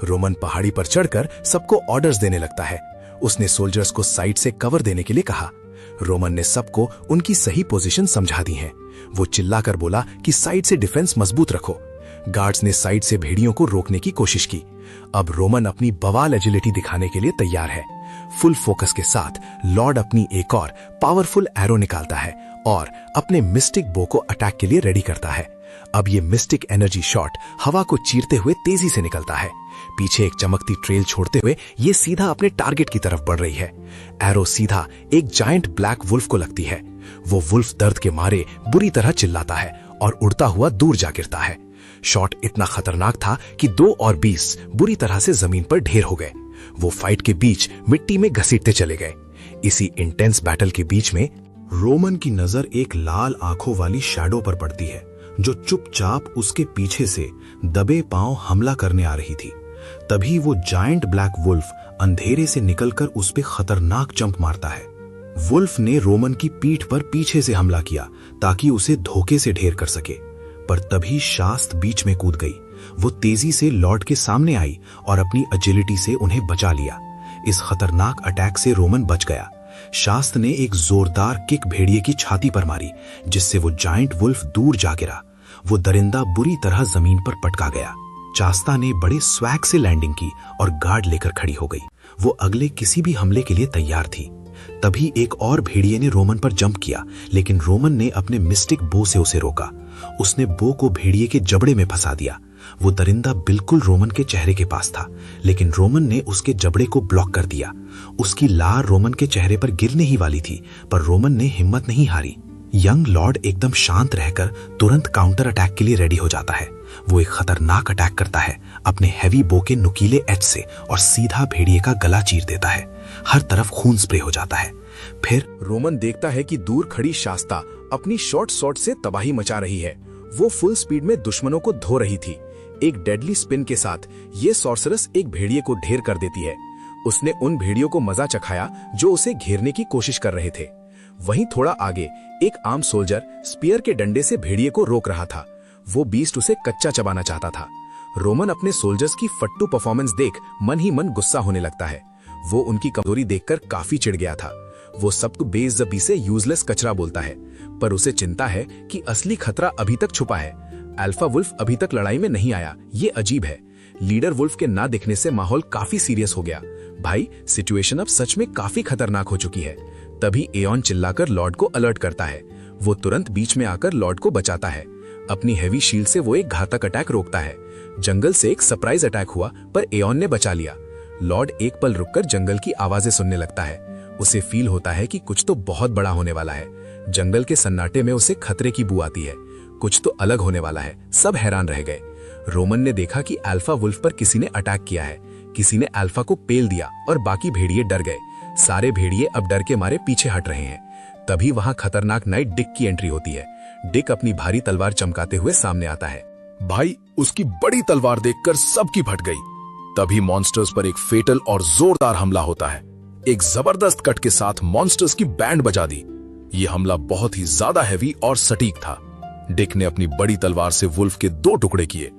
रोमन पहाड़ी पर चढ़कर सबको ऑर्डर्स देने लगता है। उसने सोल्जर्स को साइड से कवर देने के लिए कहा। रोमन ने सबको उनकी सही पोजीशन समझा दी है। वो चिल्लाकर बोला कि साइड से डिफेंस मजबूत रखो। गार्ड्स ने साइड से भेड़ियों को रोकने की कोशिश की। अब रोमन अपनी बवाल एजिलिटी दिखाने के लिए तैयार है। फुल फोकस के साथ लॉर्ड अपनी एक और पावरफुल एरो निकालता है और अपने मिस्टिक बो को अटैक के लिए रेडी करता है। अब ये मिस्टिक एनर्जी शॉट हवा को चीरते हुए तेजी से निकलता है। पीछे एक चमकती ट्रेल छोड़ते हुए ये सीधा अपने टारगेट की तरफ बढ़ रही है। एरो सीधा एक जायंट ब्लैक वुल्फ को लगती है। वो वुल्फ दर्द के मारे बुरी तरह चिल्लाता है और उड़ता हुआ दूर जा गिरता है। शॉट इतना खतरनाक था कि 2 और 20 बुरी तरह से जमीन पर ढेर हो गए। वो फाइट के बीच मिट्टी में घसीटते चले गए। इसी इंटेंस बैटल के बीच में रोमन की नजर एक लाल आंखों वाली शैडो पर पड़ती है जो चुपचाप उसके पीछे से दबे पांव हमला करने आ रही थी। तभी वो जायंट ब्लैक वुल्फ अंधेरे से निकलकर उस पे खतरनाक जंप मारता है। वुल्फ ने रोमन की पीठ पर पीछे से हमला किया ताकि उसे धोखे से ढेर कर सके, पर तभी शास्त बीच में कूद गई। वो तेजी से लॉर्ड के सामने आई और अपनी एजिलिटी से उन्हें बचा लिया। इस खतरनाक अटैक से रोमन बच गया। शास्त ने एक जोरदार किक भेड़िए की छाती पर मारी, जिससे वो जायंट वुल्फ दूर जा गिरा। वो दरिंदा बुरी तरह जमीन पर पटका गया। चास्ता ने बड़े स्वैग से लैंडिंग की और गार्ड लेकर खड़ी हो गई। वो अगले किसी भी हमले के लिए तैयार थी। तभी एक और भेड़िए ने रोमन पर जंप किया, लेकिन रोमन ने अपने मिस्टिक बो से उसे रोका। उसने बो को भेड़िए के जबड़े में फंसा दिया। वो दरिंदा बिल्कुल रोमन के चेहरे के पास था, लेकिन रोमन ने उसके जबड़े को ब्लॉक कर दिया। उसकी लार रोमन के चेहरे पर गिरने ही वाली थी, पर रोमन ने हिम्मत नहीं हारी। यंग लॉर्ड एकदम शांत रहकर तुरंत काउंटर अटैक के लिए रेडी हो जाता है। वो एक खतरनाक अटैक करता है अपने हैवी बो के नुकीले एज से और सीधा भेड़िए का गला चीर देता है। हर तरफ खून स्प्रे हो जाता है। फिर रोमन देखता है कि दूर खड़ी शास्ता अपनी शॉर्ट शॉट से तबाही मचा रही है। वो फुल स्पीड में दुश्मनों को धो रही थी। एक डेडली स्पिन के साथ ये सॉर्सरस एक भेड़िए को ढेर कर देती है। उसने उन भेड़ियों को मजा चखाया जो उसे घेरने की कोशिश कर रहे थे। वहीं थोड़ा आगे एक आर्म सोल्जर स्पीयर के डंडे से भेड़िए को रोक रहा था। वो बीस्ट उसे कच्चा चबाना चाहता था। रोमन अपने सोल्जर्स की फट्टू परफॉर्मेंस देख मन ही मन गुस्सा होने लगता है। वो उनकी कमजोरी देखकर काफी चिढ़ गया था। वो सबको बेइज्जती से यूजलेस कचरा बोलता है, पर उसे चिंता है कि असली खतरा अभी तक छुपा है। अल्फा वुल्फ अभी तक लड़ाई में नहीं आया, ये अजीब है। लीडर वुल्फ के ना दिखने से माहौल काफी सीरियस हो गया। भाई, सिचुएशन अब सच में काफी खतरनाक हो चुकी है। तभी एओन चिल्लाकर लॉर्ड को अलर्ट करता है। वो तुरंत बीच में आकर लॉर्ड को बचाता है। अपनी हैवी शील्ड से वो एक घातक अटैक रोकता है। जंगल से एक सरप्राइज अटैक हुआ, पर एओन ने बचा लिया। लॉर्ड एक पल रुककर जंगल की आवाजें सुनने लगता है। उसे फील होता है कि कुछ तो बहुत बड़ा होने वाला है। जंगल के सन्नाटे में उसे खतरे की बू आती है। कुछ तो अलग होने वाला है। सब हैरान रह गए। रोमन ने देखा कि अल्फा वुल्फ पर किसी ने अटैक किया है। किसी ने अल्फा को पेल दिया और बाकी भेड़िए डर गए। सारे भेड़िए अब डर के मारे पीछे हट रहे हैं। तभी वहां खतरनाक नाइट डिक की एंट्री होती है। डिक अपनी भारी तलवार चमकाते हुए सामने आता है। भाई, उसकी बड़ी तलवार देखकर सबकी फट गई। तभी मॉन्स्टर्स पर एक फेटल और जोरदार हमला होता है। एक जबरदस्त कट के साथ मॉन्स्टर्स की बैंड बजा दी। यह हमला बहुत ही ज्यादा हैवी और सटीक था। डिक ने अपनी बड़ी तलवार से वुल्फ के 2 टुकड़े किए।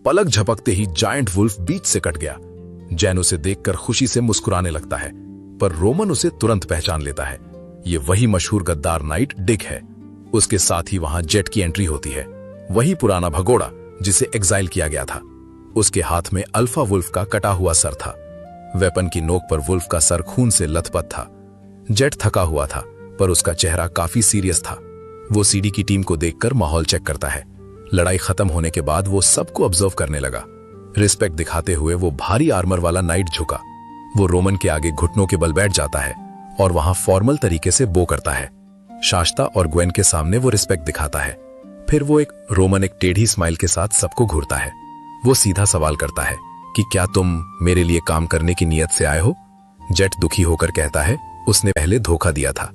पलक झपकते ही जायंट वुल्फ बीच से कट गया। जैन उसे देखकर खुशी से मुस्कुराने लगता है, पर रोमन उसे तुरंत पहचान लेता है। ये वही मशहूर गद्दार नाइट डिक है। उसके साथ ही वहां जेट की एंट्री होती है, वही पुराना भगोड़ा जिसे एग्जाइल किया गया था। उसके हाथ में अल्फा वुल्फ का कटा हुआ सर था। वेपन की नोक पर वुल्फ का सर खून से लथपथ था। जेट थका हुआ था, पर उसका चेहरा काफी सीरियस था। वो सीडी की टीम को देखकर माहौल चेक करता है। लड़ाई खत्म होने के बाद वो सबको ऑब्जर्व करने लगा। रिस्पेक्ट दिखाते हुए वो भारी आर्मर वाला नाइट झुका। वो रोमन के आगे घुटनों के बल बैठ जाता है और वहां फॉर्मल तरीके से बो करता है। शास्ता और ग्वेन के सामने वो रिस्पेक्ट दिखाता है। फिर वो रोमन एक टेढ़ी स्माइल के साथ सबको घूरता है। वो सीधा सवाल करता है कि क्या तुम मेरे लिए काम करने की नीयत से आए हो? जेट दुखी होकर कहता है, उसने पहले धोखा दिया था।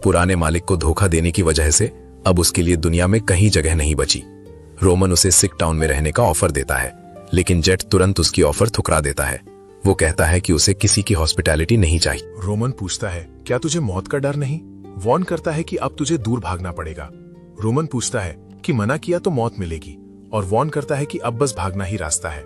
पुराने मालिक को धोखा देने की वजह से अब उसके लिए दुनिया में कहीं जगह नहीं बची। रोमन उसे सिक टाउन में रहने का ऑफर देता है, लेकिन जेट तुरंत उसकी ऑफर ठुकरा देता है। वो कहता है कि उसे किसी की हॉस्पिटैलिटी नहीं चाहिए। रोमन पूछता है, क्या तुझे मौत का डर नहीं? वॉर्न करता है कि अब तुझे दूर भागना पड़ेगा। रोमन पूछता है कि मना किया तो मौत मिलेगी, और वॉर्न करता है कि अब बस भागना ही रास्ता है।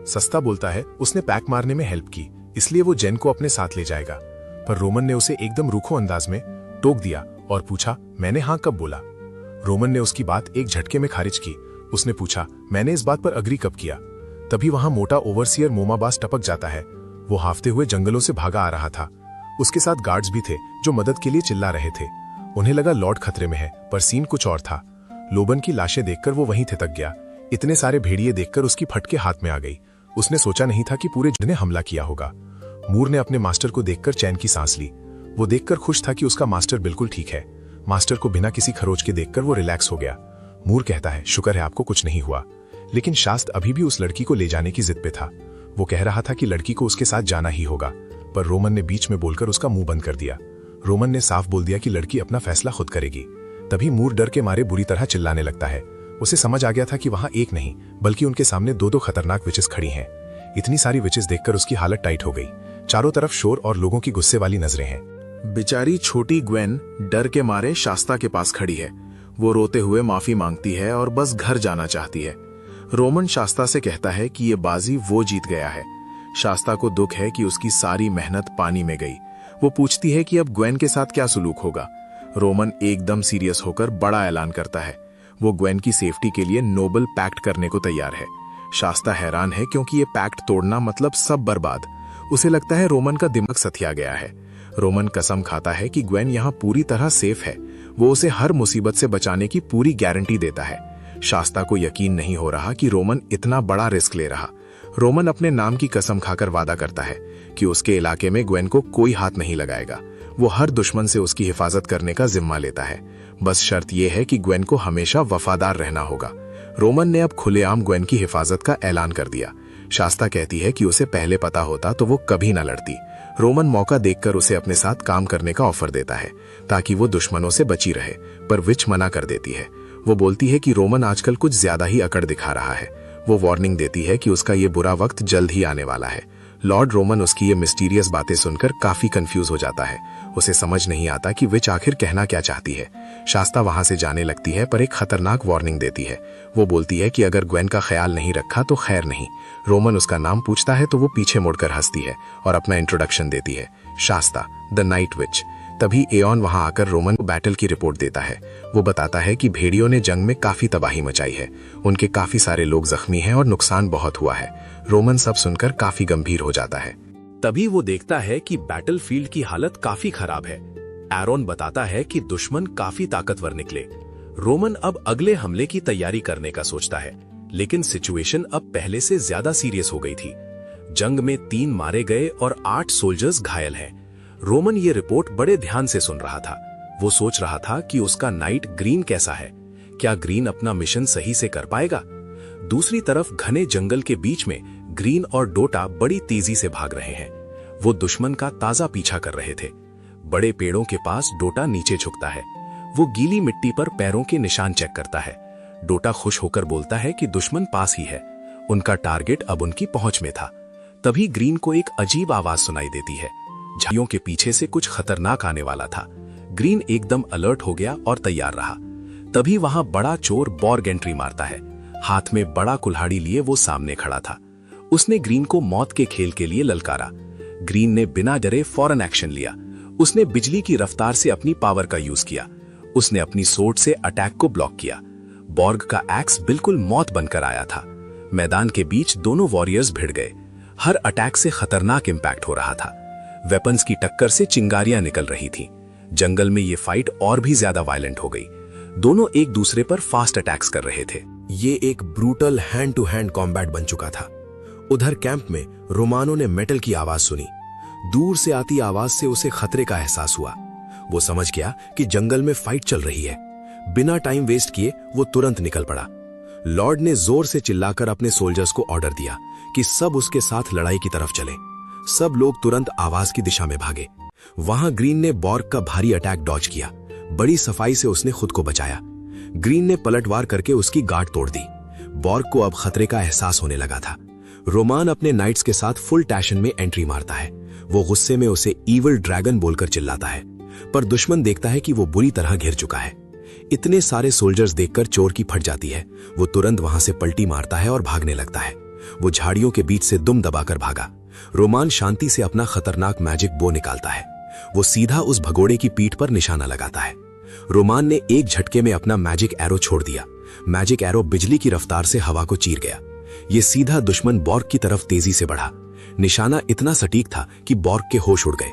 सस्ता बोलता है उसने पैक मारने में हेल्प की, इसलिए वो जेन को अपने साथ ले जाएगा। पर रोमन ने उसे एकदम रूखो अंदाज में टोक दिया और पूछा, मैंने हाँ कब बोला? रोमन ने उसकी बात एक झटके में खारिज की। उसने पूछा, मैंने इस बात पर अग्री कब किया? तभी वहां मोटा ओवरसियर मोमाबास टपक जाता है। वो हाफते हुए जंगलों से भागा आ रहा था। उसके साथ गार्ड्स भी थे जो मदद के लिए चिल्ला रहे थे। उन्हें लगा लॉर्ड खतरे में है, पर सीन कुछ और था। लोबन की लाशें देखकर वो वहीं थितक गया। इतने सारे भेड़िए देखकर उसकी फटके हाथ में आ गई। उसने सोचा नहीं था कि पूरे झुंड ने हमला किया होगा। मूर ने अपने मास्टर को देखकर चैन की सांस ली। वो देखकर खुश था कि उसका मास्टर बिल्कुल ठीक है। मास्टर को बिना किसी खरोच के देखकर वो रिलैक्स हो गया। मूर कहता है, शुक्र है आपको कुछ नहीं हुआ। लेकिन शास्त्र अभी भी उस लड़की को ले जाने की जिद पे था। वो कह रहा था कि लड़की को उसके साथ जाना ही होगा, पर रोमन ने बीच में बोलकर उसका मुंह बंद कर दिया। रोमन ने साफ बोल दिया कि लड़की अपना फैसला खुद करेगी। तभी मूर डर के मारे बुरी तरह चिल्लाने लगता है। उसे समझ आ गया था कि वहां एक नहीं बल्कि उनके सामने दो खतरनाक विचेस खड़ी हैं। इतनी सारी विचेस देखकर उसकी हालत टाइट हो गई। चारों तरफ शोर और लोगों की गुस्से वाली नजरें हैं। बेचारी छोटी ग्वेन डर के मारे शास्ता के पास खड़ी है। वो रोते हुए माफी मांगती है और बस घर जाना चाहती है। रोमन शास्ता से कहता है कि ये बाजी वो जीत गया है। शास्ता को दुख है कि उसकी सारी मेहनत पानी में गई। वो पूछती है कि अब ग्वेन के साथ क्या सुलूक होगा। रोमन एकदम सीरियस होकर बड़ा ऐलान करता है। वो ग्वेन की सेफ्टी के लिए नोबल पैक्ट करने को तैयार है। शास्ता हैरान है क्योंकि ये पैक्ट तोड़ना मतलब सब बर्बाद। उसे लगता है रोमन का दिमाग सथिया गया है। रोमन कसम खाता है कि ग्वेन यहाँ पूरी तरह सेफ है। वो उसे हर मुसीबत से बचाने की पूरी गारंटी देता है। शास्ता को यकीन नहीं हो रहा कि रोमन इतना बड़ा रिस्क ले रहा। रोमन अपने नाम की कसम खाकर वादा करता है कि उसके इलाके में ग्वेन को कोई हाथ नहीं लगाएगा। वो हर दुश्मन से उसकी हिफाजत करने का जिम्मा लेता है। बस शर्त यह है कि ग्वेन को हमेशा वफादार रहना होगा। रोमन ने अब खुलेआम ग्वेन की हिफाजत का ऐलान कर दिया। शास्ता कहती है कि उसे पहले पता होता तो वो कभी न लड़ती। रोमन मौका देखकर उसे अपने साथ काम करने का ऑफर देता है ताकि वो दुश्मनों से बची रहे, पर विच मना कर देती है। वो बोलती है कि रोमन आजकल कुछ ज्यादा ही अकड़ दिखा रहा है। वो वार्निंग देती है कि उसका ये बुरा वक्त जल्द ही आने वाला है। लॉर्ड रोमन उसकी ये मिस्टीरियस बातें सुनकर काफी कंफ्यूज हो जाता है। उसे समझ नहीं आता कि विच आखिर कहना क्या चाहती है। शास्ता वहां से जाने लगती है पर एक खतरनाक वार्निंग देती है। वो बोलती है कि अगर ग्वेन का ख्याल नहीं रखा तो खैर नहीं। रोमन उसका नाम पूछता है तो वो पीछे मुड़कर हंसती है और अपना इंट्रोडक्शन देती है, शास्ता द नाइट विच। तभी एऑन वहां आकर रोमन को बैटल की रिपोर्ट देता है। वो बताता है कि भेड़ियों ने जंग में काफी तबाही मचाई है। उनके काफी सारे लोग जख्मी हैं और नुकसान बहुत हुआ है। रोमन सब सुनकर काफी गंभीर हो जाता है। तभी वो देखता है कि बैटलफील्ड की हालत काफी खराब है। एरोन बताता है कि दुश्मन काफी ताकतवर निकले। रोमन अब अगले हमले की तैयारी करने का सोचता है, लेकिन सिचुएशन अब पहले से ज्यादा सीरियस हो गई थी। जंग में 3 मारे गए और 8 सोल्जर्स घायल हैं। रोमन ये रिपोर्ट बड़े ध्यान से सुन रहा था। वो सोच रहा था कि उसका नाइट ग्रीन कैसा है, क्या ग्रीन अपना मिशन सही से कर पाएगा। दूसरी तरफ घने जंगल के बीच में ग्रीन और डोटा बड़ी तेजी से भाग रहे हैं। वो दुश्मन का ताजा पीछा कर रहे थे। बड़े पेड़ों के पास डोटा नीचे झुकता है। वो गीली मिट्टी पर पैरों के निशान चेक करता है। डोटा खुश होकर बोलता है कि दुश्मन पास ही है। उनका टारगेट अब उनकी पहुंच में था। तभी ग्रीन को एक अजीब आवाज सुनाई देती है। झाड़ियों के पीछे से कुछ खतरनाक आने वाला था। ग्रीन एकदम अलर्ट हो गया और तैयार रहा। तभी वहां बड़ा चोर बॉर्ग एंट्री मारता है। हाथ में बड़ा कुल्हाड़ी लिए वो सामने खड़ा था। उसने ग्रीन को मौत के खेल के लिए ललकारा। ग्रीन ने बिना डरे फौरन एक्शन लिया। उसने बिजली की रफ्तार से अपनी पावर का यूज किया। उसने अपनी सोर्ड से अटैक को ब्लॉक किया। बॉर्ग का एक्स बिल्कुल मौत बनकर आया था। मैदान के बीच दोनों वॉरियर्स भिड़ गए। हर अटैक से खतरनाक इंपैक्ट हो रहा था। वेपन्स की टक्कर से चिंगारियां निकल रही थीं। जंगल में ये फाइट और भी ज्यादा वायलेंट हो गई। दोनों एक दूसरे पर फास्ट अटैक्स कर रहे थे। ये एक brutal hand to hand combat बन चुका था। उधर कैंप में रोमानो ने मेटल की आवाज सुनी। दूर से आती आवाज से उसे खतरे का एहसास हुआ। वो समझ गया कि जंगल में फाइट चल रही है। बिना टाइम वेस्ट किए वो तुरंत निकल पड़ा। लॉर्ड ने जोर से चिल्लाकर अपने सोल्जर्स को ऑर्डर दिया कि सब उसके साथ लड़ाई की तरफ चले। सब लोग तुरंत आवाज की दिशा में भागे। वहां ग्रीन ने बॉर्ग का भारी अटैक डॉज किया। बड़ी सफाई से उसने खुद को बचाया। ग्रीन ने पलटवार करके उसकी गार्ड तोड़ दी। बॉर्ग को अब खतरे का एहसास होने लगा था। रोमान अपने नाइट्स के साथ फुल टैशन में एंट्री मारता है। वो गुस्से में उसे ईविल ड्रैगन बोलकर चिल्लाता है, पर दुश्मन देखता है कि वो बुरी तरह घिर चुका है। इतने सारे सोल्जर्स देखकर चोर की फट जाती है। वो तुरंत वहां से पलटी मारता है और भागने लगता है। वो झाड़ियों के बीच से दुम दबाकर भागा। रोमान शांति से अपना खतरनाक मैजिक बो निकालता है। वो सीधा उस भगोड़े की पीठ पर निशाना लगाता है। रोमान ने एक झटके में अपना मैजिक एरो छोड़ दिया। मैजिक एरो बिजली की रफ्तार से हवा को चीर गया। ये सीधा दुश्मन बॉर्ग की तरफ तेजी से बढ़ा। निशाना इतना सटीक था कि बॉर्ग के होश उड़ गए।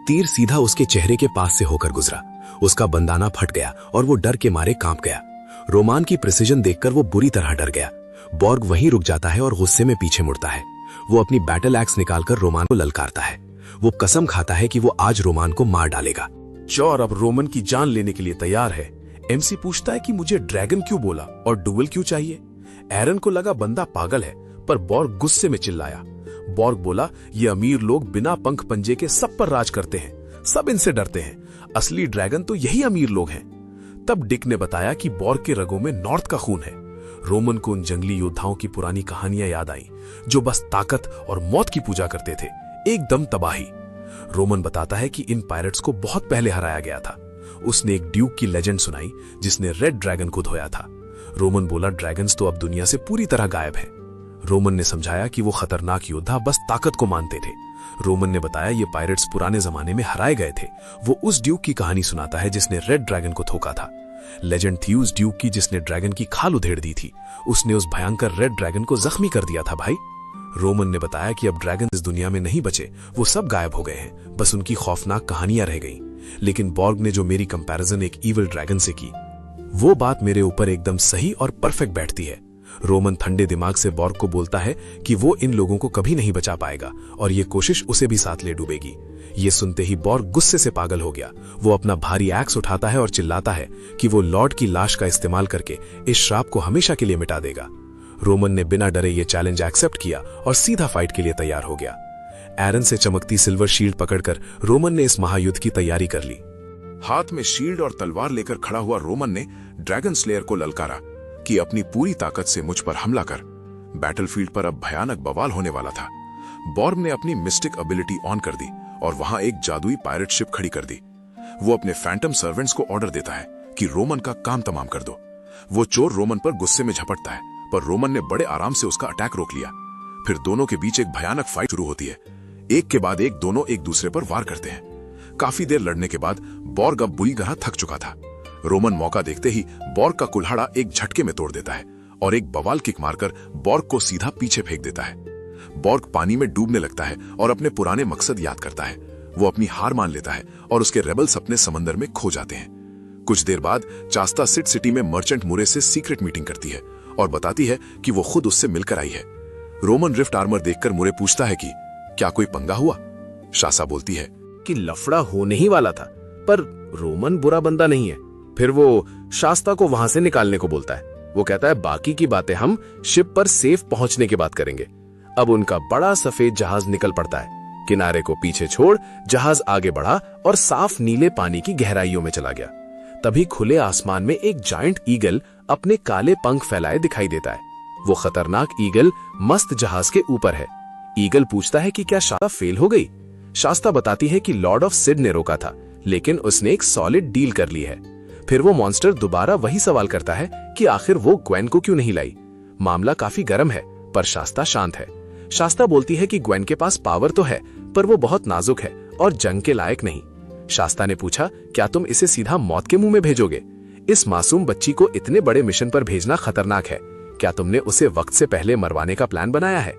तीर सीधा उसके चेहरे के पास से होकर गुजरा। उसका बंदाना फट गया और वो डर के मारे कांप गया। रोमान की प्रिसिजन देखकर वो बुरी तरह डर गया। बॉर्ग वहीं रुक जाता है और गुस्से में पीछे मुड़ता है। वो अपनी बैटल एक्स निकालकर रोमान को ललकारता है। वो कसम खाता है कि वो आज रोमान को मार डालेगा। चौर अब रोमन की जान लेने के लिए तैयार है। एमसी पूछता है कि मुझे ड्रैगन क्यों बोला और डुअल क्यों चाहिए। एरन को लगा बंदा पागल है, पर बॉर्ग गुस्से में चिल्लाया। बॉर्ग बोला, ये अमीर लोग बिना पंख पंजे के सब पर राज करते हैं, सब इनसे डरते हैं। असली ड्रैगन तो यही अमीर लोग हैं। तब डिक ने बताया कि बॉर्ग के रगों में नॉर्थ का खून है। रोमन को उन जंगली योद्धाओं की पुरानी कहानियां याद आई, जो बस ताकत और मौत की पूजा करते थे, एकदम तबाही। रोमन बताता है कि इन पायरेट्स को बहुत पहले हराया गया था। उसने एक ड्यूक की लेजेंड सुनाई जिसने रेड ड्रैगन को धोया था। रोमन बोला, ड्रैगन्स तो अब दुनिया से पूरी तरह गायब हैं। रोमन ने समझाया कि वो खतरनाक योद्धा बस ताकत को मानते थे। रोमन ने बताया ये पायरेट्स पुराने जमाने में हराए गए थे। वो उस ड्यूक की कहानी सुनाता है जिसने रेड ड्रैगन को थोका था। लेजेंड थी उस ड्यूक की जिसने ड्रैगन की खाल उधेड़ दी थी। उसने उस भयंकर रेड ड्रैगन को जख्मी कर दिया था भाई। रोमन ने बताया कि अब ड्रैगन इस दुनिया में नहीं बचे, वो सब गायब हो गए हैं, बस उनकी खौफनाक कहानियां रह गईं। लेकिन बॉर्ग ने जो मेरी कंपैरिजन एक ईविल ड्रैगन से की, वो बात मेरे ऊपर एकदम सही और परफेक्ट बैठती है। रोमन ठंडे दिमाग से बॉर्ग को बोलता है कि वो इन लोगों को कभी नहीं बचा पाएगा और ये कोशिश उसे भी साथ ले डूबेगी। ये सुनते ही बॉर्ग गुस्से से पागल हो गया। वो अपना भारी एक्स उठाता है और चिल्लाता है कि वो लॉर्ड की लाश का इस्तेमाल करके इस श्राप को हमेशा के लिए मिटा देगा। रोमन ने बिना डरे ये चैलेंज एक्सेप्ट किया और सीधा फाइट के लिए तैयार हो गया। एरन से चमकती सिल्वर शील्ड पकड़कर रोमन ने इस महायुद्ध की तैयारी कर ली। हाथ में शील्ड और तलवार लेकर खड़ा हुआ रोमन ने ड्रैगन स्लेयर को ललकारा कि अपनी पूरी ताकत से मुझ पर हमला कर। बैटलफील्ड पर अब भयानक बवाल होने वाला था। बॉर्ग ने अपनी मिस्टिक एबिलिटी ऑन कर दी और वहां एक जादुई पायरेट शिप खड़ी कर दी। वो अपने फैंटम सर्वेंट्स को ऑर्डर देता है कि रोमन का काम तमाम कर दो। वो चोर रोमन पर गुस्से में झपटता है, पर रोमन ने बड़े आराम से उसका अटैक रोक लिया। फिर दोनों के बीच एक भयानक फाइट शुरू होती है। एक के बाद एक दोनों एक दूसरे पर वार करते हैं। काफी देर लड़ने के बाद बॉर्ग अब बुरी तरह थक चुका था। रोमन मौका देखते ही बॉर्ग का कुल्हाड़ा एक झटके में तोड़ देता है और एक बवाल किक मारकर बॉर्ग को सीधा पीछे फेंक देता है। बॉर्ग पानी में डूबने लगता है और अपने पुराने मकसद याद करता है। वो अपनी हार मान लेता है और उसके रेबल्स अपने समंदर में खो जाते हैं। कुछ देर बाद चास्ता सिट सिटी में मर्चेंट मुरे से सीक्रेट मीटिंग करती है और बताती है कि वो खुद उससे मिलकर आई है। रोमन रिफ्ट आर्मर देखकर मुरे पूछता है कि क्या कोई पंगा हुआ। शासा बोलती है कि लफड़ा होने ही वाला था, पर रोमन बुरा बंदा नहीं है। फिर वो शास्ता को वहां से निकालने को बोलता है। वो कहता है बाकी की बातें हम शिप पर सेफ पहुंचने के बाद करेंगे। अब उनका बड़ा सफेद जहाज निकल पड़ता है। किनारे को पीछे छोड़ जहाज आगे बढ़ा और साफ नीले पानी की गहराइयों में चला गया। तभी खुले आसमान में एक जायंट ईगल अपने काले पंख फैलाए दिखाई देता है। वो खतरनाक ईगल मस्त जहाज के ऊपर है। ईगल पूछता है कि क्या शास्ता फेल हो गई। शास्ता बताती है कि लॉर्ड ऑफ सिड ने रोका था, लेकिन उसने एक सॉलिड डील कर ली है। फिर वो मॉन्स्टर दोबारा वही सवाल करता है कि आखिर वो ग्वेन को क्यों नहीं लाई। मामला काफी गर्म है, पर शास्ता शांत है। शास्ता बोलती है कि ग्वेन के पास पावर तो है, पर वो बहुत नाजुक है और जंग के लायक नहीं। शास्ता ने पूछा, क्या तुम इसे सीधा मौत के मुंह में भेजोगे? इस मासूम बच्ची को इतने बड़े मिशन पर भेजना खतरनाक है। क्या तुमने उसे वक्त से पहले मरवाने का प्लान बनाया है?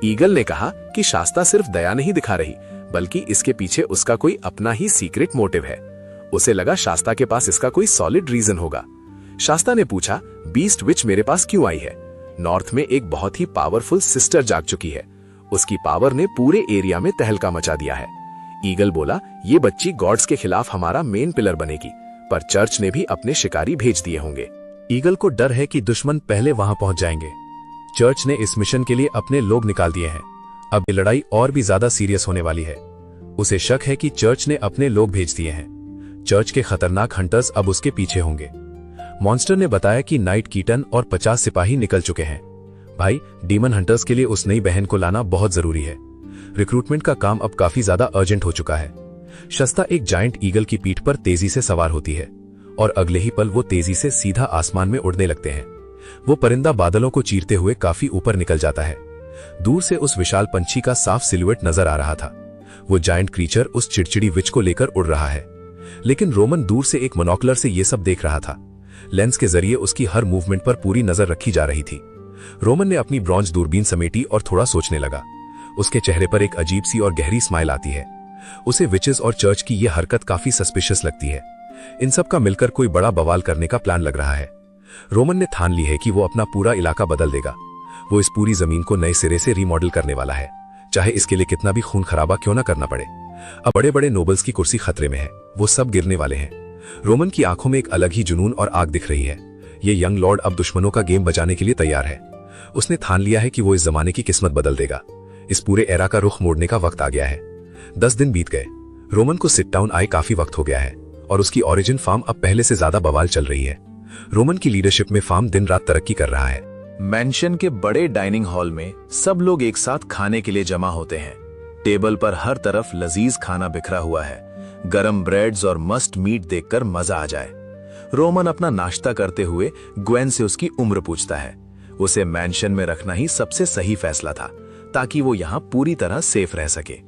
ईगल ने कहा कि शास्ता सिर्फ दया नहीं दिखा रही, बल्कि इसके पीछे उसका कोई अपना ही सीक्रेट मोटिव है। उसे लगा शास्ता के पास इसका कोई सॉलिड रीजन होगा। शास्ता ने पूछा, बीस्ट विच मेरे पास क्यों आई है? नॉर्थ में एक बहुत ही पावरफुल सिस्टर जाग चुकी है। उसकी पावर ने पूरे एरिया में तहलका मचा दिया है। ईगल बोला, ये बच्ची गॉड्स के खिलाफ हमारा मेन पिलर बनेगी, पर चर्च ने भी अपने शिकारी भेज दिए होंगे। ईगल को डर है कि दुश्मन पहले वहां पहुंच जाएंगे। चर्च ने इस मिशन के लिए अपने लोग निकाल दिए हैं। अब ये लड़ाई और भी ज्यादा सीरियस होने वाली है। उसे शक है कि चर्च ने अपने लोग भेज दिए हैं। चर्च के खतरनाक हंटर्स अब उसके पीछे होंगे। मॉन्स्टर ने बताया कि नाइट कीटन और 50 सिपाही निकल चुके हैं। भाई, डीमन हंटर्स के लिए उस नई बहन को लाना बहुत जरूरी है। रिक्रूटमेंट का काम अब काफी ज्यादा अर्जेंट हो चुका है। शस्ता एक जायंट ईगल की पीठ पर तेजी से सवार होती है और अगले ही पल वो तेजी से सीधा आसमान में उड़ने लगते हैं। वो परिंदा बादलों को चीरते हुए काफी ऊपर निकल जाता है। दूर से उस विशाल पंछी का साफ सिलुएट नजर आ रहा था। वो जायंट क्रीचर उस चिड़चिड़ी विच को लेकर उड़ रहा है, लेकिन रोमन दूर से एक मोनोकुलर से ये सब देख रहा था। लेंस के जरिए उसकी हर मूवमेंट पर पूरी नजर रखी जा रही थी। रोमन ने अपनी ब्रॉन्ज दूरबीन समेटी और थोड़ा सोचने लगा। उसके चेहरे पर एक अजीब सी और गहरी स्माइल आती है। उसे विचेस और चर्च की यह हरकत काफी सस्पिशियस लगती है। इन सब का मिलकर कोई बड़ा बवाल करने का प्लान लग रहा है। रोमन ने ठान ली है कि वो अपना पूरा इलाका बदल देगा। वो इस पूरी जमीन को नए सिरे से रीमॉडल करने वाला है, चाहे इसके लिए कितना भी खून खराबा क्यों ना करना पड़े। अब बड़े बड़े नोबल्स की कुर्सी खतरे में है, वो सब गिरने वाले हैं। रोमन की आंखों में एक अलग ही जुनून और आग दिख रही है। ये यंग लॉर्ड अब दुश्मनों का गेम बचाने के लिए तैयार है। उसने ठान लिया है कि वो इस जमाने की किस्मत बदल देगा। इस पूरे एरा का रुख मोड़ने का वक्त आ गया है। 10 दिन बीत गए। रोमन को सिट डाउन आए काफी वक्त हो गया है और उसकी ओरिजिन फार्म अब पहले से ज्यादा बवाल चल रही है। रोमन की लीडरशिप में फार्म दिन रात तरक्की कर रहा है। मैंशन के बड़े डाइनिंग हॉल में सब लोग एक साथ खाने के लिए जमा होते हैं। टेबल पर हर तरफ लजीज खाना बिखरा हुआ है। गरम ब्रेड्स और मस्ट मीट देखकर मजा आ जाए। रोमन अपना नाश्ता करते हुए ग्वेन से उसकी उम्र पूछता है। उसे मैंशन में रखना ही सबसे सही फैसला था, ताकि वो यहां पूरी तरह सेफ रह सके।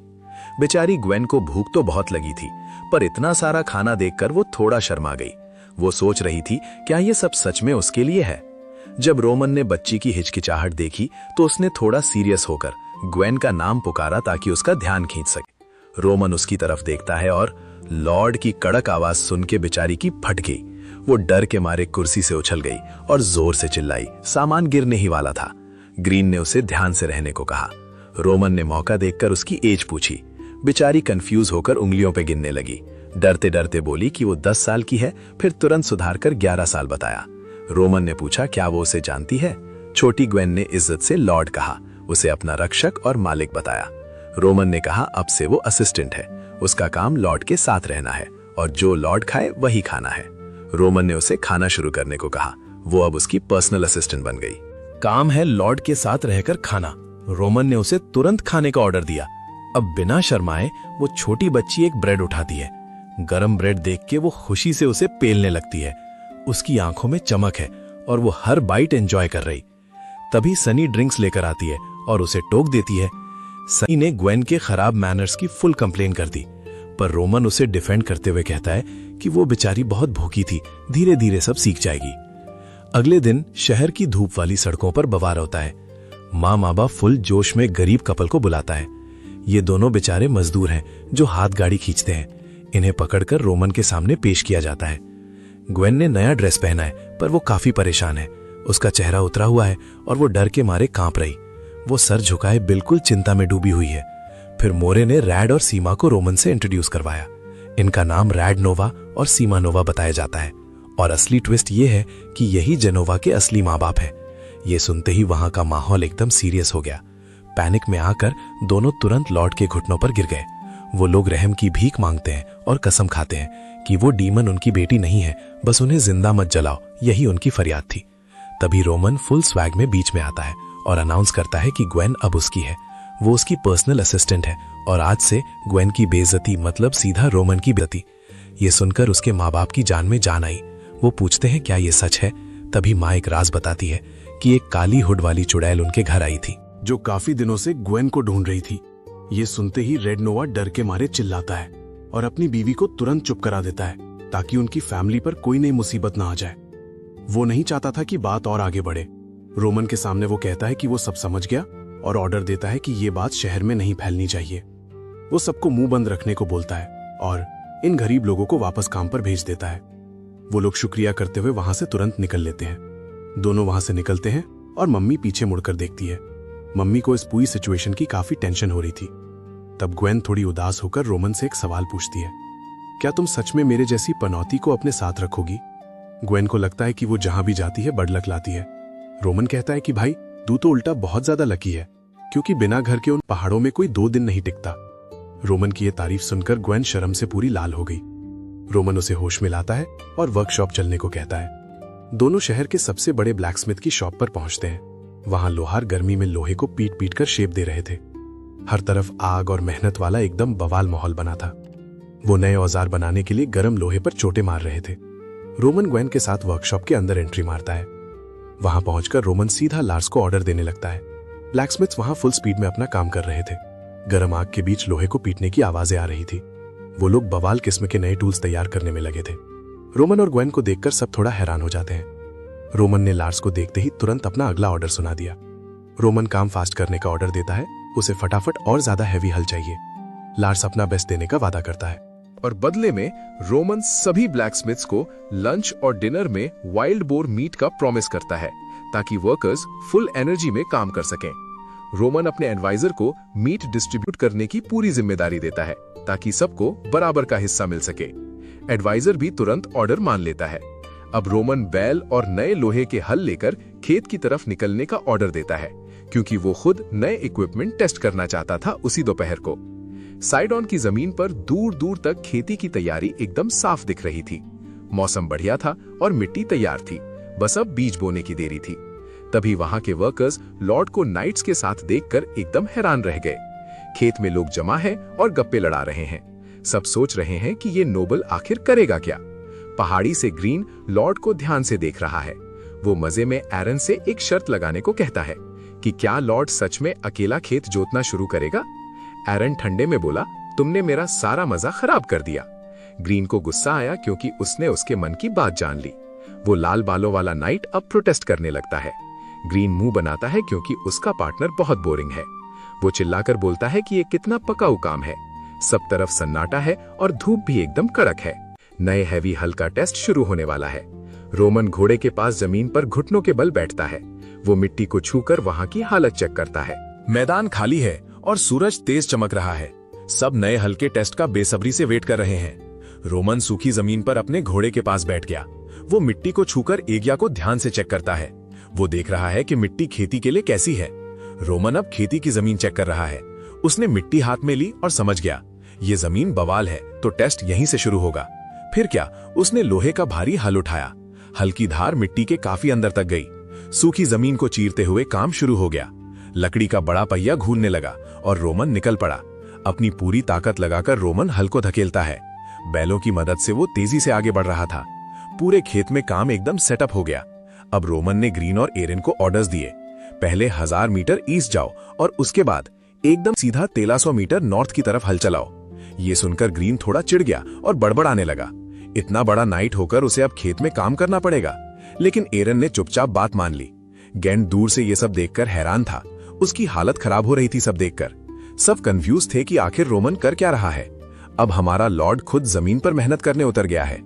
बेचारी ग्वेन को भूख तो बहुत लगी थी, पर इतना सारा खाना देखकर वो थोड़ा शर्मा गई। वो सोच रही थी क्या ये सब सच में उसके लिए है। जब रोमन ने बच्ची की हिचकिचाहट देखी तो उसने थोड़ा सीरियस होकर ग्वेन का नाम पुकारा ताकि उसका ध्यान खींच सके। रोमन उसकी तरफ देखता है और लॉर्ड की कड़क आवाज सुन के बेचारी की फट गई। वो डर के मारे कुर्सी से उछल गई और जोर से चिल्लाई। सामान गिरने ही वाला था। ग्रीन ने उसे ध्यान से रहने को कहा। रोमन ने मौका देखकर उसकी एज पूछी। बेचारी कंफ्यूज होकर उंगलियों पे गिनने लगी। डरते डरते बोली कि वो 10 साल की है, फिर तुरंत सुधारकर 11 साल बताया। रोमन ने पूछा क्या वो उसे जानती है। छोटी ग्वेन ने इज्जत से लॉर्ड कहा। उसे अपना रक्षक और मालिक बताया। रोमन ने कहा अब से वो असिस्टेंट है, उसका काम लॉर्ड के साथ रहना है और जो लॉर्ड खाए वही खाना है। रोमन ने उसे खाना शुरू करने को कहा। वो अब उसकी पर्सनल असिस्टेंट बन गई। काम है लॉर्ड के साथ रहकर खाना। रोमन ने उसे तुरंत खाने का ऑर्डर दिया। अब बिना शर्माए वो छोटी बच्ची एक ब्रेड उठाती है। गरम ब्रेड देख के वो खुशी से उसे पेलने लगती है। उसकी आंखों में चमक है और वो हर बाइट एंजॉय कर रही। तभी सनी ड्रिंक्स लेकर आती है और उसे टोक देती है। सनी ने ग्वेन के खराब मैनर्स की फुल कंप्लेन कर दी, पर रोमन उसे डिफेंड करते हुए कहता है कि वो बेचारी बहुत भूखी थी, धीरे धीरे सब सीख जाएगी। अगले दिन शहर की धूप वाली सड़कों पर बवाल होता है। माँ बाप फुल जोश में गरीब कपल को बुलाता है। ये दोनों बेचारे मजदूर हैं जो हाथ गाड़ी खींचते हैं। इन्हें पकड़कर रोमन के सामने पेश किया जाता है। ग्वेन ने नया ड्रेस पहना है, पर वो काफी परेशान है। उसका चेहरा उतरा हुआ है और वो डर के मारे कांप रही। वो सर झुकाए बिल्कुल चिंता में डूबी हुई है। फिर मोरे ने रैड और सीमा को रोमन से इंट्रोड्यूस करवाया। इनका नाम रैड नोवा और सीमा नोवा बताया जाता है और असली ट्विस्ट ये है कि यही जेनोवा के असली माँ बाप है। ये सुनते ही वहां का माहौल एकदम सीरियस हो गया। पैनिक में आकर दोनों तुरंत लॉर्ड के घुटनों पर गिर गए। वो लोग रहम की भीख मांगते हैं और कसम खाते हैं कि वो डीमन उनकी बेटी नहीं है, बस उन्हें जिंदा मत जलाओ, यही उनकी फरियाद थी। तभी रोमन फुल स्वैग में बीच में आता है और अनाउंस करता है कि ग्वेन अब उसकी है। वो उसकी पर्सनल असिस्टेंट है और आज से ग्वेन की बेइज्जती मतलब सीधा रोमन की बेइज्जती। ये सुनकर उसके माँ बाप की जान में जान आई। वो पूछते हैं क्या ये सच है। तभी माँ एक राज बताती है कि एक काली हुड वाली चुड़ैल उनके घर आई थी, जो काफी दिनों से ग्वेन को ढूंढ रही थी। ये सुनते ही रेड नोवा डर के मारे चिल्लाता है और अपनी बीवी को तुरंत चुप करा देता है ताकि उनकी फैमिली पर कोई नई मुसीबत ना आ जाए। वो नहीं चाहता था कि बात और आगे बढ़े। रोमन के सामने वो कहता है कि वो सब समझ गया और ऑर्डर देता है कि ये बात शहर में नहीं फैलनी चाहिए। वो सबको मुंह बंद रखने को बोलता है और इन गरीब लोगों को वापस काम पर भेज देता है। वो लोग शुक्रिया करते हुए वहां से तुरंत निकल लेते हैं। दोनों वहां से निकलते हैं और मम्मी पीछे मुड़कर देखती है। मम्मी को इस पूरी सिचुएशन की काफी टेंशन हो रही थी। तब ग्वेन थोड़ी उदास होकर रोमन से एक सवाल पूछती है, क्या तुम सच में मेरे जैसी पनौती को अपने साथ रखोगी? ग्वेन को लगता है कि वो जहां भी जाती है बड़ लक लाती है। रोमन कहता है कि भाई तू तो उल्टा बहुत ज्यादा लकी है, क्योंकि बिना घर के उन पहाड़ों में कोई 2 दिन नहीं टिकता। रोमन की यह तारीफ सुनकर ग्वेन शर्म से पूरी लाल हो गई। रोमन उसे होश में लाता है और वर्कशॉप चलने को कहता है। दोनों शहर के सबसे बड़े ब्लैकस्मिथ की शॉप पर पहुंचते हैं। वहां लोहार गर्मी में लोहे को पीट पीट कर शेप दे रहे थे। हर तरफ आग और मेहनत वाला एकदम बवाल माहौल बना था। वो नए औजार बनाने के लिए गर्म लोहे पर चोटें मार रहे थे। रोमन ग्वेन के साथ वर्कशॉप के अंदर एंट्री मारता है। वहां पहुंचकर रोमन सीधा लार्स को ऑर्डर देने लगता है। ब्लैकस्मिथ्स वहां फुल स्पीड में अपना काम कर रहे थे। गर्म आग के बीच लोहे को पीटने की आवाजें आ रही थी। वो लोग बवाल किस्म के नए टूल्स तैयार करने में लगे थे। रोमन और ग्वेन को देखकर सब थोड़ा हैरान हो जाते हैं। रोमन ने लार्स को देखते ही तुरंत अपना अगला ऑर्डर सुना दिया। रोमन काम फास्ट करने का ऑर्डर देता है, उसे फटाफट और ज्यादा हैवी हल चाहिए। लार्स अपना बेस्ट देने का वादा करता है और बदले में रोमन सभी ब्लैकस्मिथ्स को लंच और डिनर में वाइल्ड बोर मीट का प्रॉमिस करता है ताकि वर्कर्स फुल एनर्जी में काम कर सकें। रोमन अपने एडवाइजर को मीट डिस्ट्रीब्यूट करने की पूरी जिम्मेदारी देता है ताकि सबको बराबर का हिस्सा मिल सके। एडवाइजर भी तुरंत ऑर्डर मान लेता है। अब रोमन बैल और नए लोहे के हल लेकर खेत की तरफ निकलने का ऑर्डर देता है क्योंकि वो खुद नए इक्विपमेंट टेस्ट करना चाहता था उसी दोपहर को। साइडॉन की जमीन पर दूर दूर तक खेती की तैयारी एकदम साफ दिख रही थी। मौसम बढ़िया था और मिट्टी तैयार थी, बस अब बीज बोने की देरी थी। तभी वहां के वर्कर्स लॉर्ड को नाइट्स के साथ देखकर एकदम हैरान रह गए। खेत में लोग जमा हैं और गप्पे लड़ा रहे हैं। सब सोच रहे हैं कि ये नोबल आखिर करेगा क्या। पहाड़ी से ग्रीन लॉर्ड को ध्यान से देख रहा है। वो मजे में एरन से एक शर्त लगाने को कहता है कि क्या लॉर्ड सच में अकेला खेत जोतना शुरू करेगा। एरन ठंडे में बोला, तुमने मेरा सारा मजा खराब कर दिया। ग्रीन को गुस्सा आया क्योंकि उसने उसके मन की बात जान ली। वो लाल बालों वाला नाइट अब प्रोटेस्ट करने लगता है। ग्रीन मुंह बनाता है क्योंकि उसका पार्टनर बहुत बोरिंग है। वो चिल्लाकर बोलता है कि ये कितना पकाऊ काम है। सब तरफ सन्नाटा है और धूप भी एकदम कड़क है। नए हैवी हल का टेस्ट शुरू होने वाला है। रोमन घोड़े के पास जमीन पर घुटनों के बल बैठता है। वो मिट्टी को छूकर वहां की हालत चेक करता है। मैदान खाली है और सूरज तेज चमक रहा है। सब नए हल के टेस्ट का बेसब्री से वेट कर रहे हैं। रोमन सूखी जमीन पर अपने घोड़े के पास बैठ गया। वो मिट्टी को छूकर एगिया को ध्यान से चेक करता है। वो देख रहा है कि मिट्टी खेती के लिए कैसी है। रोमन अब खेती की जमीन चेक कर रहा है। उसने मिट्टी हाथ में ली और समझ गया ये जमीन बवाल है तो टेस्ट यहीं से शुरू होगा। फिर क्या, उसने लोहे का भारी हल उठाया। हल की धार मिट्टी के काफी अंदर तक गई। सूखी जमीन को चीरते हुए काम शुरू हो गया। लकड़ी का बड़ा पहिया घूमने लगा और रोमन निकल पड़ा। अपनी पूरी ताकत लगाकर रोमन हल को धकेलता है। बैलों की मदद से वो तेजी से आगे बढ़ रहा था। पूरे खेत में काम एकदम सेटअप हो गया। अब रोमन ने ग्रीन और एरन को ऑर्डर्स दिए, पहले 1000 मीटर ईस्ट जाओ और उसके बाद एकदम सीधा 1300 मीटर नॉर्थ की तरफ हल चलाओ। ये सुनकर ग्रीन थोड़ा चिढ़ गया और बड़बड़ाने लगा। इतना बड़ा नाइट होकर उसे अब खेत में काम करना पड़ेगा। लेकिन एरन ने चुपचाप बात मान ली। गेंट दूर से ये सब देखकर हैरान था। उसकी हालत खराब हो रही थी सब देखकर। सब कंफ्यूज थे कि आखिर रोमन कर क्या रहा है। अब हमारा लॉर्ड खुद जमीन पर मेहनत करने उतर गया है।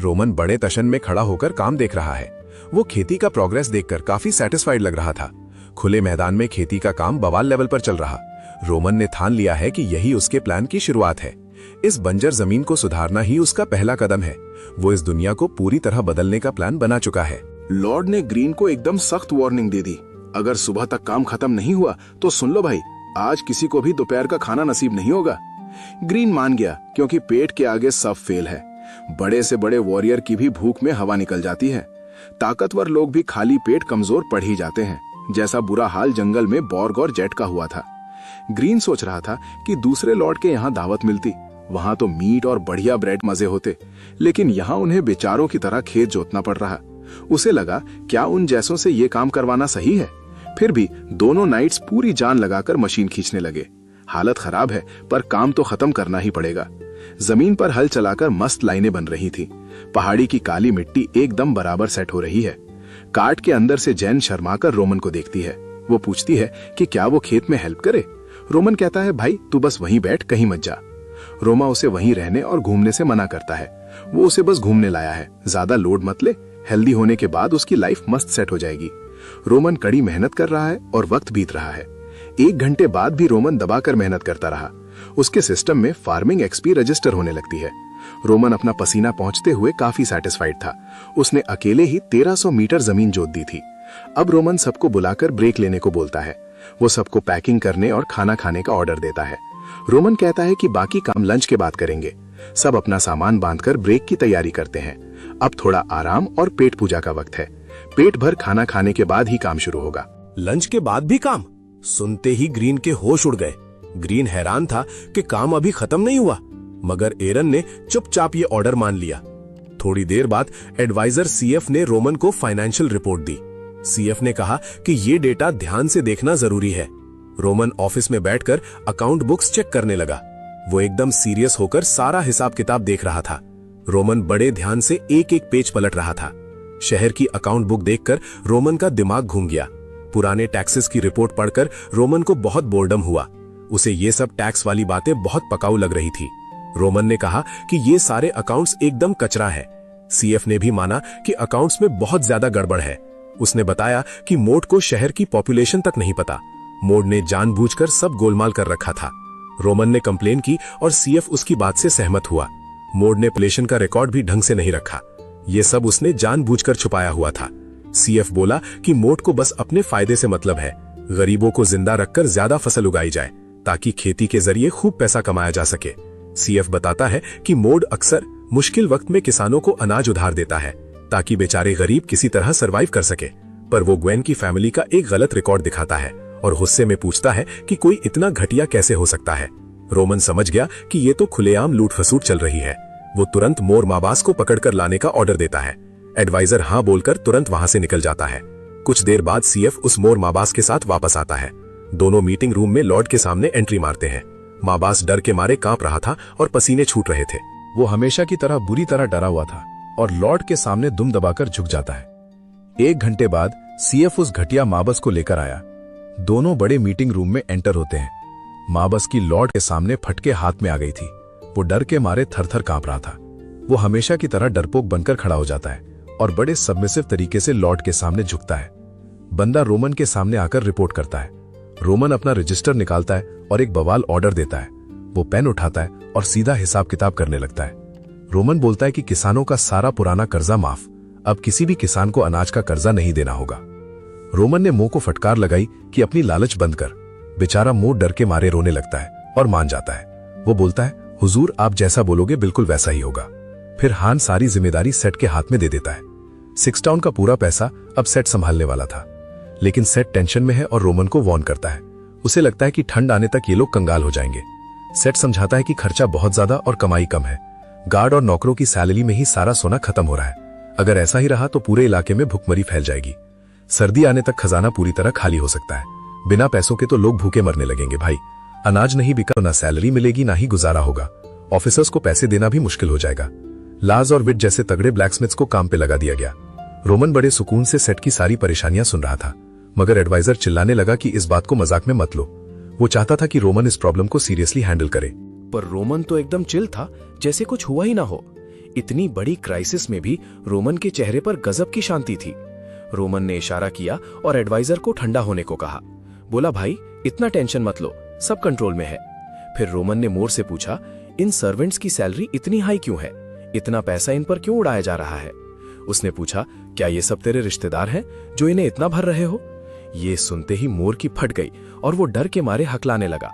रोमन बड़े तशन में खड़ा होकर काम देख रहा है। वो खेती का प्रोग्रेस देखकर काफी सेटिस्फाइड लग रहा था। खुले मैदान में खेती का काम बवाल लेवल पर चल रहा। रोमन ने ठान लिया है कि यही उसके प्लान की शुरुआत है। इस बंजर जमीन को सुधारना ही उसका पहला कदम है। वो इस दुनिया को पूरी तरह बदलने का प्लान बना चुका है। लॉर्ड ने ग्रीन को एकदम सख्त वार्निंग दे दी। अगर सुबह तक काम खत्म नहीं हुआ तो सुन लो भाई, आज किसी को भी दोपहर का खाना नसीब नहीं होगा। ग्रीन मान गया क्योंकि पेट के आगे सब फेल है। बड़े से बड़े वॉरियर की भी भूख में हवा निकल जाती है। ताकतवर लोग भी खाली पेट कमजोर पड़ ही जाते हैं। जैसा बुरा हाल जंगल में बॉर्ग और जेट का हुआ था। ग्रीन सोच रहा था कि दूसरे लॉर्ड के यहाँ दावत मिलती, वहां तो मीट और बढ़िया ब्रेड मजे होते, लेकिन यहाँ उन्हें बेचारों की तरह खेत जोतना पड़ रहा। उसे लगा क्या उन जैसों से ये काम करवाना सही है। फिर भी दोनों नाइट्स पूरी जान लगाकर मशीन खींचने लगे। हालत खराब है पर काम तो खत्म करना ही पड़ेगा। जमीन पर हल चलाकर मस्त लाइनें बन रही थी। पहाड़ी की काली मिट्टी एकदम बराबर सेट हो रही है। कार्ट के अंदर से जैन शर्माकर रोमन को देखती है। वो पूछती है कि क्या वो खेत में हेल्प करे। रोमन कहता है भाई तू बस वहीं बैठ, कहीं मत जा। रोमा उसे वहीं रहने और घूमने से मना करता है। वो उसे बस घूमने लाया है, ज्यादा लोड मत ले। हेल्दी होने के बाद उसकी लाइफ मस्त सेट हो जाएगी। रोमन कड़ी मेहनत कर रहा है और वक्त बीत रहा है। 1 घंटे बाद भी रोमन दबाकर मेहनत करता रहा। उसके सिस्टम में फार्मिंग एक्सपी रजिस्टर होने लगती है। रोमन अपना पसीना पहुंचते हुए काफी सेटिस्फाइड था। उसने अकेले ही 1300 मीटर जमीन जोत दी थी। अब रोमन सबको बुलाकर ब्रेक लेने को बोलता है। वो सबको पैकिंग करने और खाना खाने का ऑर्डर देता है। रोमन कहता है कि बाकी काम लंच के बाद करेंगे। सब अपना सामान बांधकर ब्रेक की तैयारी करते हैं। अब थोड़ा आराम और पेट पूजा का वक्त है। पेट भर खाना खाने के बाद ही काम शुरू होगा। लंच के बाद भी काम? सुनते ही ग्रीन के होश उड़ गए। ग्रीन हैरान था कि काम अभी खत्म नहीं हुआ, मगर एरन ने चुपचाप ये ऑर्डर मान लिया। थोड़ी देर बाद एडवाइजर सीएफ ने रोमन को फाइनेंशियल रिपोर्ट दी। सीएफ ने कहा कि ये डेटा ध्यान से देखना जरूरी है। रोमन ऑफिस में बैठकर अकाउंट बुक्स चेक करने लगा। वो एकदम सीरियस होकर सारा हिसाब किताब देख रहा था। रोमन बड़े ध्यान से एक एक पेज पलट रहा था। शहर की अकाउंट बुक देखकर रोमन का दिमाग घूम गया। पुराने टैक्सेस की रिपोर्ट पढ़कर रोमन को बहुत बोर्डम हुआ। उसे ये सब टैक्स वाली बातें बहुत पकाऊ लग रही थी। रोमन ने कहा कि ये सारे अकाउंट्स एकदम कचरा है। सीएफ ने भी माना कि अकाउंट्स में बहुत ज्यादा गड़बड़ है। उसने बताया कि मोड को शहर की पॉपुलेशन तक नहीं पता। मोड ने जानबूझकर सब गोलमाल कर रखा था। रोमन ने कंप्लेन की और सीएफ उसकी बात से सहमत हुआ। मोड ने पॉपुलेशन का रिकॉर्ड भी ढंग से नहीं रखा। ये सब उसने जानबूझकर छुपाया हुआ था। सीएफ बोला कि मोड को बस अपने फायदे से मतलब है। गरीबों को जिंदा रखकर ज्यादा फसल उगाई जाए ताकि खेती के जरिए खूब पैसा कमाया जा सके। सीएफ बताता है कि मोड अक्सर मुश्किल वक्त में किसानों को अनाज उधार देता है ताकि बेचारे गरीब किसी तरह सरवाइव कर सके। पर वो ग्वेन की फैमिली का एक गलत रिकॉर्ड दिखाता है और गुस्से में पूछता है कि कोई इतना घटिया कैसे हो सकता है। रोमन समझ गया कि ये तो खुलेआम लूट फसूट चल रही है। वो तुरंत मोर माबास को पकड़कर लाने का ऑर्डर देता है। एडवाइजर हाँ बोलकर तुरंत वहां से निकल जाता है। कुछ देर बाद सीएफ उस मोर माबास के साथ वापस आता है। दोनों मीटिंग रूम में लॉर्ड के सामने एंट्री मारते हैं। माबास डर के मारे कांप रहा था और पसीने छूट रहे थे। वो हमेशा की तरह बुरी तरह डरा हुआ था और लॉर्ड के सामने दुम दबाकर झुक जाता है। 1 घंटे बाद सीएफ उस घटिया माबस को लेकर आया। दोनों बड़े मीटिंग रूम में एंटर होते हैं। माबस की लॉर्ड के सामने फटके हाथ में आ गई थी। वो डर के मारे थर-थर कांप रहा था। वो हमेशा की तरह डरपोक बनकर खड़ा हो जाता है और बड़े सबमिसिव तरीके से लॉर्ड के सामने झुकता है। बंदा रोमन के सामने आकर रिपोर्ट करता है। रोमन अपना रजिस्टर निकालता है और एक बवाल ऑर्डर देता है। वो पेन उठाता है और सीधा हिसाब किताब करने लगता है। रोमन बोलता है कि किसानों का सारा पुराना कर्जा माफ, अब किसी भी किसान को अनाज का कर्जा नहीं देना होगा। रोमन ने मुंह को फटकार लगाई कि अपनी लालच बंद कर। बेचारा मुंह डर के मारे रोने लगता है और मान जाता है। वो बोलता है, हुजूर आप जैसा बोलोगे बिल्कुल वैसा ही होगा। फिर हान सारी जिम्मेदारी सेट के हाथ में दे देता है। 6 टाउन का पूरा पैसा अब सेट संभालने वाला था, लेकिन सेट टेंशन में है और रोमन को वार्न करता है। उसे लगता है कि ठंड आने तक ये लोग कंगाल हो जाएंगे। सेट समझाता है कि खर्चा बहुत ज्यादा और कमाई कम है। गार्ड और नौकरों की सैलरी में ही सारा सोना खत्म हो रहा है। अगर ऐसा ही रहा तो पूरे इलाके में भुखमरी फैल जाएगी। सर्दी आने तक खजाना पूरी तरह खाली हो सकता है। बिना पैसों के तो लोग भूखे मरने लगेंगे भाई। अनाज नहीं बिका तो ना सैलरी मिलेगी ना ही गुजारा होगा। ऑफिसर्स को पैसे देना भी मुश्किल हो जाएगा। लाज और विट जैसे तगड़े ब्लैकस्मिथ्स को काम पे लगा दिया गया। रोमन बड़े सुकून से सेट की सारी परेशानियां सुन रहा था, मगर एडवाइजर चिल्लाने लगा कि इस बात को मजाक में मत लो। वो चाहता था कि रोमन इस प्रॉब्लम को सीरियसली हैंडल करे। पर रोमन तो एकदम चिल था, जैसे कुछ हुआ ही ना हो। इतनी बड़ी क्राइसिस में भी रोमन के चेहरे पर गजब की शांति थी। रोमन ने इशारा किया और एडवाइजर को ठंडा होने को कहा। बोला, भाई इतना टेंशन मत लो, सब कंट्रोल में है। फिर रोमन ने मोर से पूछा, इन सर्वेंट्स की सैलरी इतनी हाई क्यों है? इतना पैसा इन पर क्यों उड़ाया जा रहा है? उसने पूछा, क्या ये सब तेरे रिश्तेदार हैं जो इन्हें इतना भर रहे हो? ये सुनते ही मोर की फट गई और वो डर के मारे हकलाने लगा।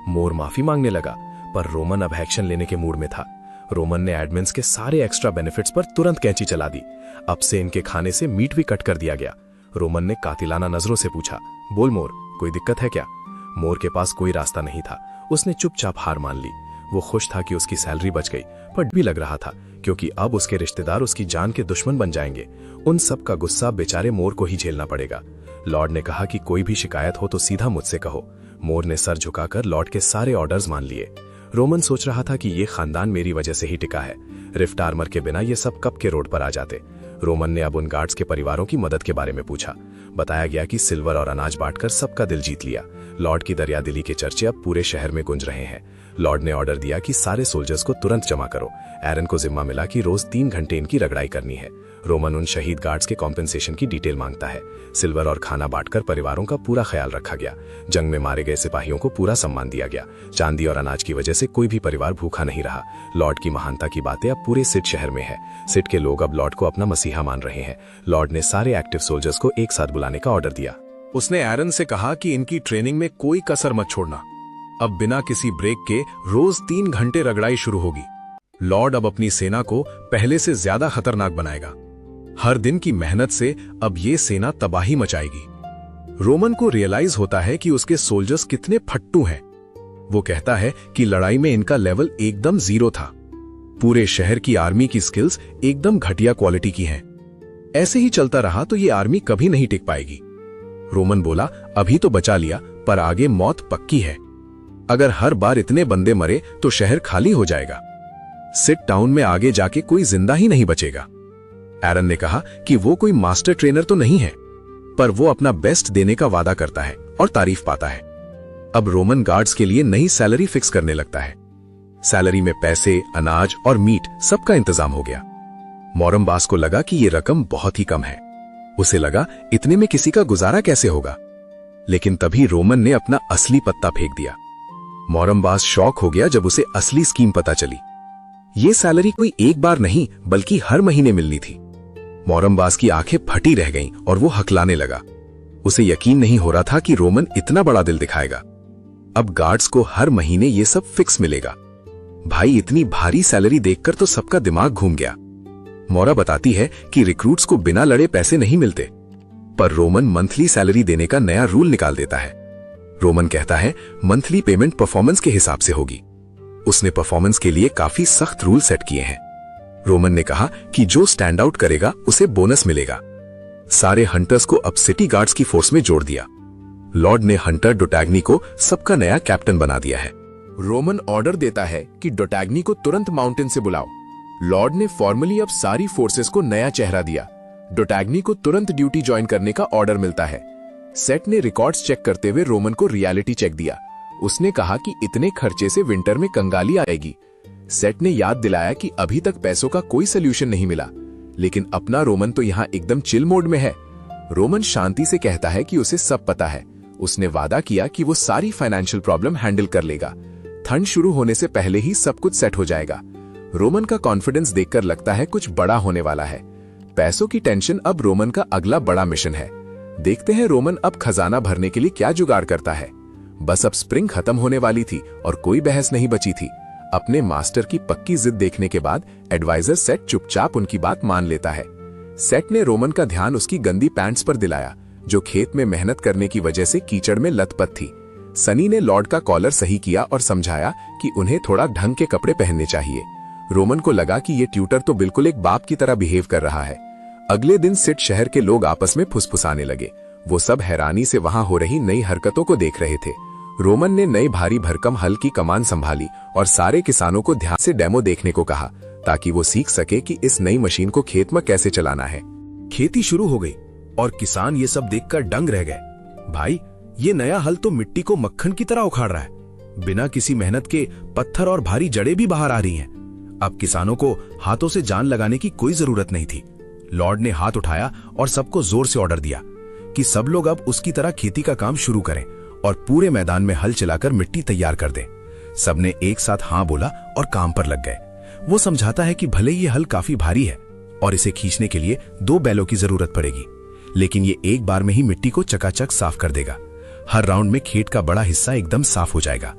मोर माफी मांगने लगा, पर रोमन अब एक्शन लेने के मूड में था। रोमन ने एडमिन्स के सारे एक्स्ट्रा बेनिफिट्स पर तुरंत कैंची चला दी। अब से इनके खाने से मीट भी कट कर दिया गया। रोमन ने कातिलाना नजरों से पूछा, बोल मोर, कोई दिक्कत है क्या? मोर के पास कोई रास्ता नहीं था। उसने चुपचाप हार मान ली। वो खुश था कि उसकी सैलरी बच गई, पर भी लग रहा था क्योंकि अब उसके रिश्तेदार उसकी जान के दुश्मन बन जाएंगे। उन सब का गुस्सा बेचारे मोर को ही झेलना पड़ेगा। लॉर्ड ने कहा कि कोई भी शिकायत हो तो सीधा मुझसे कहो। मोर ने सर झुकाकर लॉर्ड के सारे ऑर्डर्स मान लिए। रोमन सोच रहा था कि ये खानदान मेरी वजह से ही टिका है। रिफ्ट आर्मर के बिना ये सब कब के रोड पर आ जाते। रोमन ने अब उन गार्ड्स के परिवारों की मदद के बारे में पूछा। बताया गया कि सिल्वर और अनाज बांटकर सबका दिल जीत लिया। लॉर्ड की दरियादिली के चर्चे अब पूरे शहर में गूंज रहे हैं। लॉर्ड ने ऑर्डर दिया कि सारे सोल्जर्स को तुरंत जमा करो। एरन को जिम्मा मिला कि रोज 3 घंटे इनकी रगड़ाई करनी है। रोमन उन शहीद गार्ड्स के कॉम्पेंसेशन की डिटेल मांगता है। सिल्वर और खाना बांटकर परिवारों का पूरा ख्याल रखा गया। जंग में मारे गए सिपाहियों को पूरा सम्मान दिया गया। चांदी और अनाज की वजह से कोई भी परिवार भूखा नहीं रहा। लॉर्ड की महानता की बातें अब पूरे सिट शहर में है। सिट के लोग अब लॉर्ड को अपना मसीहा मान रहे हैं। लॉर्ड ने सारे एक्टिव सोल्जर्स को एक साथ बुलाने का ऑर्डर दिया। उसने एरन से कहा कि इनकी ट्रेनिंग में कोई कसर मत छोड़ना। अब बिना किसी ब्रेक के रोज 3 घंटे रगड़ाई शुरू होगी। लॉर्ड अब अपनी सेना को पहले से ज्यादा खतरनाक बनाएगा। हर दिन की मेहनत से अब ये सेना तबाही मचाएगी। रोमन को रियलाइज होता है कि उसके सोल्जर्स कितने फट्टू हैं। वो कहता है कि लड़ाई में इनका लेवल एकदम 0 था। पूरे शहर की आर्मी की स्किल्स एकदम घटिया क्वालिटी की हैं। ऐसे ही चलता रहा तो ये आर्मी कभी नहीं टिक पाएगी। रोमन बोला, अभी तो बचा लिया, पर आगे मौत पक्की है। अगर हर बार इतने बंदे मरे तो शहर खाली हो जाएगा। सिट टाउन में आगे जाके कोई जिंदा ही नहीं बचेगा। एरन ने कहा कि वो कोई मास्टर ट्रेनर तो नहीं है, पर वो अपना बेस्ट देने का वादा करता है और तारीफ पाता है। अब रोमन गार्ड्स के लिए नई सैलरी फिक्स करने लगता है। सैलरी में पैसे, अनाज और मीट सबका इंतजाम हो गया। मोरम बास को लगा कि ये रकम बहुत ही कम है। उसे लगा इतने में किसी का गुजारा कैसे होगा, लेकिन तभी रोमन ने अपना असली पत्ता फेंक दिया। मोरम बास शॉक हो गया जब उसे असली स्कीम पता चली। ये सैलरी कोई एक बार नहीं बल्कि हर महीने मिलनी थी। मोरम बास की आंखें फटी रह गईं और वो हकलाने लगा। उसे यकीन नहीं हो रहा था कि रोमन इतना बड़ा दिल दिखाएगा। अब गार्ड्स को हर महीने ये सब फिक्स मिलेगा। भाई, इतनी भारी सैलरी देखकर तो सबका दिमाग घूम गया। मोरा बताती है कि रिक्रूट्स को बिना लड़े पैसे नहीं मिलते, पर रोमन मंथली सैलरी देने का नया रूल निकाल देता है। रोमन कहता है मंथली पेमेंट परफॉर्मेंस के हिसाब से होगी। उसने परफॉर्मेंस के लिए काफी सख्त रूल सेट किए हैं। रोमन ने कहा कि जो स्टैंड आउट करेगा उसे बोनस मिलेगा। सारे हंटर्स को अब सिटी गार्ड्स की फोर्स में जोड़ दिया। लॉर्ड ने हंटर डोटैग्नी को सबका नया कैप्टन बना दिया है। रोमन ऑर्डर देता है कि डोटैग्नी को तुरंत माउंटेन से बुलाओ। लॉर्ड ने फॉर्मली अब सारी फोर्सेस को नया चेहरा दिया। डोटैग्नी को तुरंत ड्यूटी ज्वाइन करने का ऑर्डर मिलता है। सेट ने रिकॉर्ड्स चेक करते हुए रोमन को रियलिटी चेक दिया। उसने कहा कि इतने खर्चे से विंटर में कंगाली आएगी। सेट ने याद दिलाया कि अभी तक पैसों का कोई सोल्यूशन नहीं मिला, लेकिन अपना रोमन तो यहाँ एकदम चिल मोड में है। रोमन शांति से कहता है कि उसे सब पता है। उसने वादा किया कि वो सारी फाइनेंशियल प्रॉब्लम हैंडल कर लेगा। ठंड शुरू होने से पहले ही सब कुछ सेट हो जाएगा। रोमन का कॉन्फिडेंस देखकर लगता है कुछ बड़ा होने वाला है। पैसों की टेंशन अब रोमन का अगला बड़ा मिशन है। देखते हैं रोमन अब खजाना भरने के लिए क्या जुगाड़ करता है। बस अब स्प्रिंग खत्म होने वाली थी और कोई बहस नहीं बची थी। अपने मास्टर की पक्की जिद देखने के बाद एडवाइजर सेट चुपचाप उनकी बात मान लेता है। सेट ने रोमन का ध्यान उसकी गंदी पैंट्स पर दिलाया, जो खेत में मेहनत करने की वजह से कीचड़ में लथपथ थी। सनी ने लॉर्ड का कॉलर सही किया और समझाया कि उन्हें थोड़ा ढंग के कपड़े पहनने चाहिए। रोमन को लगा कि ये ट्यूटर तो बिल्कुल एक बाप की तरह बिहेव कर रहा है। अगले दिन सिट शहर के लोग आपस में फुसफुसाने लगे। वो सब हैरानी से वहां हो रही नई हरकतों को देख रहे थे। रोमन ने नई भारी भरकम हल की कमान संभाली और सारे किसानों को ध्यान से डेमो देखने को कहा, ताकि वो सीख सके कि इस नई मशीन को खेत में कैसे चलाना है। खेती शुरू हो गई और किसान ये सब देखकर दंग रह गए। भाई, ये नया हल तो मिट्टी को मक्खन की तरह उखाड़ रहा है। बिना किसी मेहनत के पत्थर और भारी जड़ें भी बाहर आ रही हैं। अब किसानों को हाथों से जान लगाने की कोई जरूरत नहीं थी। लॉर्ड ने हाथ उठाया और सबको जोर से ऑर्डर दिया कि सब लोग अब उसकी तरह खेती का काम शुरू करें और पूरे मैदान में हल चलाकर मिट्टी तैयार कर दें। सबने एक साथ हाँ बोला और काम पर लग गए। वो समझाता है कि भले ये हल काफी भारी है और इसे खींचने के लिए 2 बैलों की जरूरत पड़ेगी, लेकिन ये एक बार में ही मिट्टी को चकाचक साफ कर देगा। हर राउंड में खेत का बड़ा हिस्सा एकदम साफ हो जाएगा।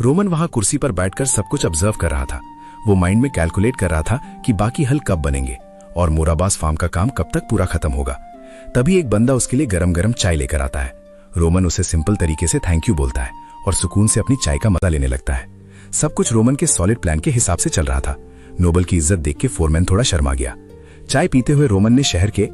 रोमन वहां कुर्सी पर बैठकर सब कुछ ऑब्जर्व कर रहा था। वो माइंड में कैलकुलेट कर रहा था कि बाकी हल कब बनेंगे और मोराबास फार्म का काम कब तक पूरा खत्म होगा। तभी एक बंदा उसके लिए गरम गरम चाय लेकर आता है। रोमन उसे सिंपल तरीके से थैंक यू बोलता है और सुकून से अपनी चाय का मजा लेने लगता है। सब कुछ रोमन के सॉलिड प्लान के हिसाब से चल रहा था। नोबल की इज्जत देख के फोरमैन थोड़ा शर्मा गया। चाय पीते हुए रोमन ने शहर के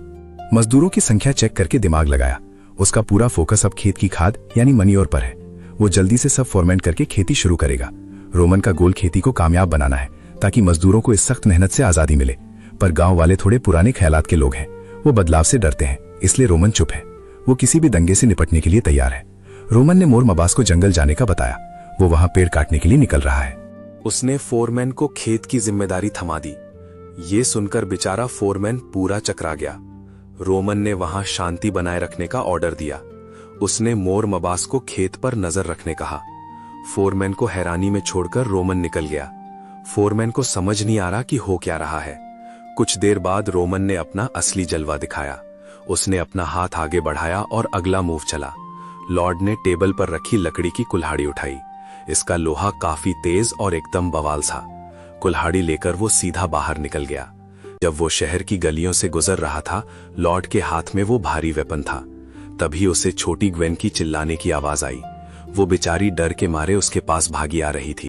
मजदूरों की संख्या चेक करके दिमाग लगाया। उसका पूरा फोकस अब खेत की खाद यानी मनीयोर पर है। वो जल्दी से सब फॉर्मेट करके खेती शुरू करेगा। रोमन का गोल खेती को कामयाब बनाना है ताकि मजदूरों को इस सख्त मेहनत से आजादी मिले। पर गांव वाले थोड़े पुराने ख्यालात के लोग हैं। वो बदलाव से डरते हैं, इसलिए रोमन चुप है। वो किसी भी दंगे से निपटने के लिए तैयार है। रोमन ने मोर मबास को जंगल जाने का बताया। वो वहां पेड़ काटने के लिए निकल रहा है। उसने फोरमैन को खेत की जिम्मेदारी थमा दी। ये सुनकर बेचारा फोरमैन पूरा चकरा गया। रोमन ने वहां शांति बनाए रखने का ऑर्डर दिया। उसने मोर मबास को खेत पर नजर रखने कहा। फोरमैन को हैरानी में छोड़कर रोमन निकल गया। फोरमैन को समझ नहीं आ रहा कि हो क्या रहा है। कुछ देर बाद रोमन ने अपना असली जलवा दिखाया। उसने अपना हाथ आगे बढ़ाया और अगला मूव चला। लॉर्ड ने टेबल पर रखी लकड़ी की कुल्हाड़ी उठाई। इसका लोहा काफी तेज और एकदम बवाल था। कुल्हाड़ी लेकर वो सीधा बाहर निकल गया। जब वो शहर की गलियों से गुजर रहा था, लॉर्ड के हाथ में वो भारी वेपन था। तभी उसे छोटी ग्वेन की चिल्लाने की आवाज आई। वो बेचारी डर के मारे उसके पास भागी आ रही थी।